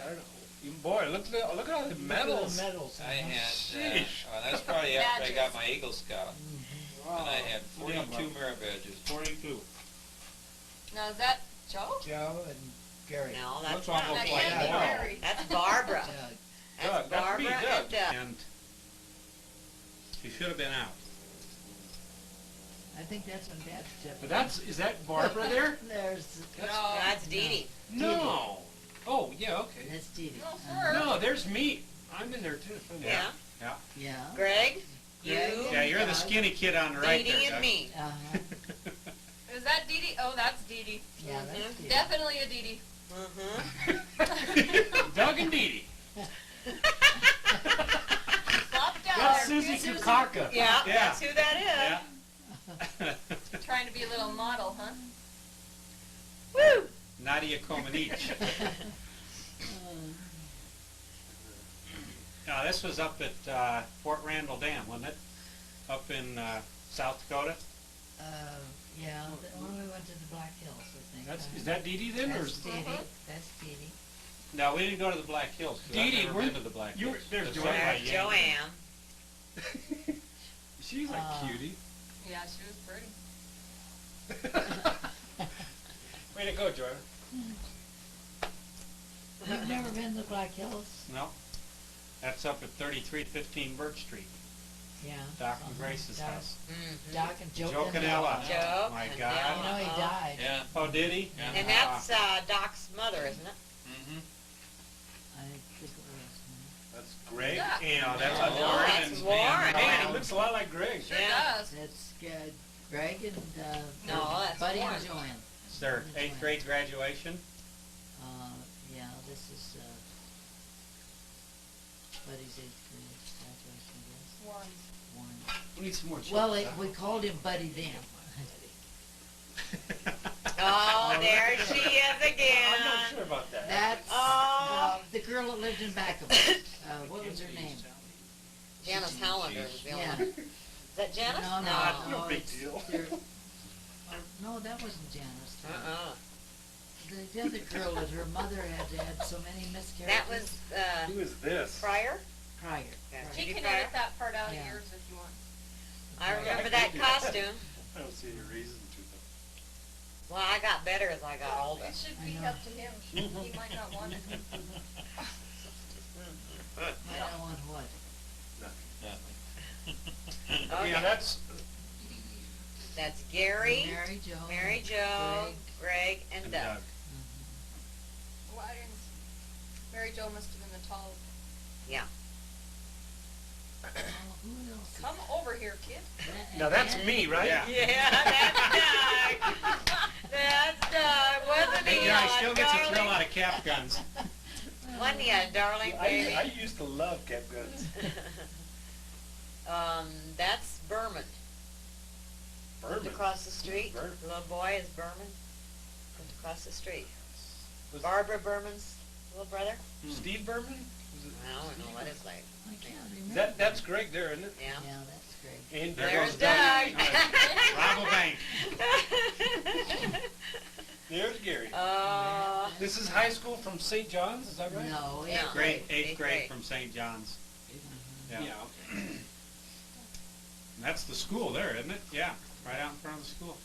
Speaker 1: I don't know. Boy, look at all the medals.
Speaker 4: The medals.
Speaker 6: I had,
Speaker 1: Sheesh.
Speaker 6: that's probably after I got
Speaker 2: Badges.
Speaker 6: my Eagle Scout. And I had 42 merit badges.
Speaker 3: 42.
Speaker 2: Now is that Joe?
Speaker 4: Joe and Gary.
Speaker 5: No, that's
Speaker 3: Looks almost
Speaker 5: not
Speaker 2: That
Speaker 3: like
Speaker 2: can't be
Speaker 3: Doug.
Speaker 2: Mary.
Speaker 5: That's Barbara.
Speaker 4: Doug.
Speaker 5: That's
Speaker 1: Doug, that's me,
Speaker 5: Barbara
Speaker 1: Doug.
Speaker 5: and Doug.
Speaker 3: And she should have been out.
Speaker 7: I think that's when Dad stepped.
Speaker 1: But is that Barbara there?
Speaker 7: There's,
Speaker 2: No.
Speaker 5: That's Dee Dee.
Speaker 1: No. Oh, yeah, okay.
Speaker 7: that's Dee Dee.
Speaker 2: No, sir.
Speaker 1: No, there's me. I'm in there too.
Speaker 5: Yeah.
Speaker 3: Yeah.
Speaker 7: Yeah.
Speaker 5: Greg, you,
Speaker 7: Greg.
Speaker 3: Yeah, you're the
Speaker 7: Doug.
Speaker 3: skinny kid on the right
Speaker 5: Dee
Speaker 3: there,
Speaker 5: Dee,
Speaker 3: Doug.
Speaker 5: and me.
Speaker 7: Uh-huh.
Speaker 2: Is that Dee Dee? Oh, that's Dee Dee.
Speaker 7: Yeah, that's Dee Dee.
Speaker 2: Definitely a Dee Dee.
Speaker 5: Mm-hmm.
Speaker 1: Doug and Dee Dee.
Speaker 2: Flopped out
Speaker 1: That's
Speaker 2: there.
Speaker 1: Susie
Speaker 2: Susie.
Speaker 1: Kukaka.
Speaker 5: Yeah,
Speaker 3: Yeah.
Speaker 5: that's who that
Speaker 3: Yeah.
Speaker 2: Trying to be a little model, huh?
Speaker 5: is. Woo!
Speaker 3: Nadia Comaneci. This was up at Fort Randall Dam, wasn't it? Up in South Dakota.
Speaker 7: Yeah, when we went to the Black Hills, I think.
Speaker 1: Is that Dee Dee then, or
Speaker 7: That's
Speaker 1: is
Speaker 7: Dee Dee,
Speaker 2: Uh-huh.
Speaker 7: that's Dee Dee.
Speaker 3: No, we didn't go to the Black Hills. 'Cause
Speaker 1: Dee
Speaker 3: I've
Speaker 1: Dee,
Speaker 3: never
Speaker 1: we're-
Speaker 3: been to the Black
Speaker 1: you-
Speaker 3: Hills.
Speaker 1: there's
Speaker 3: It's
Speaker 1: Joanne.
Speaker 3: run by
Speaker 5: There's
Speaker 3: Yankee.
Speaker 5: Joanne.
Speaker 1: she's a cutie.
Speaker 2: Yeah, she was pretty.
Speaker 1: Way to go, Joanne.
Speaker 7: You've never been to the Black Hills?
Speaker 3: No. That's up at 3315 Birch Street.
Speaker 7: Yeah.
Speaker 3: Doc and Grace's
Speaker 7: Doc-
Speaker 3: house.
Speaker 5: Mm-hmm.
Speaker 7: Doc and Joe.
Speaker 3: Joe Canella.
Speaker 5: Joe
Speaker 3: My
Speaker 5: Canella.
Speaker 3: God.
Speaker 7: You know he died.
Speaker 6: Yeah.
Speaker 3: Oh, did he?
Speaker 6: Yeah.
Speaker 5: And that's Doc's mother, isn't it?
Speaker 6: Mm-hmm.
Speaker 7: I think it was.
Speaker 1: That's Greg.
Speaker 2: Yeah.
Speaker 3: Yeah, that's
Speaker 1: Oh,
Speaker 3: Lauren
Speaker 5: that's
Speaker 3: and
Speaker 5: Lauren.
Speaker 1: Man, he looks a lot like Greg.
Speaker 2: Sure
Speaker 5: Yeah.
Speaker 2: does.
Speaker 7: That's Greg and,
Speaker 5: No, that's
Speaker 7: Buddy
Speaker 5: Warren.
Speaker 7: and Joanne.
Speaker 3: It's their 8th grade graduation.
Speaker 7: Yeah, this is, Buddy's 8th grade graduation, I guess.
Speaker 2: Warren.
Speaker 7: Warren.
Speaker 1: We need some more chips.
Speaker 7: Well, we called him Buddy then.
Speaker 5: Oh, there she is again.
Speaker 1: I'm not sure about that.
Speaker 7: That's,
Speaker 5: Oh.
Speaker 7: the girl that lived in back of us. What was her name?
Speaker 5: Janice Hollander was the only
Speaker 7: Yeah.
Speaker 5: one. Is that Janice?
Speaker 1: No big
Speaker 7: it's
Speaker 1: deal.
Speaker 7: no, that wasn't Janice.
Speaker 5: Uh-uh.
Speaker 7: The other girl that her mother had so many miscarriages.
Speaker 5: That was,
Speaker 1: Who is this?
Speaker 5: Pryor?
Speaker 7: Pryor.
Speaker 5: Yeah.
Speaker 7: Pryor.
Speaker 2: She
Speaker 5: Judy
Speaker 2: can
Speaker 5: Pryor?
Speaker 2: edit that part out of
Speaker 7: Yeah.
Speaker 2: yours if you want.
Speaker 5: I remember that costume.
Speaker 1: I don't see any reason to though.
Speaker 5: Well, I got better as I got older.
Speaker 2: It should
Speaker 7: I
Speaker 2: be
Speaker 7: know.
Speaker 2: up to him. He might not want it.
Speaker 7: I don't want what?
Speaker 5: Okay.
Speaker 1: Yeah, that's
Speaker 5: That's Gary,
Speaker 7: Mary Jo.
Speaker 5: Mary Jo, Greg, and
Speaker 3: And
Speaker 5: Doug.
Speaker 3: Doug.
Speaker 2: Well, I didn't. Mary Jo must have been the tall.
Speaker 5: Yeah.
Speaker 7: Oh, who else?
Speaker 2: Come over here, kid.
Speaker 1: now that's me, right?
Speaker 3: Yeah.
Speaker 5: Yeah, that's Doug. That's Doug. Wasn't he
Speaker 3: Yeah,
Speaker 5: a
Speaker 3: he still gets a thrill
Speaker 5: darling?
Speaker 3: out of cap guns.
Speaker 5: Wasn't he a darling baby?
Speaker 1: I used to love cap guns.
Speaker 5: That's Berman. Lived
Speaker 1: Berman.
Speaker 5: across the street.
Speaker 1: Berman.
Speaker 5: The little boy is Berman. Lived across the street.
Speaker 1: Was-
Speaker 5: Barbara Berman's little brother.
Speaker 1: Steve Berman? Was it-
Speaker 5: I don't know what it's like.
Speaker 7: I can't remember.
Speaker 1: That's Greg there, isn't it?
Speaker 5: Yeah.
Speaker 7: Yeah, that's great.
Speaker 1: And
Speaker 5: There's
Speaker 1: goes
Speaker 5: Doug.
Speaker 3: Rabobank.
Speaker 1: There's Gary.
Speaker 5: This
Speaker 1: This is high school from St. John's, is that right?
Speaker 7: No,
Speaker 5: Yeah.
Speaker 3: Grade,
Speaker 5: Eighth
Speaker 3: 8th grade
Speaker 5: grade.
Speaker 3: from St. John's.
Speaker 1: Yeah.
Speaker 3: Yeah. And that's the school there, isn't it? Yeah, right out in front of the school.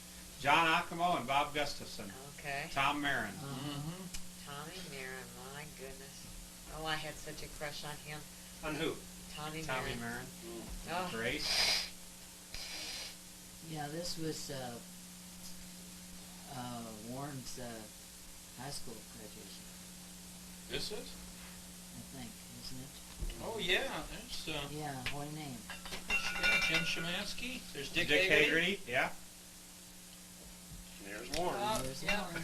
Speaker 3: John Akamo and Bob Gustafson.
Speaker 5: Okay.
Speaker 3: Tom Marin.
Speaker 5: Tommy Marin, my goodness. Oh, I had such a crush on him.
Speaker 1: On who?
Speaker 5: Tommy
Speaker 3: Tommy
Speaker 5: Marin.
Speaker 3: Marin.
Speaker 5: Oh,
Speaker 3: Grace.
Speaker 7: Yeah, this was, Warren's, high school graduation,
Speaker 6: This is?
Speaker 7: I think, isn't it?
Speaker 6: Oh, yeah, there's,
Speaker 7: Yeah, what name?
Speaker 6: yeah, Ken Shemansky, there's Dick
Speaker 3: Dick
Speaker 6: Hagerty.
Speaker 3: Hagerty. Yeah.
Speaker 1: There's Warren.
Speaker 2: Oh,
Speaker 7: There's
Speaker 2: yeah.
Speaker 7: Warren.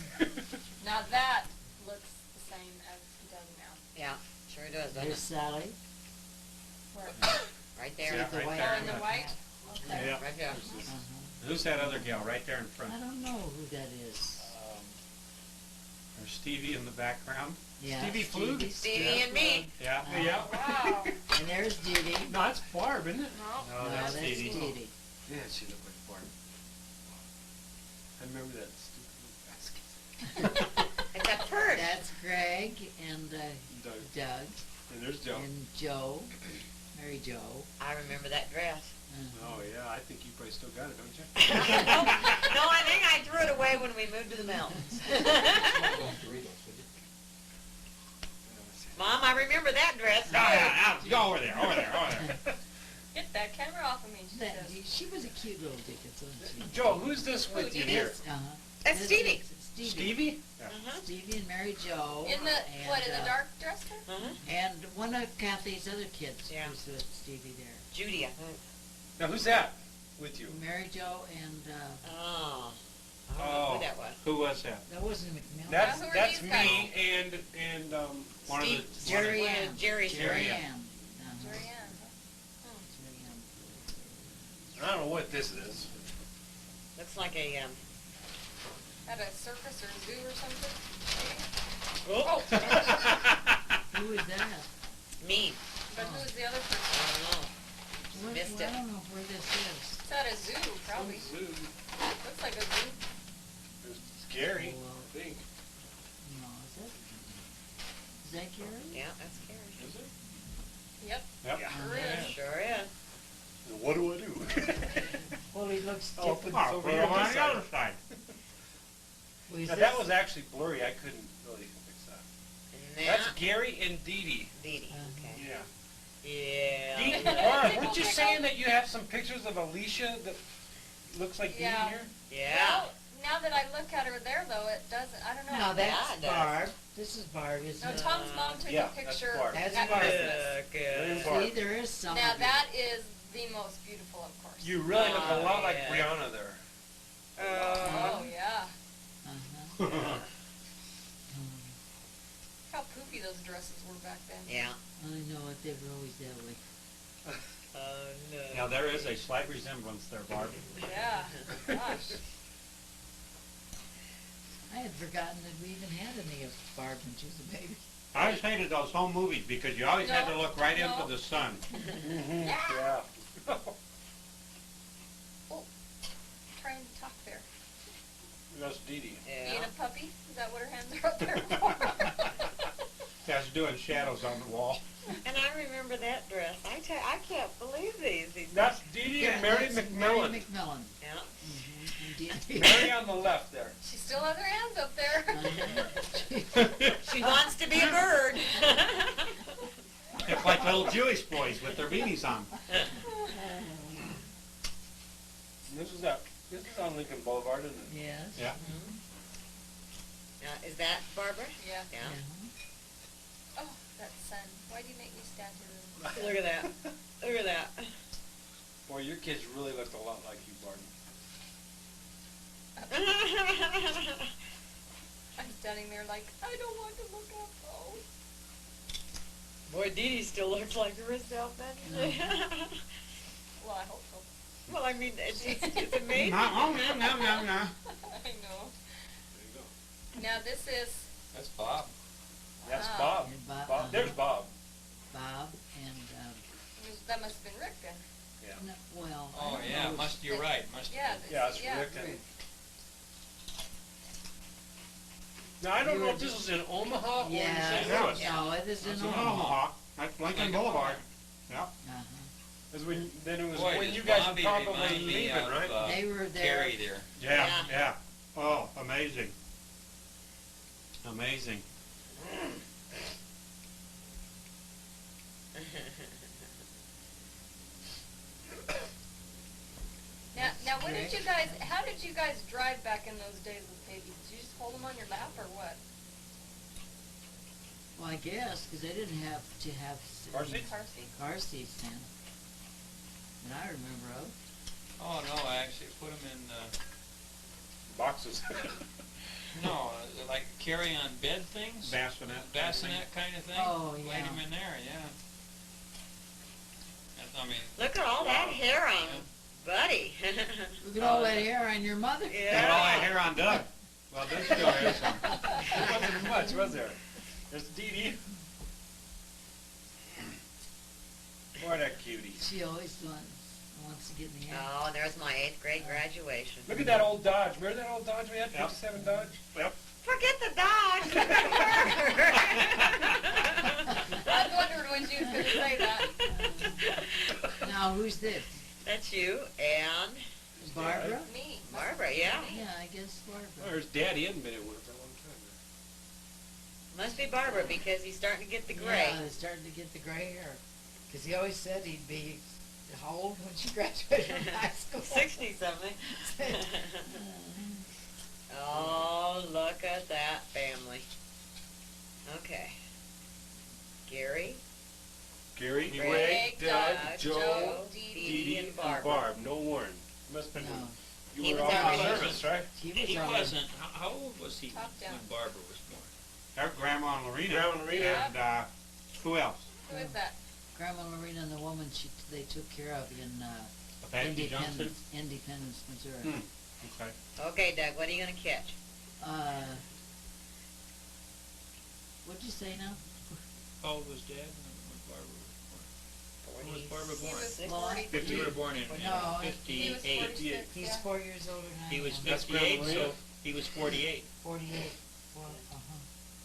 Speaker 2: Now that looks the same as he does now.
Speaker 5: yeah, sure does, doesn't
Speaker 7: There's
Speaker 5: it?
Speaker 7: Sally.
Speaker 2: Where?
Speaker 5: Right there.
Speaker 3: Yeah,
Speaker 7: The
Speaker 3: right
Speaker 7: white
Speaker 3: there.
Speaker 2: Oh, in the white? Okay.
Speaker 3: Yeah.
Speaker 5: Right there.
Speaker 7: Uh-huh.
Speaker 3: Who's that other gal right there in front?
Speaker 7: I don't know who that is.
Speaker 3: There's Stevie in the background.
Speaker 7: Yeah,
Speaker 1: Stevie Flug?
Speaker 5: Stevie and me.
Speaker 3: Yeah.
Speaker 1: Yeah.
Speaker 2: Wow.
Speaker 7: And there's Dee Dee.
Speaker 1: No, that's Barb, isn't it?
Speaker 2: No.
Speaker 3: No,
Speaker 7: No,
Speaker 3: that's
Speaker 7: that's
Speaker 3: Dee Dee.
Speaker 7: Dee Dee.
Speaker 1: Yeah, she looked like Barb. I remember that stupid little basket.
Speaker 5: It's a purse.
Speaker 7: That's Greg and,
Speaker 1: Doug.
Speaker 7: Doug
Speaker 1: And there's Joe.
Speaker 7: and Joe, Mary Jo.
Speaker 5: I remember that dress.
Speaker 1: Oh, yeah, I think you probably still got it, don't you?
Speaker 5: No, I think I threw it away when we moved to the mountains. Mom, I remember that dress.
Speaker 3: Go over there, over there, over there.
Speaker 2: Get that camera off of me, she
Speaker 7: That,
Speaker 2: says.
Speaker 7: she was a cute little Dickens, wasn't she?
Speaker 1: Joe, who's this with you here?
Speaker 7: Uh-huh.
Speaker 5: That's Stevie.
Speaker 7: Stevie.
Speaker 1: Stevie?
Speaker 5: Uh-huh.
Speaker 7: Stevie and Mary Jo.
Speaker 2: In the,
Speaker 7: and,
Speaker 2: what, in the dark dresser?
Speaker 5: Uh-huh.
Speaker 7: And one of Kathy's other kids
Speaker 5: Yeah.
Speaker 7: was with Stevie there.
Speaker 5: Judy, I think.
Speaker 1: Now, who's that with you?
Speaker 7: Mary Jo and,
Speaker 5: Oh. I don't know who that was.
Speaker 3: Who was that?
Speaker 7: that wasn't McMillan.
Speaker 1: That's,
Speaker 2: who are
Speaker 1: that's
Speaker 2: these
Speaker 1: me and,
Speaker 3: One of
Speaker 5: Steve,
Speaker 3: the
Speaker 5: Jerry,
Speaker 7: Ann.
Speaker 5: Jerry's
Speaker 7: Jerry
Speaker 5: here.
Speaker 7: Ann. Uh-huh.
Speaker 2: Jerry Ann, huh?
Speaker 7: Jerry Ann.
Speaker 1: I don't know what this is.
Speaker 5: Looks like a,
Speaker 2: At a circus or zoo or something?
Speaker 5: oh,
Speaker 7: Who is that?
Speaker 5: me.
Speaker 2: But who's the other
Speaker 5: I
Speaker 2: person?
Speaker 5: don't know.
Speaker 7: What,
Speaker 5: Missed
Speaker 7: well,
Speaker 5: it.
Speaker 7: I don't know where this is.
Speaker 2: It's at a zoo, probably.
Speaker 1: Zoo.
Speaker 2: Looks like a zoo.
Speaker 1: It's Gary,
Speaker 7: Well,
Speaker 1: I think.
Speaker 7: no, is that Gary?
Speaker 5: Yeah, that's scary.
Speaker 1: Is it?
Speaker 2: Yep,
Speaker 3: Yep.
Speaker 2: sure
Speaker 1: Yeah.
Speaker 2: is.
Speaker 5: Sure is.
Speaker 1: What do I do?
Speaker 7: Well, he looks
Speaker 1: Oh,
Speaker 7: different.
Speaker 1: put- over here on this side.
Speaker 3: side.
Speaker 7: Well, is
Speaker 1: Now,
Speaker 7: this-
Speaker 1: that was actually blurry, I couldn't really fix that.
Speaker 5: And
Speaker 1: That's
Speaker 5: that,
Speaker 1: Gary and Dee Dee.
Speaker 5: Dee Dee.
Speaker 7: Uh-huh.
Speaker 5: Okay.
Speaker 1: Yeah.
Speaker 5: Yeah.
Speaker 1: Dee, Barb, weren't you saying that you have some pictures of Alicia that looks like Dee Dee
Speaker 2: Yeah.
Speaker 1: here?
Speaker 5: Yeah.
Speaker 2: Well, now that I look at her there, though, it doesn't, I don't know.
Speaker 7: No, that's
Speaker 5: Yeah, it does.
Speaker 7: Barb. This is Barb, isn't
Speaker 2: No,
Speaker 7: it?
Speaker 2: Tom's mom took
Speaker 1: Yeah,
Speaker 2: a
Speaker 1: that's
Speaker 2: picture
Speaker 1: Barb.
Speaker 7: That's
Speaker 2: at
Speaker 7: Barb.
Speaker 2: Christmas.
Speaker 5: Good.
Speaker 1: Barb.
Speaker 7: See, there is some
Speaker 2: Now,
Speaker 7: of
Speaker 2: that is the most beautiful, of course.
Speaker 1: You really look a lot like
Speaker 5: yeah.
Speaker 1: Brianna there.
Speaker 2: Oh, yeah.
Speaker 7: Uh-huh.
Speaker 1: Yeah.
Speaker 2: How poopy those dresses were back then.
Speaker 5: Yeah.
Speaker 7: I know it, they were always that way.
Speaker 5: Oh, no.
Speaker 3: Now, there is a slight resemblance there, Barb.
Speaker 2: Yeah, gosh.
Speaker 7: I had forgotten that we even had any of Barb when she was a baby.
Speaker 3: I always hated those home movies because you always had to look right
Speaker 2: No.
Speaker 3: into the sun.
Speaker 1: Mm-hmm.
Speaker 2: Yeah.
Speaker 1: Yeah.
Speaker 2: Oh, trying to talk there.
Speaker 1: That's Dee Dee.
Speaker 2: Being
Speaker 5: Yeah.
Speaker 2: a puppy? Is that what her hands are up there for?
Speaker 3: That's doing shadows on the wall.
Speaker 5: And I remember that dress. I can't believe these.
Speaker 1: That's Dee Dee and Mary
Speaker 7: that's
Speaker 1: McMillan.
Speaker 7: Mary McMillan.
Speaker 5: Yeah.
Speaker 7: Mm-hmm. And Dee-
Speaker 1: Mary on the left there.
Speaker 2: She still has her hands up there.
Speaker 7: Uh-huh.
Speaker 5: She wants to be a bird.
Speaker 3: It's like little Jewish boys with their beanies on.
Speaker 1: And this is on Lincoln Boulevard, isn't it?
Speaker 7: Yes.
Speaker 3: Yeah.
Speaker 5: Is that Barbara?
Speaker 2: Yeah.
Speaker 5: Yeah.
Speaker 7: Uh-huh.
Speaker 2: Oh, that sun. Why do you make me stand here?
Speaker 5: Look at that. Look at that.
Speaker 1: Boy, your kids really looked a lot like you, Barton.
Speaker 2: I'm standing there like, I don't want to look up. Oh.
Speaker 5: Boy, Dee Dee still looks like herself, doesn't she?
Speaker 2: Well, I hope so.
Speaker 5: Well, I mean, it's amazing.
Speaker 3: Oh, no, no, no, no.
Speaker 2: I know.
Speaker 1: There you go.
Speaker 2: Now this is,
Speaker 6: That's Bob.
Speaker 1: That's
Speaker 2: Wow.
Speaker 1: Bob.
Speaker 7: And Bob-
Speaker 1: Bob. There's Bob.
Speaker 7: Bob and,
Speaker 2: that must have been Rick then.
Speaker 1: Yeah.
Speaker 7: no, well. I
Speaker 6: Oh,
Speaker 7: don't
Speaker 6: yeah,
Speaker 7: know.
Speaker 6: you're right, must
Speaker 2: Yeah,
Speaker 6: have been.
Speaker 1: Yeah, it's
Speaker 2: yeah.
Speaker 1: Rick and... Now, I don't know if this was in Omaha or in
Speaker 7: Yeah,
Speaker 1: St.
Speaker 3: Yeah.
Speaker 1: Louis.
Speaker 7: no, it is in
Speaker 3: That's in
Speaker 7: Omaha.
Speaker 3: Omaha. That's Lincoln Boulevard. Yeah.
Speaker 7: Uh-huh.
Speaker 1: Then it was
Speaker 6: Boy,
Speaker 1: when
Speaker 6: does
Speaker 1: you guys were
Speaker 6: Bobby
Speaker 1: probably
Speaker 6: remind me
Speaker 1: leaving,
Speaker 6: of,
Speaker 1: right?
Speaker 7: They were there.
Speaker 6: Carrie there.
Speaker 3: Yeah,
Speaker 5: Yeah.
Speaker 3: yeah. Oh, amazing. Amazing.
Speaker 2: Now, what did you guys, how did you guys drive back in those days with babies? Did you just hold them on your lap or what?
Speaker 7: Well, I guess, because they didn't have to have
Speaker 1: Car seats?
Speaker 2: Car seat?
Speaker 7: car seats then. That I remember of.
Speaker 6: Oh, no, I actually put them in,
Speaker 1: Boxes.
Speaker 6: no, like carry-on bed things?
Speaker 3: Bassinet.
Speaker 6: Bassinet kind of thing?
Speaker 7: Oh,
Speaker 6: Laid
Speaker 7: yeah.
Speaker 6: them in there, yeah. I mean,
Speaker 5: Look at all that hair on Buddy.
Speaker 7: Look at all that hair on your mother.
Speaker 3: Got all that hair on Doug. Well, there still is some.
Speaker 1: There wasn't much, was there? There's Dee Dee. Boy, that cutie.
Speaker 7: She always wants to get in the air.
Speaker 5: Oh, there's my 8th grade graduation.
Speaker 1: Look at that old Dodge. Remember that old Dodge we had?
Speaker 3: Yep.
Speaker 1: 57 Dodge?
Speaker 3: Yep.
Speaker 5: Forget the dog.
Speaker 2: I was wondering when she was going to say that.
Speaker 7: Now, who's this?
Speaker 5: That's you and
Speaker 7: Barbara?
Speaker 2: Me.
Speaker 5: Barbara, yeah.
Speaker 7: Yeah, I guess Barbara.
Speaker 1: There's Dad. He hadn't been at work for a long time.
Speaker 5: Must be Barbara because he's starting to get the gray.
Speaker 7: Yeah, he's starting to get the gray hair. Because he always said he'd be, how old when she graduated from high school?
Speaker 5: 60-something. Oh, look at that family. Okay. Gary,
Speaker 1: Gary,
Speaker 5: Greg,
Speaker 1: Doug,
Speaker 5: Doug,
Speaker 1: Joe,
Speaker 5: Dee
Speaker 1: Dee Dee,
Speaker 5: and
Speaker 1: and
Speaker 5: Barb.
Speaker 1: Barb. No Warren. Must have been
Speaker 7: No.
Speaker 1: when
Speaker 5: He
Speaker 1: you were
Speaker 5: was
Speaker 1: off
Speaker 5: already-
Speaker 1: in service, right?
Speaker 7: He
Speaker 6: He
Speaker 7: was on.
Speaker 6: wasn't, how old was he
Speaker 2: Top down.
Speaker 6: when Barbara was born?
Speaker 3: Our Grandma and Lorena.
Speaker 1: Grandma and Lorena.
Speaker 3: And, who else?
Speaker 2: Who is that?
Speaker 7: Grandma Lorena and the woman they took care of in
Speaker 3: Patsy Johnson?
Speaker 7: Independence, Missouri.
Speaker 3: Okay.
Speaker 5: Okay, Doug, what are you going to catch?
Speaker 7: What'd you say now?
Speaker 6: How old was Dad when Barbara was born? When was Barbara
Speaker 2: He
Speaker 6: born?
Speaker 2: was
Speaker 7: Well,
Speaker 2: 46.
Speaker 6: You were born in
Speaker 7: No,
Speaker 2: He was
Speaker 6: 58.
Speaker 2: 46,
Speaker 7: He's
Speaker 2: yeah.
Speaker 7: 4 years older than I am.
Speaker 6: He was
Speaker 1: That's
Speaker 6: 58,
Speaker 1: Grandma
Speaker 6: so
Speaker 1: Lorena.
Speaker 6: he was 48.
Speaker 7: 48.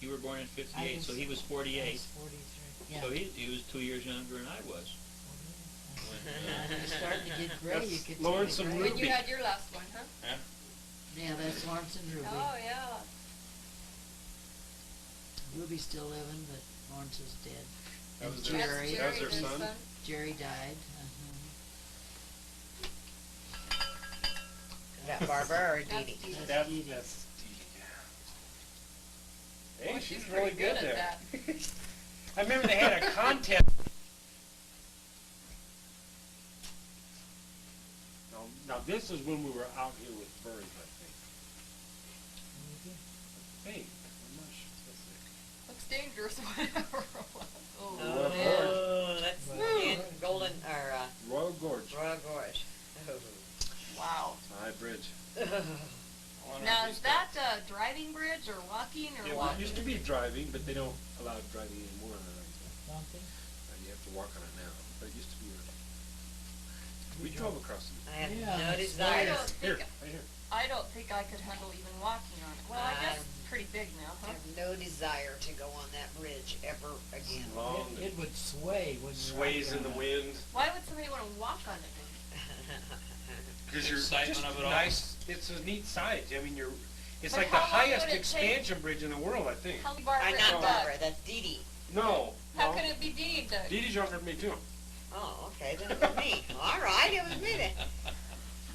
Speaker 6: You were born in
Speaker 7: I
Speaker 6: 58, so
Speaker 7: was-
Speaker 6: he was
Speaker 7: I
Speaker 6: 48.
Speaker 7: was 43. Yeah.
Speaker 6: So he was 2 years younger than I was.
Speaker 7: 48. When you're starting to get gray, you
Speaker 1: That's
Speaker 7: could
Speaker 1: Lawrence
Speaker 7: see the
Speaker 1: and
Speaker 7: gray.
Speaker 2: When you had your last one, huh?
Speaker 7: Yeah, that's Lawrence and Ruby.
Speaker 2: Oh, yeah.
Speaker 7: Ruby's still living, but Lawrence is dead.
Speaker 1: That
Speaker 7: And
Speaker 1: was their-
Speaker 7: Jerry.
Speaker 1: that was their
Speaker 2: his
Speaker 1: son?
Speaker 7: Jerry died.
Speaker 5: Is that Barbara or Dee
Speaker 2: That's
Speaker 5: Dee?
Speaker 2: Dee Dee.
Speaker 1: That's Dee Dee. Hey,
Speaker 2: Well,
Speaker 1: she's
Speaker 2: she's
Speaker 1: really
Speaker 2: pretty
Speaker 1: good
Speaker 2: good at
Speaker 1: there. I remember they had a contest. Now this is when we were out here with birds, I think. I'm not sure.
Speaker 2: Looks dangerous, whatever it was. Oh.
Speaker 5: Oh, that's in Golden, or
Speaker 1: Royal Gorge.
Speaker 5: Royal Gorge.
Speaker 2: Wow.
Speaker 1: High bridge.
Speaker 2: Now, is that a driving bridge or walking or
Speaker 1: Yeah, well,
Speaker 2: what?
Speaker 1: it used to be driving, but they don't allow driving anymore.
Speaker 7: Don't they?
Speaker 1: You have to walk on it now, but it used to be. We drove across it.
Speaker 5: I have
Speaker 7: Yeah,
Speaker 5: no
Speaker 7: it's
Speaker 2: I
Speaker 5: desire.
Speaker 2: don't
Speaker 1: Here,
Speaker 2: think,
Speaker 1: right here.
Speaker 2: I don't think I could handle even walking on it. Well, I guess it's pretty big now,
Speaker 5: I
Speaker 2: huh?
Speaker 5: have no desire to go on that bridge ever again.
Speaker 1: Long.
Speaker 7: It would sway when you're
Speaker 1: Sways
Speaker 7: out
Speaker 1: in the
Speaker 7: there.
Speaker 1: wind.
Speaker 2: Why would somebody want to walk on it then?
Speaker 1: Because you're
Speaker 6: Excitement
Speaker 1: just
Speaker 6: of it all.
Speaker 1: nice. It's a neat sight. I mean, it's
Speaker 2: But
Speaker 1: like the
Speaker 2: how long
Speaker 1: highest
Speaker 2: would it take?
Speaker 1: expansion bridge in the world, I think.
Speaker 2: How Barbara
Speaker 5: I'm
Speaker 2: and
Speaker 5: not
Speaker 2: Doug?
Speaker 5: Barbara, that's Dee Dee.
Speaker 1: No.
Speaker 2: How
Speaker 1: no.
Speaker 2: could it be Dee Dee, Doug?
Speaker 1: Dee Dee's younger than me too.
Speaker 5: Oh, okay, then it was me. All right, it was me then.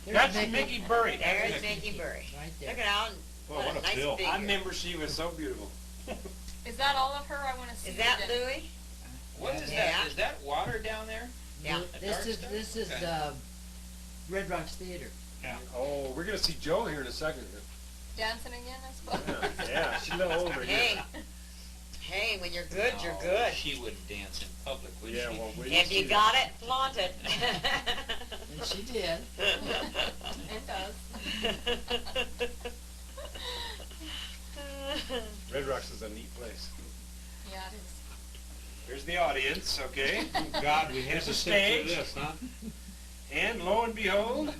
Speaker 7: There's
Speaker 1: That's Mickey Burry.
Speaker 5: There's Mickey Burry.
Speaker 7: Right
Speaker 5: Look
Speaker 7: there.
Speaker 5: at Alan.
Speaker 1: Boy,
Speaker 5: What a
Speaker 1: what a
Speaker 5: nice
Speaker 1: bill.
Speaker 5: figure.
Speaker 1: I remember she was so beautiful.
Speaker 2: Is that all of her? I want to see
Speaker 5: Is that
Speaker 2: it again.
Speaker 5: Louis?
Speaker 6: What is
Speaker 5: Yeah.
Speaker 6: that? Is that water down there?
Speaker 5: Yeah.
Speaker 7: This is
Speaker 6: Okay.
Speaker 7: Red Rocks Theater.
Speaker 3: Yeah.
Speaker 1: Oh, we're gonna see Joe here in a second.
Speaker 2: Dancing again, I suppose?
Speaker 1: Yeah, she's a little older
Speaker 5: Hey,
Speaker 1: here.
Speaker 5: hey, when you're good, you're
Speaker 6: No,
Speaker 5: good.
Speaker 6: She wouldn't dance in public, would
Speaker 1: Yeah,
Speaker 6: she?
Speaker 1: well, we
Speaker 5: If you got it, flaunt it.
Speaker 7: And she did.
Speaker 2: It does.
Speaker 1: Red Rocks is a neat place.
Speaker 2: Yeah, it is.
Speaker 1: Here's the audience, okay?
Speaker 3: God, we had
Speaker 1: Here's
Speaker 3: to
Speaker 1: the
Speaker 3: sit through
Speaker 1: stage.
Speaker 3: this, huh?
Speaker 1: And lo and behold,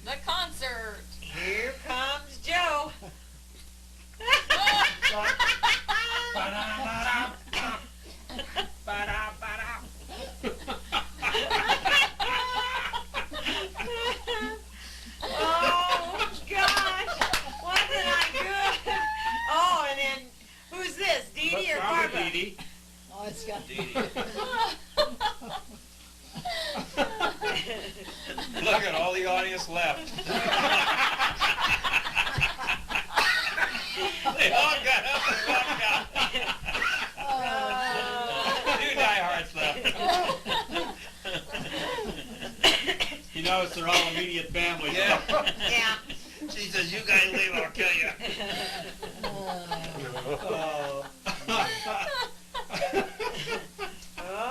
Speaker 2: The concert.
Speaker 5: Here comes Joe. Oh gosh, wasn't I good? Oh, and then who's this? Dee Dee or
Speaker 1: Probably
Speaker 5: Barbara?
Speaker 1: Dee Dee.
Speaker 7: Oh, it's got.
Speaker 6: Dee Dee. Look at all the audience left. They all got up and walked out. Two diehards left.
Speaker 3: You know, it's their all immediate family.
Speaker 6: Yeah.
Speaker 5: Yeah.
Speaker 6: She says, "You guys leave, I'll kill you."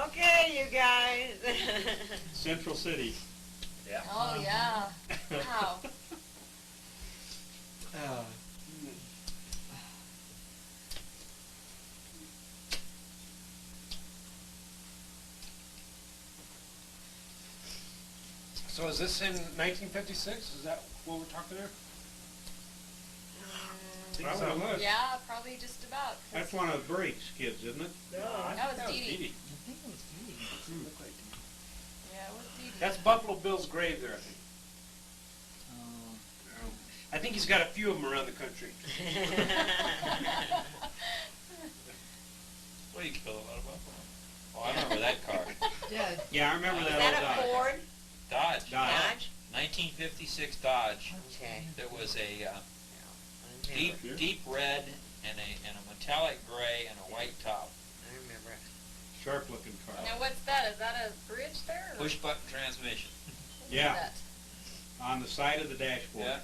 Speaker 5: Okay, you guys.
Speaker 3: Central City.
Speaker 2: Oh, yeah. Wow.
Speaker 1: So is this in 1956? Is that what we're talking there?
Speaker 3: That one was.
Speaker 2: Yeah, probably just about. 'cause
Speaker 3: That's one of Burke's kids, isn't it?
Speaker 1: I
Speaker 2: That was
Speaker 1: think
Speaker 2: Dee Dee.
Speaker 7: I think it was Dee Dee.
Speaker 1: Looked like Dee Dee.
Speaker 2: Yeah, it was Dee Dee.
Speaker 1: That's Buffalo Bill's grave there, I think.
Speaker 7: Oh,
Speaker 1: I think he's got a few of them around the country.
Speaker 6: Well, you killed a lot of buffalo. Oh, I remember that car.
Speaker 7: yeah,
Speaker 3: Yeah, I remember
Speaker 5: Is
Speaker 3: that
Speaker 5: that
Speaker 3: old
Speaker 5: a
Speaker 3: Dodge.
Speaker 5: Ford?
Speaker 6: Dodge.
Speaker 5: Dodge?
Speaker 6: 1956 Dodge.
Speaker 5: Okay.
Speaker 6: There was a
Speaker 5: I
Speaker 6: deep,
Speaker 5: remember.
Speaker 6: deep red and a metallic gray and a white top.
Speaker 5: I remember it.
Speaker 3: Sharp looking car.
Speaker 2: Now what's that? Is that a bridge there? Or
Speaker 6: Push button transmission.
Speaker 2: what is
Speaker 3: Yeah.
Speaker 2: that?
Speaker 3: On the side of the dashboard.
Speaker 6: Yeah.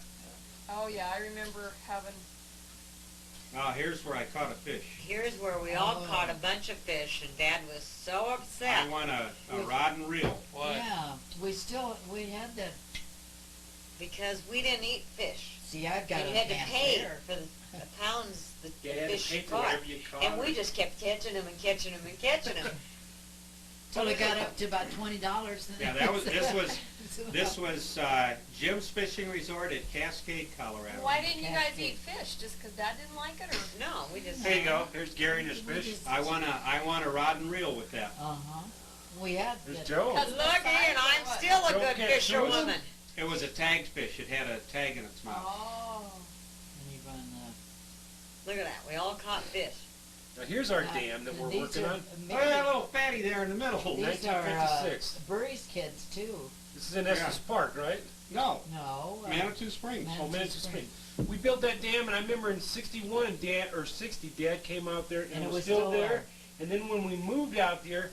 Speaker 2: Oh yeah, I remember having.
Speaker 3: Now here's where I caught a fish.
Speaker 5: Here's where we all
Speaker 7: Oh.
Speaker 5: caught a bunch of fish, and Dad was so upset.
Speaker 3: I want a rod and reel.
Speaker 6: What?
Speaker 7: yeah, we had that,
Speaker 5: Because we didn't eat fish.
Speaker 7: see, I've got
Speaker 5: And
Speaker 7: a
Speaker 5: you had to
Speaker 7: damn
Speaker 5: pay
Speaker 7: there.
Speaker 5: for the pounds the
Speaker 1: Yeah, you had to
Speaker 5: fish
Speaker 1: pay
Speaker 5: you
Speaker 1: for
Speaker 5: caught.
Speaker 1: whatever you caught.
Speaker 5: And we just kept catching them and catching them and catching them.
Speaker 7: Till it got up to about $20.
Speaker 3: Yeah, this was Jim's Fishing Resort at Cascade, Colorado.
Speaker 2: Why didn't you guys
Speaker 7: Cascade.
Speaker 2: eat fish? Just 'cause Dad didn't like it, or?
Speaker 5: No, we just.
Speaker 1: There you go. Here's Gary and his fish.
Speaker 3: I want a rod and reel with that.
Speaker 7: Uh-huh. We had
Speaker 1: There's
Speaker 7: that.
Speaker 1: Joe.
Speaker 2: Because
Speaker 5: Lucky, and I'm still a
Speaker 1: Joe
Speaker 5: good
Speaker 1: can't sue us?
Speaker 5: fisherwoman.
Speaker 3: It was a tagged fish. It had a tag in its mouth.
Speaker 2: Oh.
Speaker 7: And you run,
Speaker 5: Look at that. We all caught fish.
Speaker 1: Now here's our
Speaker 7: Now,
Speaker 1: dam that we're
Speaker 7: these
Speaker 1: working
Speaker 7: are
Speaker 1: on.
Speaker 7: maybe-
Speaker 3: Oh, that little fatty there in the middle.
Speaker 7: these are
Speaker 1: 1956.
Speaker 7: Burry's kids too.
Speaker 1: This is in Estes Park, right?
Speaker 3: No,
Speaker 7: No.
Speaker 3: Manitou Springs.
Speaker 7: Man-
Speaker 1: Oh, Manitou Springs. We built that dam, and I remember in '61, Dad or '60, Dad came out there, and it was still there. And then when we moved out there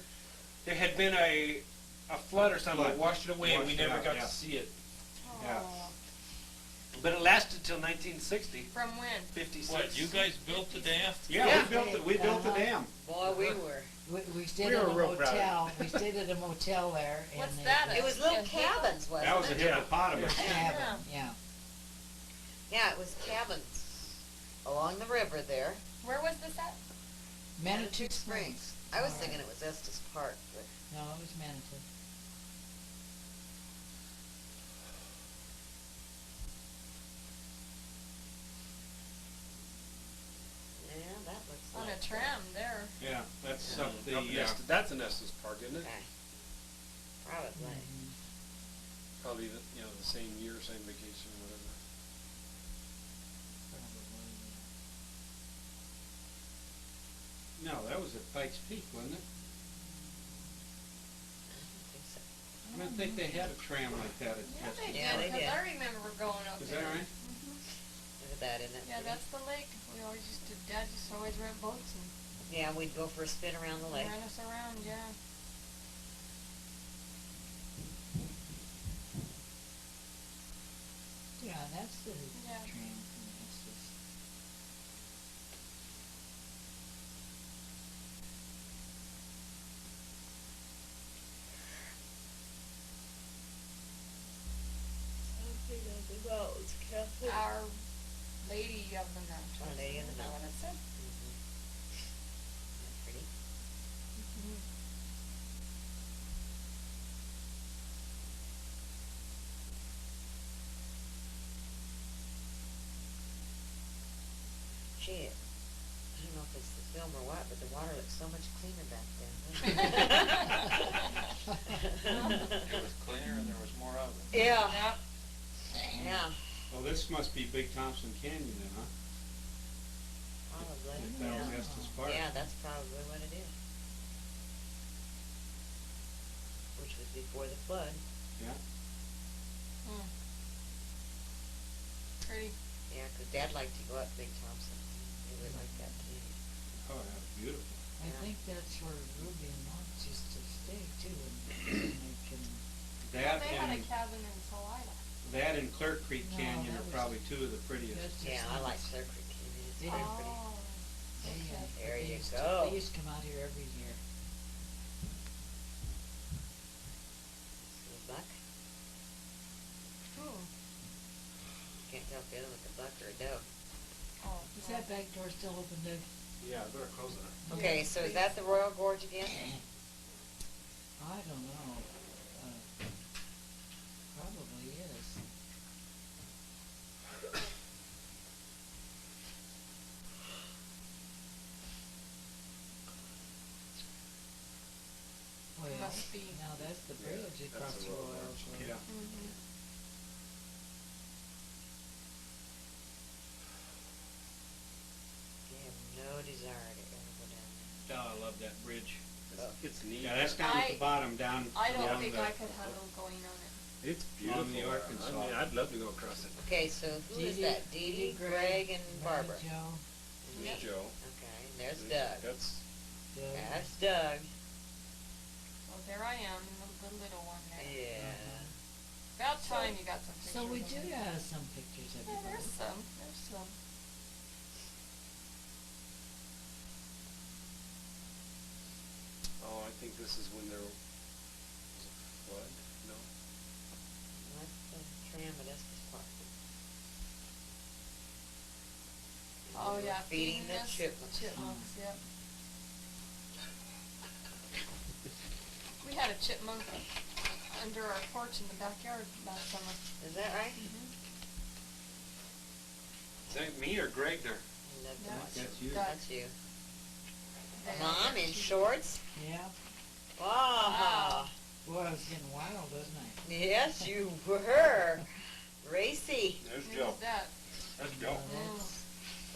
Speaker 1: had been a flood or something that washed it away, and we
Speaker 3: Washed it
Speaker 1: never
Speaker 3: out,
Speaker 1: got
Speaker 3: yeah.
Speaker 1: to see it.
Speaker 3: Yeah.
Speaker 2: Oh.
Speaker 1: But it lasted till 1960,
Speaker 2: From when?
Speaker 1: 56.
Speaker 6: What, you guys built the dam?
Speaker 3: Yeah,
Speaker 5: Yeah.
Speaker 3: we built it. We built the dam.
Speaker 5: Boy, we were.
Speaker 7: We stayed
Speaker 1: We
Speaker 7: at
Speaker 1: were
Speaker 7: a
Speaker 1: real proud of
Speaker 7: motel. We stayed at a motel there. And
Speaker 2: What's
Speaker 7: they-
Speaker 2: that?
Speaker 5: It was little
Speaker 2: Yeah.
Speaker 5: cabins, wasn't
Speaker 3: That was a
Speaker 5: it?
Speaker 3: hippopotamus.
Speaker 7: Cabin, yeah.
Speaker 5: Yeah, it was cabins along the river there.
Speaker 2: Where was this at?
Speaker 7: Manitou Springs.
Speaker 5: I was
Speaker 7: All
Speaker 5: thinking
Speaker 7: right.
Speaker 5: it was Estes Park, but
Speaker 7: No, it was Manitou.
Speaker 5: yeah, that looks
Speaker 2: On
Speaker 5: like
Speaker 2: a tram there.
Speaker 3: Yeah, that's
Speaker 1: Yeah,
Speaker 3: up the.
Speaker 1: up in Estes- that's in Estes Park, isn't it?
Speaker 5: Okay. Probably.
Speaker 7: Mhm.
Speaker 1: Probably the same year, same vacation, or whatever.
Speaker 7: Probably, yeah.
Speaker 3: No, that was at Pikes Peak, wasn't it?
Speaker 5: I think so.
Speaker 3: I don't think they had a tram like that at
Speaker 2: Yeah,
Speaker 3: Estes
Speaker 2: they
Speaker 5: Yeah,
Speaker 2: did.
Speaker 5: they
Speaker 2: Because
Speaker 5: did.
Speaker 2: I remember going up
Speaker 3: Is
Speaker 2: there.
Speaker 3: that right?
Speaker 2: Mhm.
Speaker 5: Look at that, isn't it?
Speaker 2: Yeah,
Speaker 5: pretty?
Speaker 2: that's the lake. We always used to. Dad used to always rent boats and
Speaker 5: Yeah, we'd go for a spin around the lake.
Speaker 2: run us around. Yeah.
Speaker 7: Yeah, that's the
Speaker 2: Yeah.
Speaker 7: tram from Estes.
Speaker 2: Our Lady of the Mountains.
Speaker 5: Our Lady of the
Speaker 2: Is that what it said?
Speaker 5: Mhm. That's pretty.
Speaker 2: Mm-hmm.
Speaker 5: Gee, I don't know if it's the film or what, but the water looks so much cleaner back then.
Speaker 6: It was cleaner and there was more of it.
Speaker 5: Yeah,
Speaker 2: Yep.
Speaker 5: yeah,
Speaker 3: Well, this must be Big Thompson Canyon then, huh?
Speaker 5: probably.
Speaker 3: If that was
Speaker 5: Yeah.
Speaker 3: Estes Park.
Speaker 5: Yeah, that's probably what it is. Which was before the flood.
Speaker 3: Yeah.
Speaker 2: Mm. Pretty.
Speaker 5: Yeah, 'cause Dad liked to go up Big Thompson. He really liked that canyon.
Speaker 3: Oh, that was beautiful.
Speaker 7: I
Speaker 5: Yeah.
Speaker 7: think that's where Ruby and Monts used to stay too, and they can,
Speaker 3: That
Speaker 2: Well, they had a
Speaker 3: and
Speaker 2: cabin in Salida.
Speaker 3: that and Clear Creek
Speaker 7: No,
Speaker 3: Canyon
Speaker 7: that
Speaker 3: are
Speaker 7: was-
Speaker 3: probably two of the prettiest.
Speaker 7: that's just.
Speaker 5: Yeah, I like Clear Creek Canyon. It's
Speaker 7: They
Speaker 5: very
Speaker 7: didn't-
Speaker 5: pretty.
Speaker 2: Oh.
Speaker 7: They,
Speaker 2: Okay.
Speaker 5: There
Speaker 7: they
Speaker 5: you
Speaker 7: used to-
Speaker 5: go.
Speaker 7: They used to come out here every year.
Speaker 5: See a buck?
Speaker 2: Hmm.
Speaker 5: Can't tell if the other one's a buck or a doe.
Speaker 2: Oh.
Speaker 7: Is that back door still open, Dave?
Speaker 1: Yeah, I better close it.
Speaker 5: Okay, so is that the Royal Gorge again?
Speaker 7: I don't know. Probably is.
Speaker 4: Well,
Speaker 2: Must be.
Speaker 4: now that's the bridge across
Speaker 1: That's
Speaker 4: the
Speaker 1: a road
Speaker 4: Royal.
Speaker 1: march.
Speaker 4: Road.
Speaker 1: Yeah.
Speaker 2: Mhm.
Speaker 5: You have no desire to ever go down there.
Speaker 3: Oh, I love that bridge.
Speaker 1: It's neat.
Speaker 3: Yeah, that's down at the bottom, down
Speaker 2: I don't
Speaker 3: along
Speaker 2: think
Speaker 3: the,
Speaker 2: I could handle going on it.
Speaker 1: It's beautiful.
Speaker 3: Along the Arkansas.
Speaker 1: I mean, I'd love to go across it.
Speaker 5: Okay, so who is that? Dee Dee, Greg, and
Speaker 4: Mary
Speaker 5: Barbara.
Speaker 4: Jo,
Speaker 5: And me.
Speaker 2: Yep.
Speaker 1: Joe.
Speaker 5: Okay, and there's
Speaker 1: That's-
Speaker 5: Doug.
Speaker 1: That's
Speaker 4: Doug.
Speaker 5: That's Doug.
Speaker 2: Well, there I am, the little one there.
Speaker 5: Yeah.
Speaker 2: About time you got some pictures.
Speaker 4: So we
Speaker 2: of
Speaker 4: do
Speaker 2: me.
Speaker 4: have some pictures of you
Speaker 2: Yeah, there's
Speaker 4: both.
Speaker 2: some. There's some.
Speaker 1: oh, I think this is when there was a flood. No.
Speaker 5: That's the tram at Estes Park.
Speaker 2: Oh
Speaker 5: We were
Speaker 2: yeah,
Speaker 5: feeding the
Speaker 2: us
Speaker 5: chipmunks.
Speaker 2: Chipmunks, yep. We had a chipmunk under our porch in the backyard last summer.
Speaker 5: Is that right?
Speaker 1: Is that me or Greg there?
Speaker 5: I love to
Speaker 2: Yeah.
Speaker 5: watch
Speaker 3: That's
Speaker 5: it.
Speaker 3: you.
Speaker 5: That's you.
Speaker 2: There.
Speaker 5: Mom in shorts?
Speaker 4: Yeah.
Speaker 5: Wow.
Speaker 4: Boy, I was getting wild, wasn't I?
Speaker 5: Yes, you were. Racy.
Speaker 1: There's
Speaker 2: Who's
Speaker 1: Joe.
Speaker 2: that?
Speaker 1: That's Joe.
Speaker 4: That's-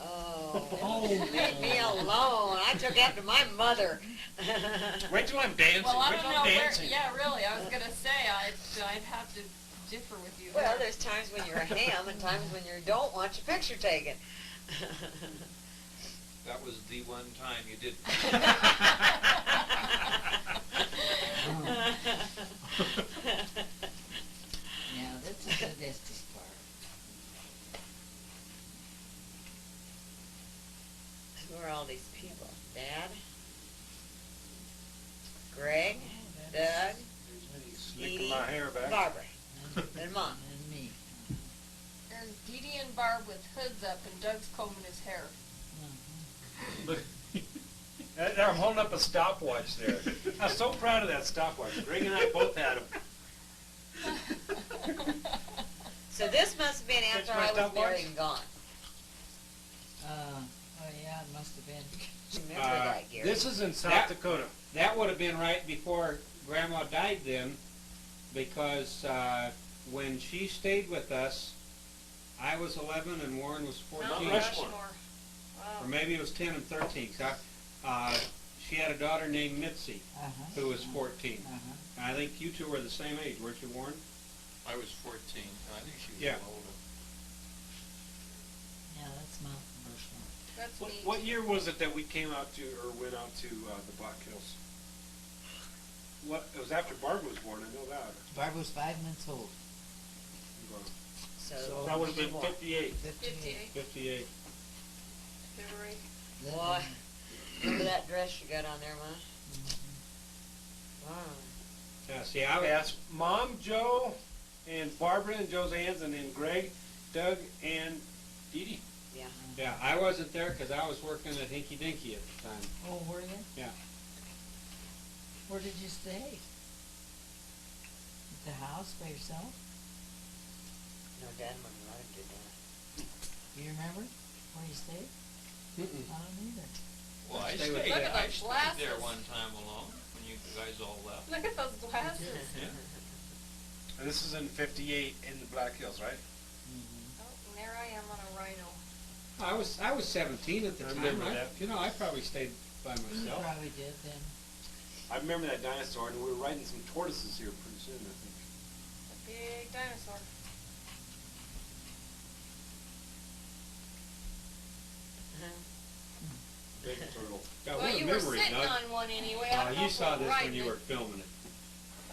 Speaker 5: Oh,
Speaker 4: Oh.
Speaker 5: leave me alone. I took after my mother.
Speaker 1: Wait till I'm dancing.
Speaker 2: Well, I
Speaker 1: Wait
Speaker 2: don't
Speaker 1: till
Speaker 2: know
Speaker 1: I'm
Speaker 2: where.
Speaker 1: dancing.
Speaker 2: Yeah, really. I was gonna say I'd have to differ with you.
Speaker 5: Well,
Speaker 2: there.
Speaker 5: there's times when you're a ham and times when you don't want your picture taken.
Speaker 6: That was the one time you did.
Speaker 4: Yeah, that's a good Estes Park.
Speaker 5: Who are all these people? Dad? Greg?
Speaker 4: Oh,
Speaker 5: Doug?
Speaker 4: that's-
Speaker 1: There's me
Speaker 5: Dee
Speaker 1: slicking
Speaker 5: Dee?
Speaker 1: my hair back.
Speaker 5: Barbara?
Speaker 4: And,
Speaker 5: And Mom?
Speaker 4: and me.
Speaker 2: There's Dee Dee and Barb with hoods up, and Doug's combing his hair.
Speaker 4: Uh-huh.
Speaker 1: Look, there, I'm holding up a stopwatch there. I'm so proud of that stopwatch. Greg and I both had them.
Speaker 5: So this must have been
Speaker 1: Catch
Speaker 5: after
Speaker 1: my
Speaker 5: I was
Speaker 1: stopwatch?
Speaker 5: married and gone.
Speaker 4: Oh yeah, it must have been.
Speaker 5: Remember that, Gary?
Speaker 1: This is in South
Speaker 3: That-
Speaker 1: Dakota.
Speaker 3: that would have been right before Grandma died then, because when she stayed with us, I was 11 and Warren was 14.
Speaker 2: Mount
Speaker 1: Mount Rushmore.
Speaker 2: Rushmore. Wow.
Speaker 3: Or maybe it was 10 and 13. 'Cause she had a daughter named Mitzi,
Speaker 4: Uh-huh.
Speaker 3: who was 14.
Speaker 4: Uh-huh.
Speaker 3: And I think you two were the same age, weren't you, Warren?
Speaker 6: I was 14. I think she was
Speaker 3: Yeah.
Speaker 6: a little older.
Speaker 4: Yeah, that's Mount Rushmore.
Speaker 2: That's neat.
Speaker 1: What year was it that we came out to, or went out to the Black Hills? What? It was after Barb was born. I know that.
Speaker 4: Barb was 5 months old.
Speaker 5: So,
Speaker 1: That would have been
Speaker 5: more.
Speaker 1: 58.
Speaker 2: 58.
Speaker 3: 58.
Speaker 2: February.
Speaker 5: Boy, remember that dress you got on there, Ma? Wow.
Speaker 3: Yeah, see, I was...
Speaker 1: That's Mom, Joe, and Barbara, and Joe's aunts, and then Greg, Doug, and Dee Dee.
Speaker 5: Yeah.
Speaker 3: Yeah, I wasn't there because I was working at Hinky Dinky at the time.
Speaker 4: Oh, were you?
Speaker 3: Yeah.
Speaker 4: Where did you stay? At the house by yourself?
Speaker 5: No, Dad wouldn't let him do that.
Speaker 4: Do you remember where you stayed?
Speaker 3: Mm-mm.
Speaker 4: I don't either.
Speaker 6: Well, I
Speaker 3: Stay with
Speaker 6: stayed,
Speaker 2: Look at
Speaker 6: I
Speaker 2: those
Speaker 6: stayed
Speaker 2: glasses.
Speaker 6: there one time alone when you guys all left.
Speaker 2: Look at those glasses.
Speaker 6: Yeah.
Speaker 1: And this is in 58 in the Black Hills, right?
Speaker 4: Mm-hmm.
Speaker 2: Oh, and there I am on a rhino.
Speaker 3: I was 17 at the
Speaker 1: I
Speaker 3: time.
Speaker 1: remember
Speaker 3: I-
Speaker 1: that.
Speaker 3: You know, I probably stayed by
Speaker 4: You
Speaker 3: myself.
Speaker 4: probably did then.
Speaker 1: I remember that dinosaur, and we were riding some tortoises here pretty soon, I think.
Speaker 2: A big dinosaur.
Speaker 1: Big turtle.
Speaker 3: God,
Speaker 2: Well,
Speaker 3: what a
Speaker 2: you were
Speaker 3: memory,
Speaker 2: sitting
Speaker 3: Doug.
Speaker 2: on one anyway. I don't know
Speaker 3: You
Speaker 2: if
Speaker 3: saw
Speaker 2: we're
Speaker 3: this when
Speaker 2: riding
Speaker 3: you
Speaker 2: it.
Speaker 3: were filming it.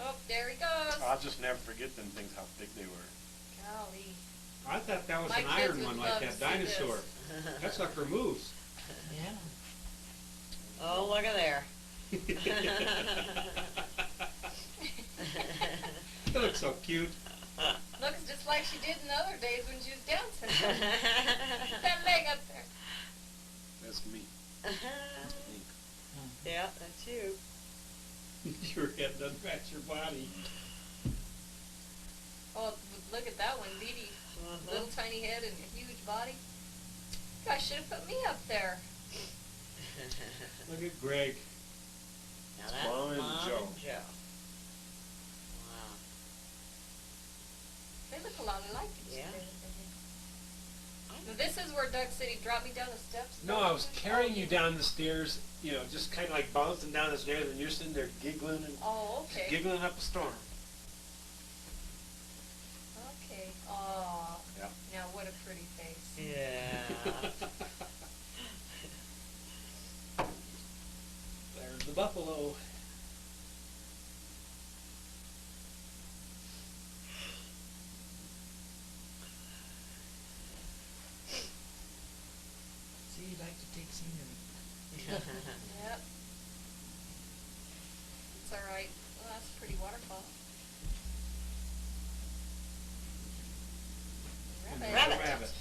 Speaker 2: Oh, there he goes.
Speaker 1: I'll just never forget them things, how big they were.
Speaker 2: Golly.
Speaker 3: I thought that was
Speaker 2: My
Speaker 3: an
Speaker 2: kids
Speaker 3: iron
Speaker 2: would
Speaker 3: one,
Speaker 2: love
Speaker 3: like
Speaker 2: to
Speaker 3: that
Speaker 2: see
Speaker 3: dinosaur.
Speaker 2: this.
Speaker 3: That sucker moves.
Speaker 4: Yeah.
Speaker 5: Oh, look at there.
Speaker 3: It looks so cute.
Speaker 2: Looks just like she did in the other days when she was dancing. That leg up there.
Speaker 1: That's me.
Speaker 5: Yeah, that's you.
Speaker 3: Your head doesn't match your body.
Speaker 2: Oh, look at that one, Dee Dee. Little tiny head and a huge body. You guys should have put me up there.
Speaker 3: Look at Greg.
Speaker 5: Now that's
Speaker 1: Mom and
Speaker 5: Mom
Speaker 1: Joe.
Speaker 5: and Joe.
Speaker 2: I like it.
Speaker 5: Yeah.
Speaker 2: Now, this is where Doug said he dropped me down the steps.
Speaker 1: No, I was carrying you down the stairs, you know, just kind of like bouncing down the stairs, and you're sitting there giggling and
Speaker 2: Oh, okay.
Speaker 1: giggling up a storm.
Speaker 2: Okay. Aw.
Speaker 1: Yep.
Speaker 2: Now, what a pretty face.
Speaker 5: Yeah.
Speaker 1: There's the buffalo.
Speaker 7: See, you like to take scenery.
Speaker 2: Yep. It's all right. Well, that's a pretty waterfall. Rabbit.
Speaker 5: Rabbit.
Speaker 1: Rabbit.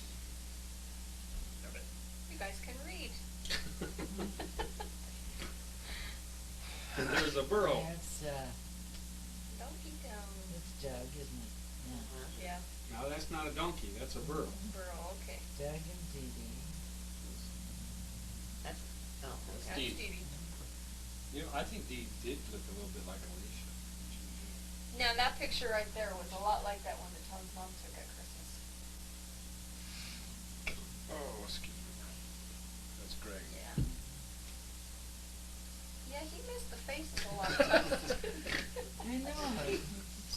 Speaker 2: You guys can read.
Speaker 1: And there's a burro.
Speaker 7: That's,
Speaker 2: Donkey down.
Speaker 7: that's Doug, isn't it? Yeah.
Speaker 2: Yeah.
Speaker 3: No, that's not a donkey, that's a burro.
Speaker 2: Burrow. Okay.
Speaker 7: Doug and Dee Dee.
Speaker 5: That's, oh,
Speaker 1: That's
Speaker 2: That's
Speaker 1: Dee.
Speaker 2: Dee Dee.
Speaker 1: You know, I think Dee did look a little bit like Alicia.
Speaker 2: Now, that picture right there was a lot like that one that Tom's mom took at Christmas.
Speaker 1: Oh, excuse me. That's Greg.
Speaker 2: Yeah. Yeah, he missed the faces a lot of times.
Speaker 7: I know.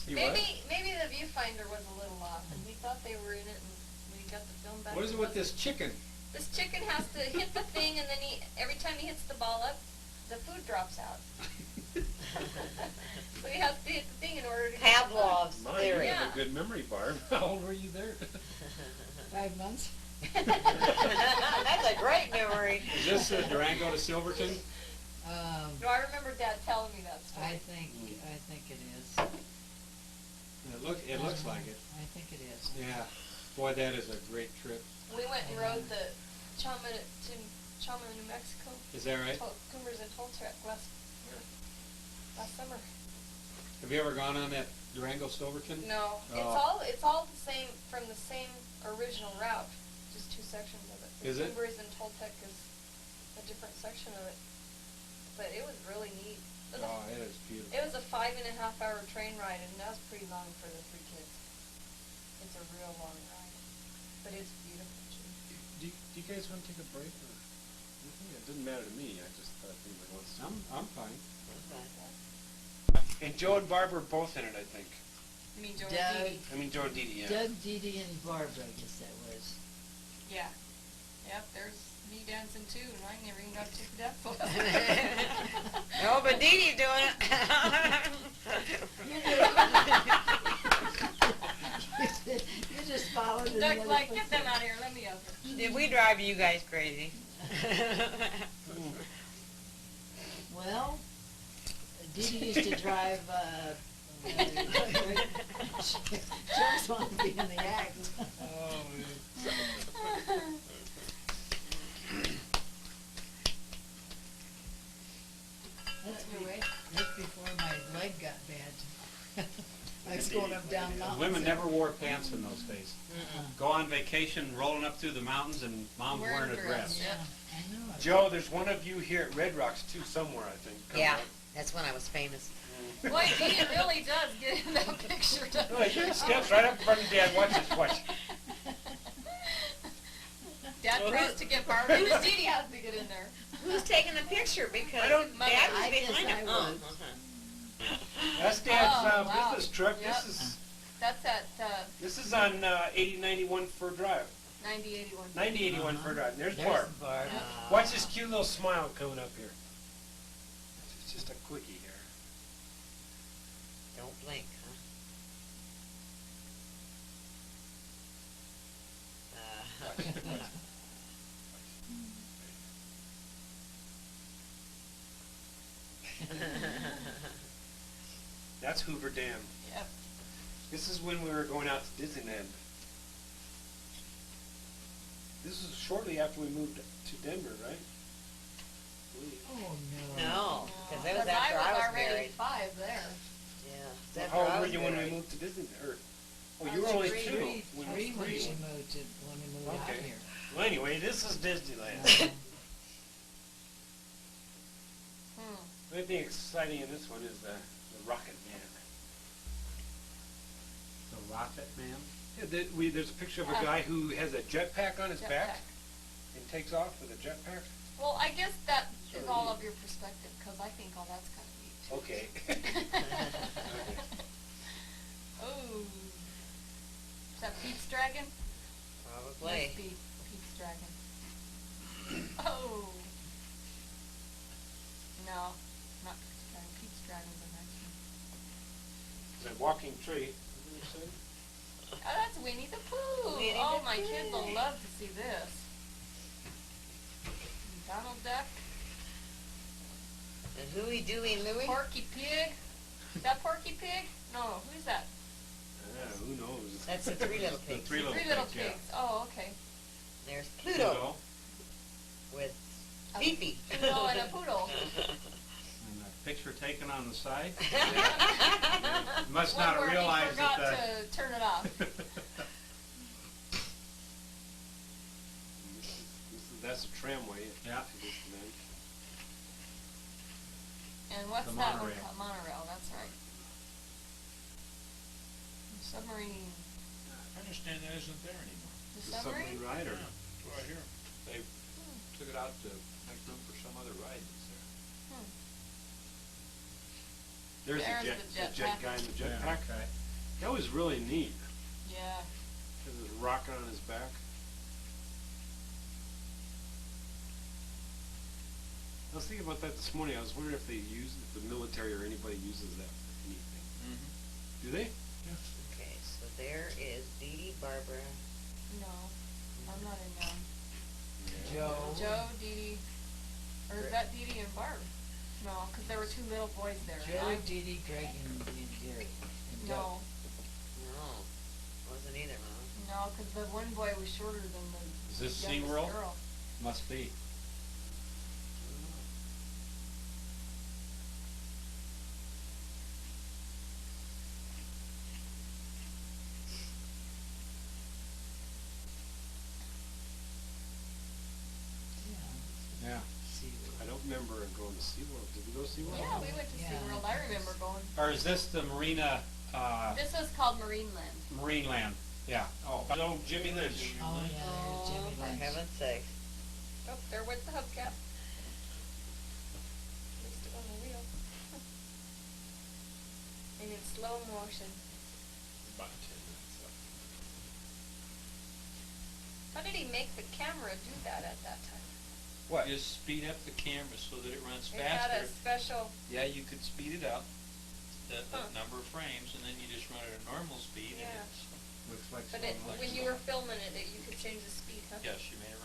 Speaker 1: He what?
Speaker 2: Maybe the viewfinder was a little off, and we thought they were in it, and when he got the film back.
Speaker 3: What is it with this chicken?
Speaker 2: This chicken has to hit the thing, and then every time he hits the ball up, the food drops out. So he has to hit the thing in order to get the food.
Speaker 5: Pavlov's
Speaker 1: My, you
Speaker 5: theory.
Speaker 2: Yeah.
Speaker 1: have a good memory, Barb. How old were you there?
Speaker 7: 5 months?
Speaker 5: That's a great memory.
Speaker 3: Is this Durango to Silverton?
Speaker 2: No, I remember Dad telling me that story.
Speaker 7: I think it is.
Speaker 3: It looks like it.
Speaker 7: I think it is.
Speaker 3: Yeah. Boy, that is a great trip.
Speaker 2: We went and rode the Chama, New Mexico.
Speaker 3: Is that right?
Speaker 2: Coomers and Toll Track last summer.
Speaker 3: Have you ever gone on that Durango Silverton?
Speaker 2: No,
Speaker 3: Oh.
Speaker 2: it's all the same from the same original route, just 2 sections of it.
Speaker 3: Is it?
Speaker 2: Coomers and Toltec is a different section of it, but it was really neat.
Speaker 3: Oh, it is beautiful.
Speaker 2: It was a 5.5-hour train ride, and that was pretty long for the 3 kids. It's a real long ride, but it's beautiful too.
Speaker 1: Do you guys want to take a break or anything? It didn't matter to me. I just thought anybody wants to.
Speaker 3: I'm fine.
Speaker 1: And Joe and Barb are both in it, I think.
Speaker 2: You mean Joe
Speaker 7: Doug.
Speaker 2: and Dee Dee?
Speaker 1: I mean, Joe and Dee Dee, yeah.
Speaker 7: Doug, Dee Dee, and Barb, I guess that was.
Speaker 2: Yeah. Yep, there's me dancing too, and I never even got to take the dance floor.
Speaker 5: Oh, but Dee Dee's doing it.
Speaker 7: You just followed in
Speaker 2: Doug's
Speaker 7: the
Speaker 2: like,
Speaker 7: other
Speaker 2: get them out of here, let me over.
Speaker 5: Did we drive you guys crazy?
Speaker 7: Well, Dee Dee used to drive, she just wanted to be in the act. That's before my leg got bad. I was going up down mountains.
Speaker 3: Women never wore pants in those days. Go on vacation, rolling up through the mountains, and mom's wearing a dress.
Speaker 7: Yeah, I know.
Speaker 1: Joe, there's one of you here at Red Rocks too, somewhere, I think. Come
Speaker 5: Yeah,
Speaker 1: on.
Speaker 5: that's when I was famous.
Speaker 2: Boy, he really does get in that picture, doesn't
Speaker 1: Oh, he steps right up in front of Dad. Watch this, watch.
Speaker 2: Dad tries to get Barb, and Dee Dee has to get in there.
Speaker 5: Who's taking the picture? Because
Speaker 1: I don't-
Speaker 5: Dad was
Speaker 7: I guess
Speaker 5: behind
Speaker 7: I
Speaker 5: him.
Speaker 7: was.
Speaker 5: Okay.
Speaker 1: That's Dad's
Speaker 2: Oh, wow.
Speaker 1: business truck.
Speaker 2: Yep. That's at
Speaker 1: This is on 8091 Fur Drive.
Speaker 2: 9081.
Speaker 1: 9081 Fur Drive. There's
Speaker 7: There's
Speaker 1: Barb.
Speaker 7: Barb.
Speaker 1: Watch this cute little smile coming up here. It's just a quickie here.
Speaker 5: Don't blink, huh?
Speaker 1: Watch, watch. That's Hoover Dam.
Speaker 2: Yep.
Speaker 1: This is when we were going out to Disneyland. This is shortly after we moved to Denver, right?
Speaker 7: Oh, no.
Speaker 5: No, because it was
Speaker 2: Because
Speaker 5: after I was
Speaker 2: already
Speaker 5: married.
Speaker 2: 5 there.
Speaker 5: Yeah. it's
Speaker 1: Well,
Speaker 5: after
Speaker 1: how
Speaker 5: I
Speaker 1: old were
Speaker 5: was
Speaker 1: you when we
Speaker 5: married.
Speaker 1: moved to Disneyland? Or, oh,
Speaker 2: I
Speaker 1: you were
Speaker 2: was
Speaker 1: only
Speaker 2: three.
Speaker 1: 2. When
Speaker 7: Three
Speaker 1: you
Speaker 7: when
Speaker 1: three.
Speaker 7: she moved to, when we moved out
Speaker 1: Okay.
Speaker 7: here.
Speaker 1: Well, anyway, this is Disneyland. The only thing exciting in this one is the Rocket Man.
Speaker 3: The Rocket Man? There's a picture of a guy who has a jetpack on his back
Speaker 2: Jetpack.
Speaker 3: and takes off with a jetpack.
Speaker 2: Well, I guess that is
Speaker 3: Sort of
Speaker 2: all
Speaker 3: neat.
Speaker 2: of your perspective, because I think all that's kind of neat too.
Speaker 3: Okay.
Speaker 2: Oh. Is that Pete's dragon?
Speaker 5: Probably.
Speaker 2: Must be Pete's dragon. Oh. No, not Pete's dragon. Pete's dragon's a nice one.
Speaker 3: It's a walking tree. What did you say?
Speaker 2: Oh, that's Winnie the Pooh.
Speaker 5: Winnie
Speaker 2: Oh,
Speaker 5: the
Speaker 2: my kids will
Speaker 5: Pooh.
Speaker 2: love to see this. Donald Duck.
Speaker 5: And Huey, Dewey, and Louie.
Speaker 2: Porky Pig. Is that Porky Pig? No, who's that?
Speaker 3: Who knows?
Speaker 5: That's the Three Little
Speaker 3: The
Speaker 5: Pigs.
Speaker 3: Three Little
Speaker 2: Three Little
Speaker 3: Pigs, yeah.
Speaker 2: Pigs. Oh, okay.
Speaker 5: There's Pluto with
Speaker 2: A
Speaker 5: Fifi.
Speaker 2: Pluto and a poodle.
Speaker 3: And a picture taken on the side.
Speaker 5: Yeah.
Speaker 3: Must
Speaker 2: One
Speaker 3: not
Speaker 2: where
Speaker 3: realize
Speaker 2: he forgot
Speaker 3: that
Speaker 2: to turn it off.
Speaker 1: That's a tramway.
Speaker 3: Yeah.
Speaker 1: To this event.
Speaker 2: And what's
Speaker 3: The
Speaker 2: that one
Speaker 3: monorail.
Speaker 2: called? Monorail, that's right. Submarine.
Speaker 6: I understand that isn't there anymore.
Speaker 2: The
Speaker 1: The submarine
Speaker 2: submarine?
Speaker 1: rider.
Speaker 6: Yeah, that's what I hear. They took it out to make room for some other ride that's there.
Speaker 2: Hmm.
Speaker 1: There's
Speaker 2: There's
Speaker 1: the
Speaker 2: the
Speaker 1: jet
Speaker 2: jetpack.
Speaker 1: guy in the
Speaker 3: Yeah,
Speaker 1: jetpack.
Speaker 3: okay.
Speaker 1: That was really neat.
Speaker 2: Yeah.
Speaker 1: Because it's rocking on his back. I was thinking about that this morning. I was wondering if if the military or anybody uses that for anything.
Speaker 6: Mm-hmm.
Speaker 1: Do they?
Speaker 5: Okay, so there is Dee Dee, Barbara.
Speaker 2: No, I'm not in them.
Speaker 4: Joe.
Speaker 2: Joe, Dee Dee, or is that Dee Dee and Barb? No, because there were two little boys there.
Speaker 4: Joe,
Speaker 2: and
Speaker 4: Dee Dee, Greg, and Gary. And Doug.
Speaker 2: No,
Speaker 5: No, wasn't either, Mom.
Speaker 2: no, because the one boy was shorter than the
Speaker 3: Is this
Speaker 2: youngest
Speaker 3: SeaWorld?
Speaker 2: girl.
Speaker 3: Must be.
Speaker 4: Yeah.
Speaker 3: Yeah.
Speaker 4: See,
Speaker 1: I don't remember going to SeaWorld. Did we go to SeaWorld?
Speaker 2: Yeah, we went to
Speaker 4: Yeah.
Speaker 2: SeaWorld. I remember going.
Speaker 3: Or is this the Marina,
Speaker 2: This was called Marine Land.
Speaker 3: Marine Land? Yeah. Oh, Jimmy Lynch.
Speaker 4: oh, yeah, there's Jimmy
Speaker 5: For
Speaker 4: Lynch.
Speaker 5: heaven's sake.
Speaker 2: Oh, there went the hubcap. Placed it on the wheel. And in slow motion.
Speaker 6: About 10 minutes up.
Speaker 2: How did he make the camera do that at that time?
Speaker 3: What?
Speaker 6: Just speed up the camera so that it runs
Speaker 2: It had a
Speaker 6: faster.
Speaker 2: special,
Speaker 6: Yeah, you could speed it up, the
Speaker 2: Huh.
Speaker 6: number of frames, and then you just run it at normal speed,
Speaker 2: Yeah.
Speaker 6: and it's,
Speaker 3: Looks like
Speaker 2: but
Speaker 3: slow
Speaker 2: it,
Speaker 3: motion.
Speaker 2: when you were filming it, you could change the speed, huh?
Speaker 6: yes, you made it